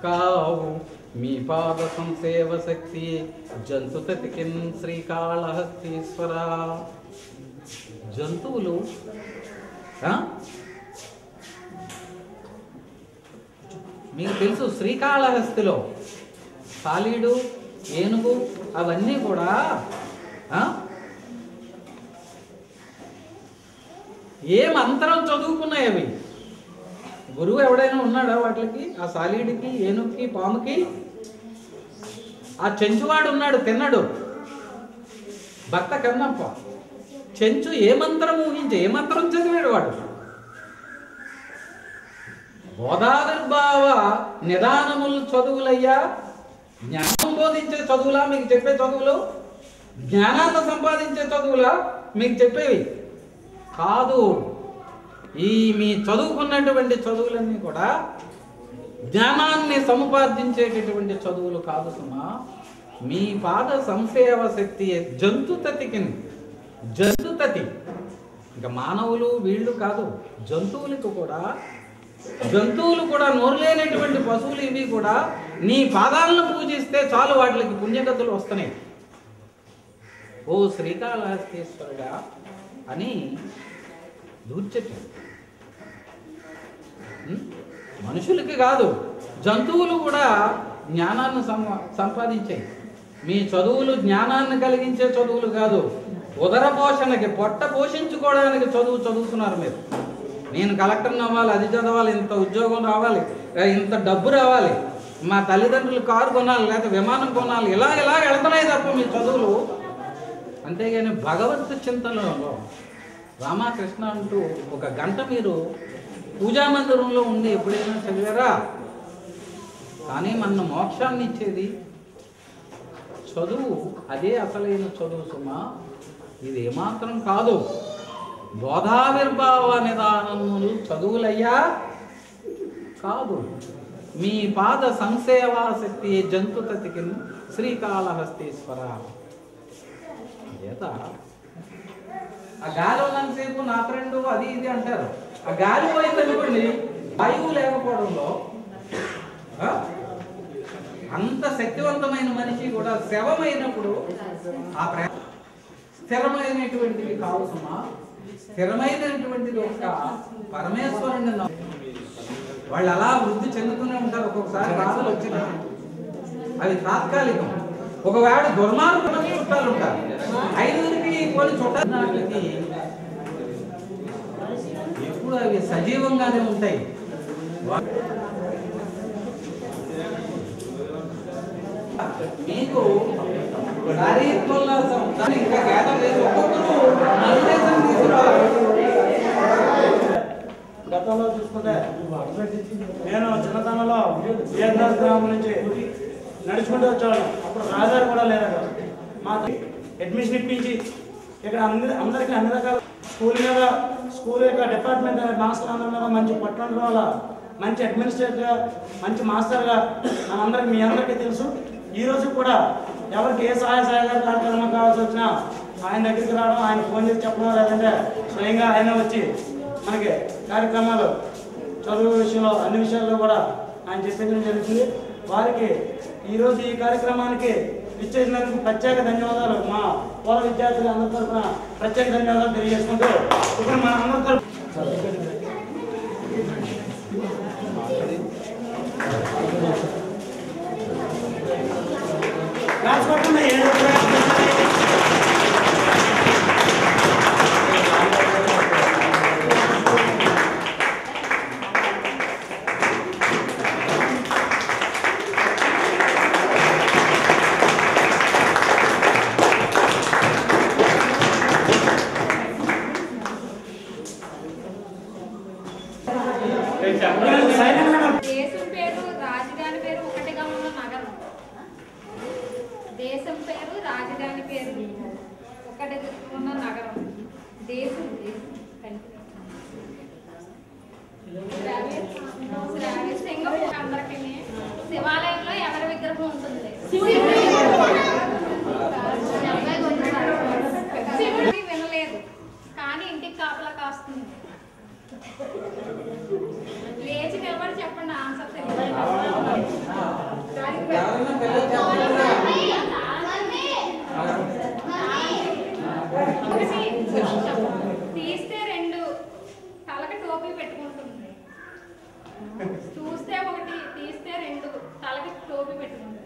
కావు మీ పాద సంసేవ శక్తి జంతుతతికిన్ శ్రీకాళహస్తీశ్వర. జంతువులు మీకు తెలుసు, శ్రీకాళహస్తిలో సాలీడు, ఏనుగు అవన్నీ కూడా ఏ మంత్రం చదువుకున్నాయి అవి. గురువు ఎవడైనా ఉన్నాడా వాటికి? ఆ సాలీడికి, ఏనుగుకి, పాముకి. ఆ చెంచువాడు ఉన్నాడు, తిన్నాడు, భక్త కన్నప్ప. చెంచు ఏ మంత్రం ఊహించే, ఏ మంత్రం చదివాడు వాడు? బోధావిర్భావ నిదానములు చదువులయ్యా. జ్ఞానం బోధించే చదువులా మీకు చెప్పే చదువులు? జ్ఞానాన్ని సంపాదించే చదువులా మీకు చెప్పేవి కాదు. ఈ మీ చదువుకున్నటువంటి చదువులన్నీ కూడా జ్ఞానాన్ని సముపార్జించేటటువంటి చదువులు కాదు సుమా. మీ పాద సంసేవ శక్తి జంతుతతికి, జంతుతతి ఇంకా మానవులు వీళ్ళు కాదు, జంతువులకు కూడా జంతువులు కూడా నోరు లేనటువంటి పశువులు ఇవి కూడా నీ పాదాలను పూజిస్తే చాలు వాటికి పుణ్యగతులు వస్తున్నాయి. ఓ శ్రీకాళహస్తీశ్వరుడా అని దూర్చెట్టాడు. మనుషులకి కాదు, జంతువులు కూడా జ్ఞానాన్ని సంపాదించాయి. మీ చదువులు జ్ఞానాన్ని కలిగించే చదువులు కాదు, ఉదర పోషణకి, పొట్ట పోషించుకోవడానికి చదువుతున్నారు మీరు. నేను కలెక్టర్ని అవ్వాలి, అది చదవాలి, ఇంత ఉద్యోగం రావాలి, ఇంత డబ్బు రావాలి, మా తల్లిదండ్రులు కారు కొనాలి, లేకపోతే విమానం కొనాలి, ఇలా వెళ్తున్నాయి తప్ప మీ చదువులు. అంతేగాని భగవత్ చింతనలో రామకృష్ణ అంటూ ఒక గంట మీరు పూజా మందిరంలో ఉండి ఎప్పుడైనా చదివారా? కానీ మన మోక్షాన్ని ఇచ్చేది చదువు. అదే అసలైన చదువు సుమా. ఇది ఏమాత్రం కాదు. బోధావిర్భావ నిదానములు చదువులయ్యా కాదు. మీ పాద సంసేవాశక్తి జంతుతతికి శ్రీకాళహస్తీశ్వర. ఆ గాలి ఉన్నంతసేపు నా ఫ్రెండు అది ఇది అంటారు. ఆ గాలి పోయిందనుకోండి, వాయువు లేకపోవడంలో అంత శక్తివంతమైన మనిషి కూడా శవమైనప్పుడు ఆ స్థిరమైనటువంటిది కావసమా. స్థిరమైనటువంటిది ఒక పరమేశ్వరుని వాళ్ళు అలా వృద్ధి చెందుతూనే ఉంటారు. ఒక్కొక్కసారి రాసులు వచ్చిన అవి తాత్కాలికం. ఒకవేళ దుర్మార్గులు చుట్టాలు ఉంటారు, 5కి కొన్ని చుట్టాలకి ఎప్పుడు అవి సజీవంగానే ఉంటాయి. మీకు శారీరకోల్లాసం ఇంకా గ్యాదర్ చేసి ఒక్కొక్కరు మెడిటేషన్ తీసుకురావాలి. గతంలో చూసుకుంటే నేను చిన్నతనంలో వియత్నాస్ గ్రామం నుంచి నడుచుకుంటూ వచ్చేవాళ్ళం. అప్పుడు రాజారు కూడా లేరు అక్కడ. మాకు అడ్మిషన్ ఇప్పించి ఇక్కడ అందరికీ అన్ని రకాల స్కూల్ యొక్క డిపార్ట్మెంట్ మాస్టర్ అందరి మీద మంచి పట్టణం వల్ల మంచి అడ్మినిస్ట్రేటర్గా, మంచి మాస్టర్గా మనందరికీ మీ అందరికీ తెలుసు. ఈరోజు కూడా ఎవరికి ఏ సహాయ కార్యక్రమం కావాల్సి వచ్చినా ఆయన దగ్గరికి రావడం, ఆయన ఫోన్ చేసి చెప్పడం, లేదంటే స్వయంగా ఆయన వచ్చి మనకి కార్యక్రమాలు చదువు విషయంలో అన్ని విషయాల్లో కూడా ఆయన చెప్పించడం జరుగుతుంది. వారికి ఈరోజు ఈ కార్యక్రమానికి ఇచ్చేసినందుకు ప్రత్యేక ధన్యవాదాలు. మా పూర్వ విద్యార్థులు అందరి తరఫున ప్రత్యేక ధన్యవాదాలు తెలియజేసుకుంటూ ఇప్పుడు మన అందరి తరఫున దేశం పేరు రాజధాని పేరు ఒకటిగా ఉన్న నగరం. దేశం పేరు రాజధాని పేరు ఒకటిగా ఉన్న నగరం. దేశం అందరికీ శివాలయంలో ఎవరి విగ్రహం ఉంటుంది? శివుడికి వినలేదు కానీ ఇంటికి కాపలా కాస్తుంది. లేచి నిలబడి చెప్పండి ఆన్సర్ తీస్తే 2 తలకి టోపీ పెట్టుకుంటుంది. చూస్తే 1, తీస్తే 2 తలకి టోపీ పెట్టుకుంటుంది.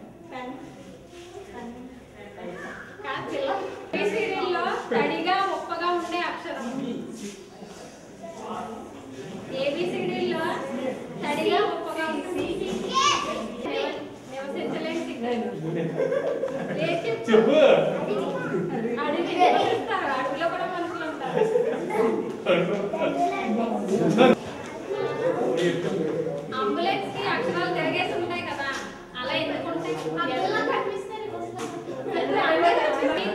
సీరియల్లో తడిగా ఉప్పగా ఉండే అక్షరం. ఏబిసిడీలో తడిగా ఉప్పగా ఉంటుంది. నివసించలేని సిగ్నల్. అడవిలో కూడా మనుషులు ఉంటారు. అంబులెన్స్ కి అక్షరాలు తిరగేసి ఉంటాయి కదా, అలా ఎందుకుంటాయి?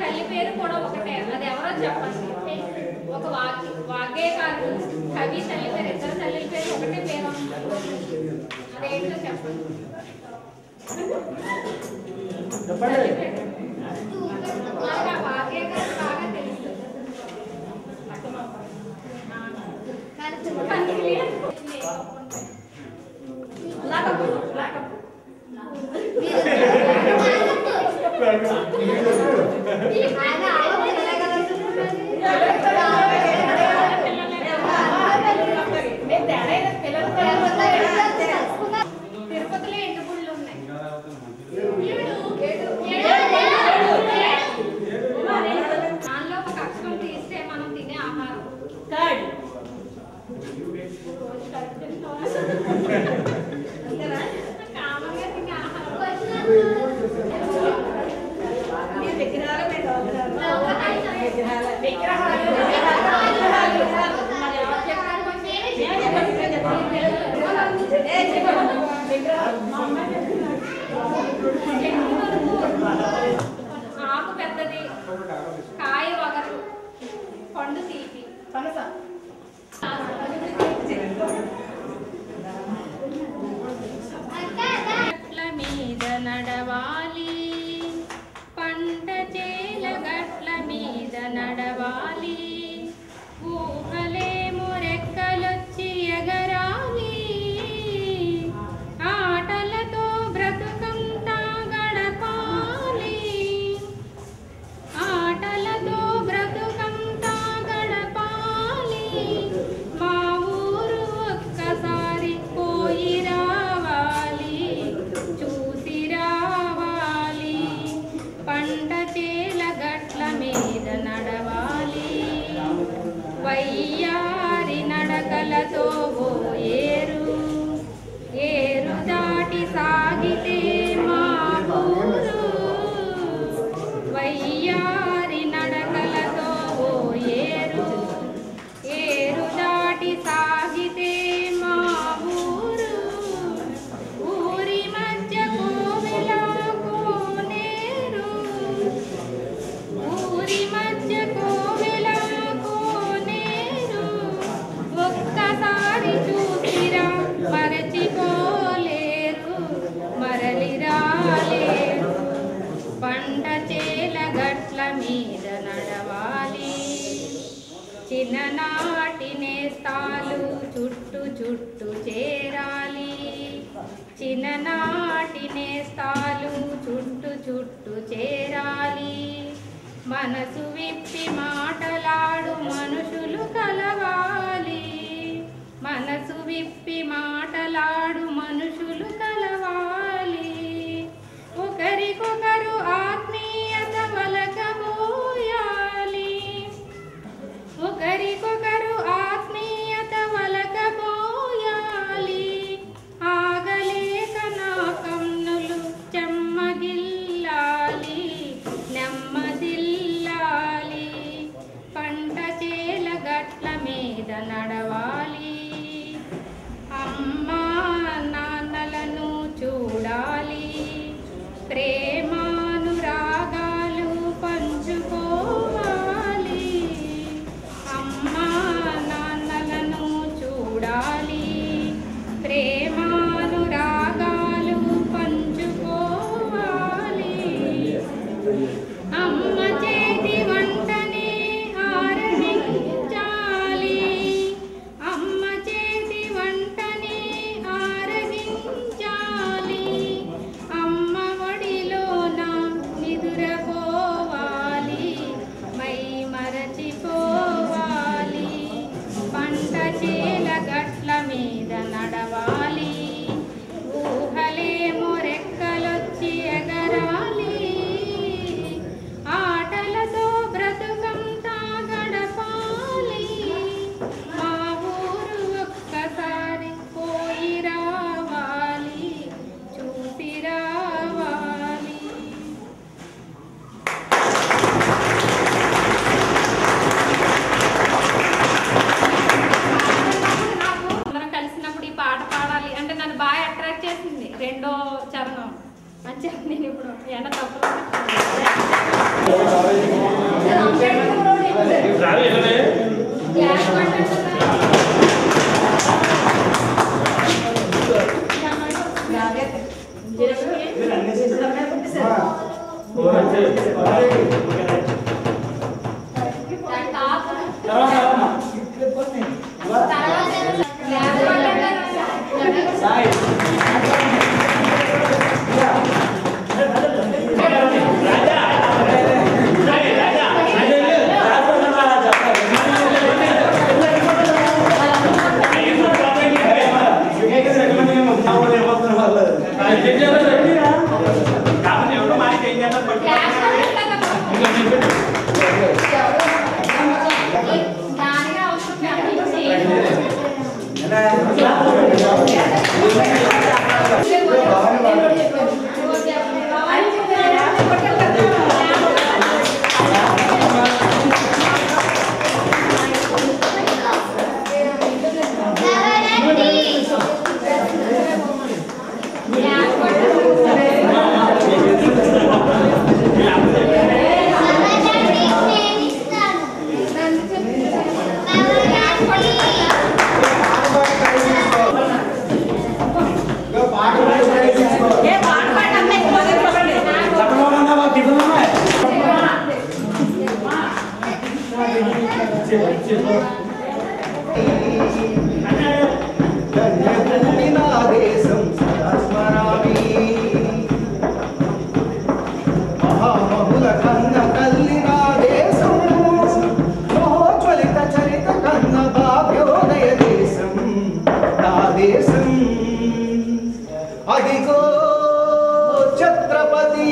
తల్లి పేరు కూడా ఒకటే. అది ఎవరో చెప్పండి. ఒక వాగ్గేయకారుడు, కవి తల్లి పేరు, ఇద్దరు తల్లి పేరు ఒకటే పేరు. అదేంటో చెప్పండి. వాగ్గేయకారుడు బాగా తెలుసు. కానీ ఆకు పెద్దది, కాయ వగరు, పండు తీపి. గట్ల మీద నడవాలి, పంట చేల గట్ల మీద నడవాలి, ఊహలేమో రెక్కలొచ్చి ఎగరాలి, ఆటలతో బ్రతుకంతా గడపాలి, ఆటలతో బ్రతుకంతా గడపాలి, మా ఊరు ఒక్కసారి పోయి రావాలి, చూసి రావాలి, పంట చేల గట్ల మీద నడవాలి, వయ్యారి నడకలతో ఓ ఏరు, ఏరు దాటి సాగితే మా ఊరు, వయ్యారి నడకలతో ఓ ఏరు, ఏరు దాటి సాగితే మా ఊరు, ఊరి మధ్య కోవెల కోనేరు, ఊరి మధ్య కోవెల కోనేరు, ఒక్కసారి చూసిరా మరచిపోలేరు, మరలి రాలేరు, పంట చేల గట్ల మీద నడవాలి, చిన్ననాటి నేస్తాలు చుట్టు చుట్టు చేరాలి, చిన్ననాటి నేస్తాలు చుట్టు చుట్టు చేరాలి, మనసు విప్పి మాటలాడు మనుషులు కలవాలి, మనసు విప్పి మాటలాడు మనుషులు కలవాలి, ఒకరికొకరు ఆత్మీయత వలకబోయాలి, ఒకరికొకరు ఆత్మీయత వలకబోయాలి, ఆగలేక నా కన్నులు చెమ్మగిల్లాలి, నెమ్మదిల్లాలి, పంట చేల గట్ల మీద నడవాలి, అమ్మా నాన్నలను చూడాలి, ప్రేమానురాగాలు పంచుకోవాలి, అమ్మా నాన్నలను చూడాలి, ప్రేమానురాగాలు పంచుకోవాలి, అమ్మ చేతి వంటనే ఆరగించాలి, అమ్మ చేతి వంటనే ఆరగించాలి, అమ్మ ఒడిలో మహామహుల కన్న తల్లి నా దేశం, మహోజ్వలిత చరిత కన్న భాగ్యోదయ దేశం నా దేశం. అదిగో ఛత్రపతి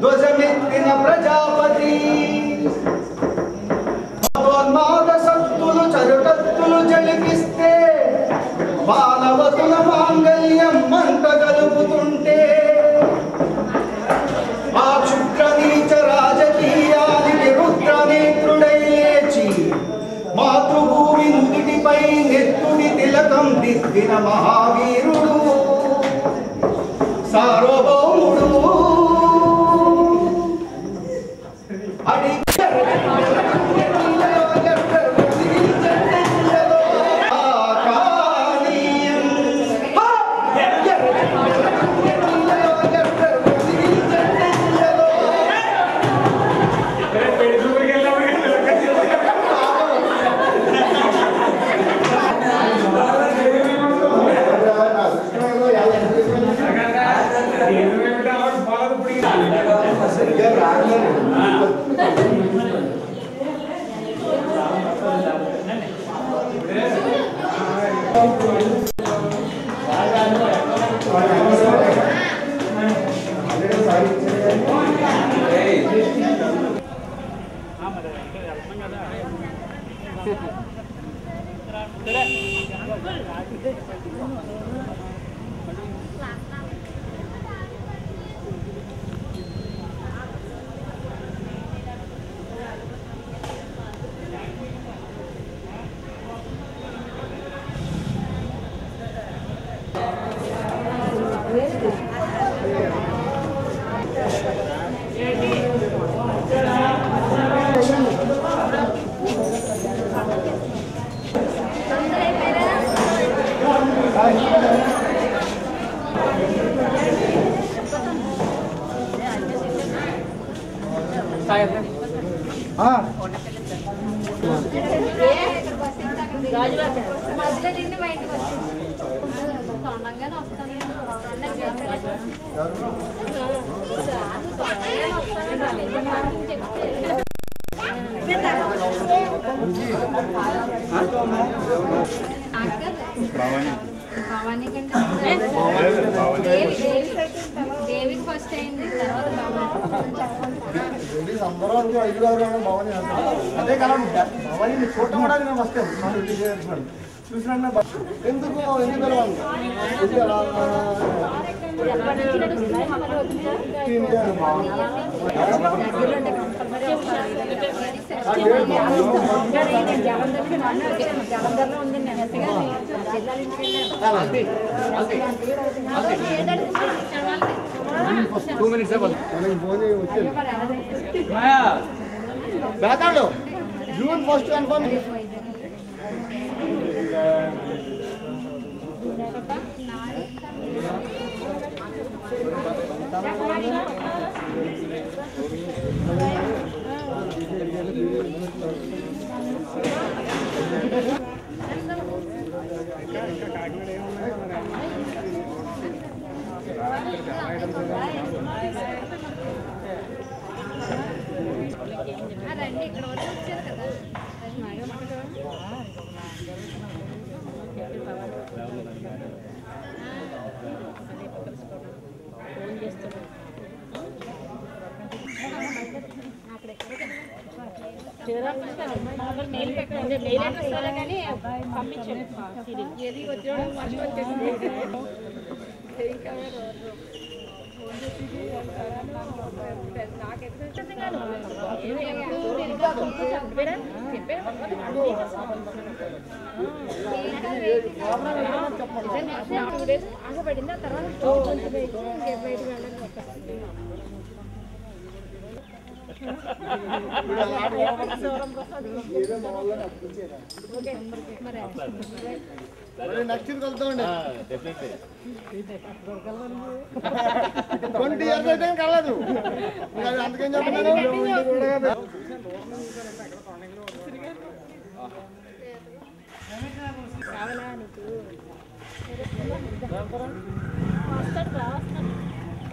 ధ్వజమెత్తిన ప్రజాపతి, మదోన్మాద శక్తులు చరుటత్తులు జలిపిస్తే, మానవతుల మాంగళ్యం మంట గలుపుతుంటే, ఆ క్షుద్ర నీచ రాజకీయానికి రుద్రనేత్రుడై లేచి మాతృభూమి నుదిటిపై నెత్తుడి తిలకం దిద్దిన మహావీరుడు సార్వభౌముడు. అడి దేవికి ఫస్ట్ అయింది, తర్వాత అదే కదా భవానీ చూడటం కూడా నేను వస్తాను చూసినా ఎందుకు బేతాడు జూన్ ఫస్ట్ కన్ఫర్మ్. రండి, ఇక్కడ వరకు వచ్చారు కదా. ఆగబడింది, ఆ తర్వాత నెక్స్ట్ కలుద్దామండి. 20 years అయితే కలదు. అందుకేం చెప్తున్నాను.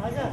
Ada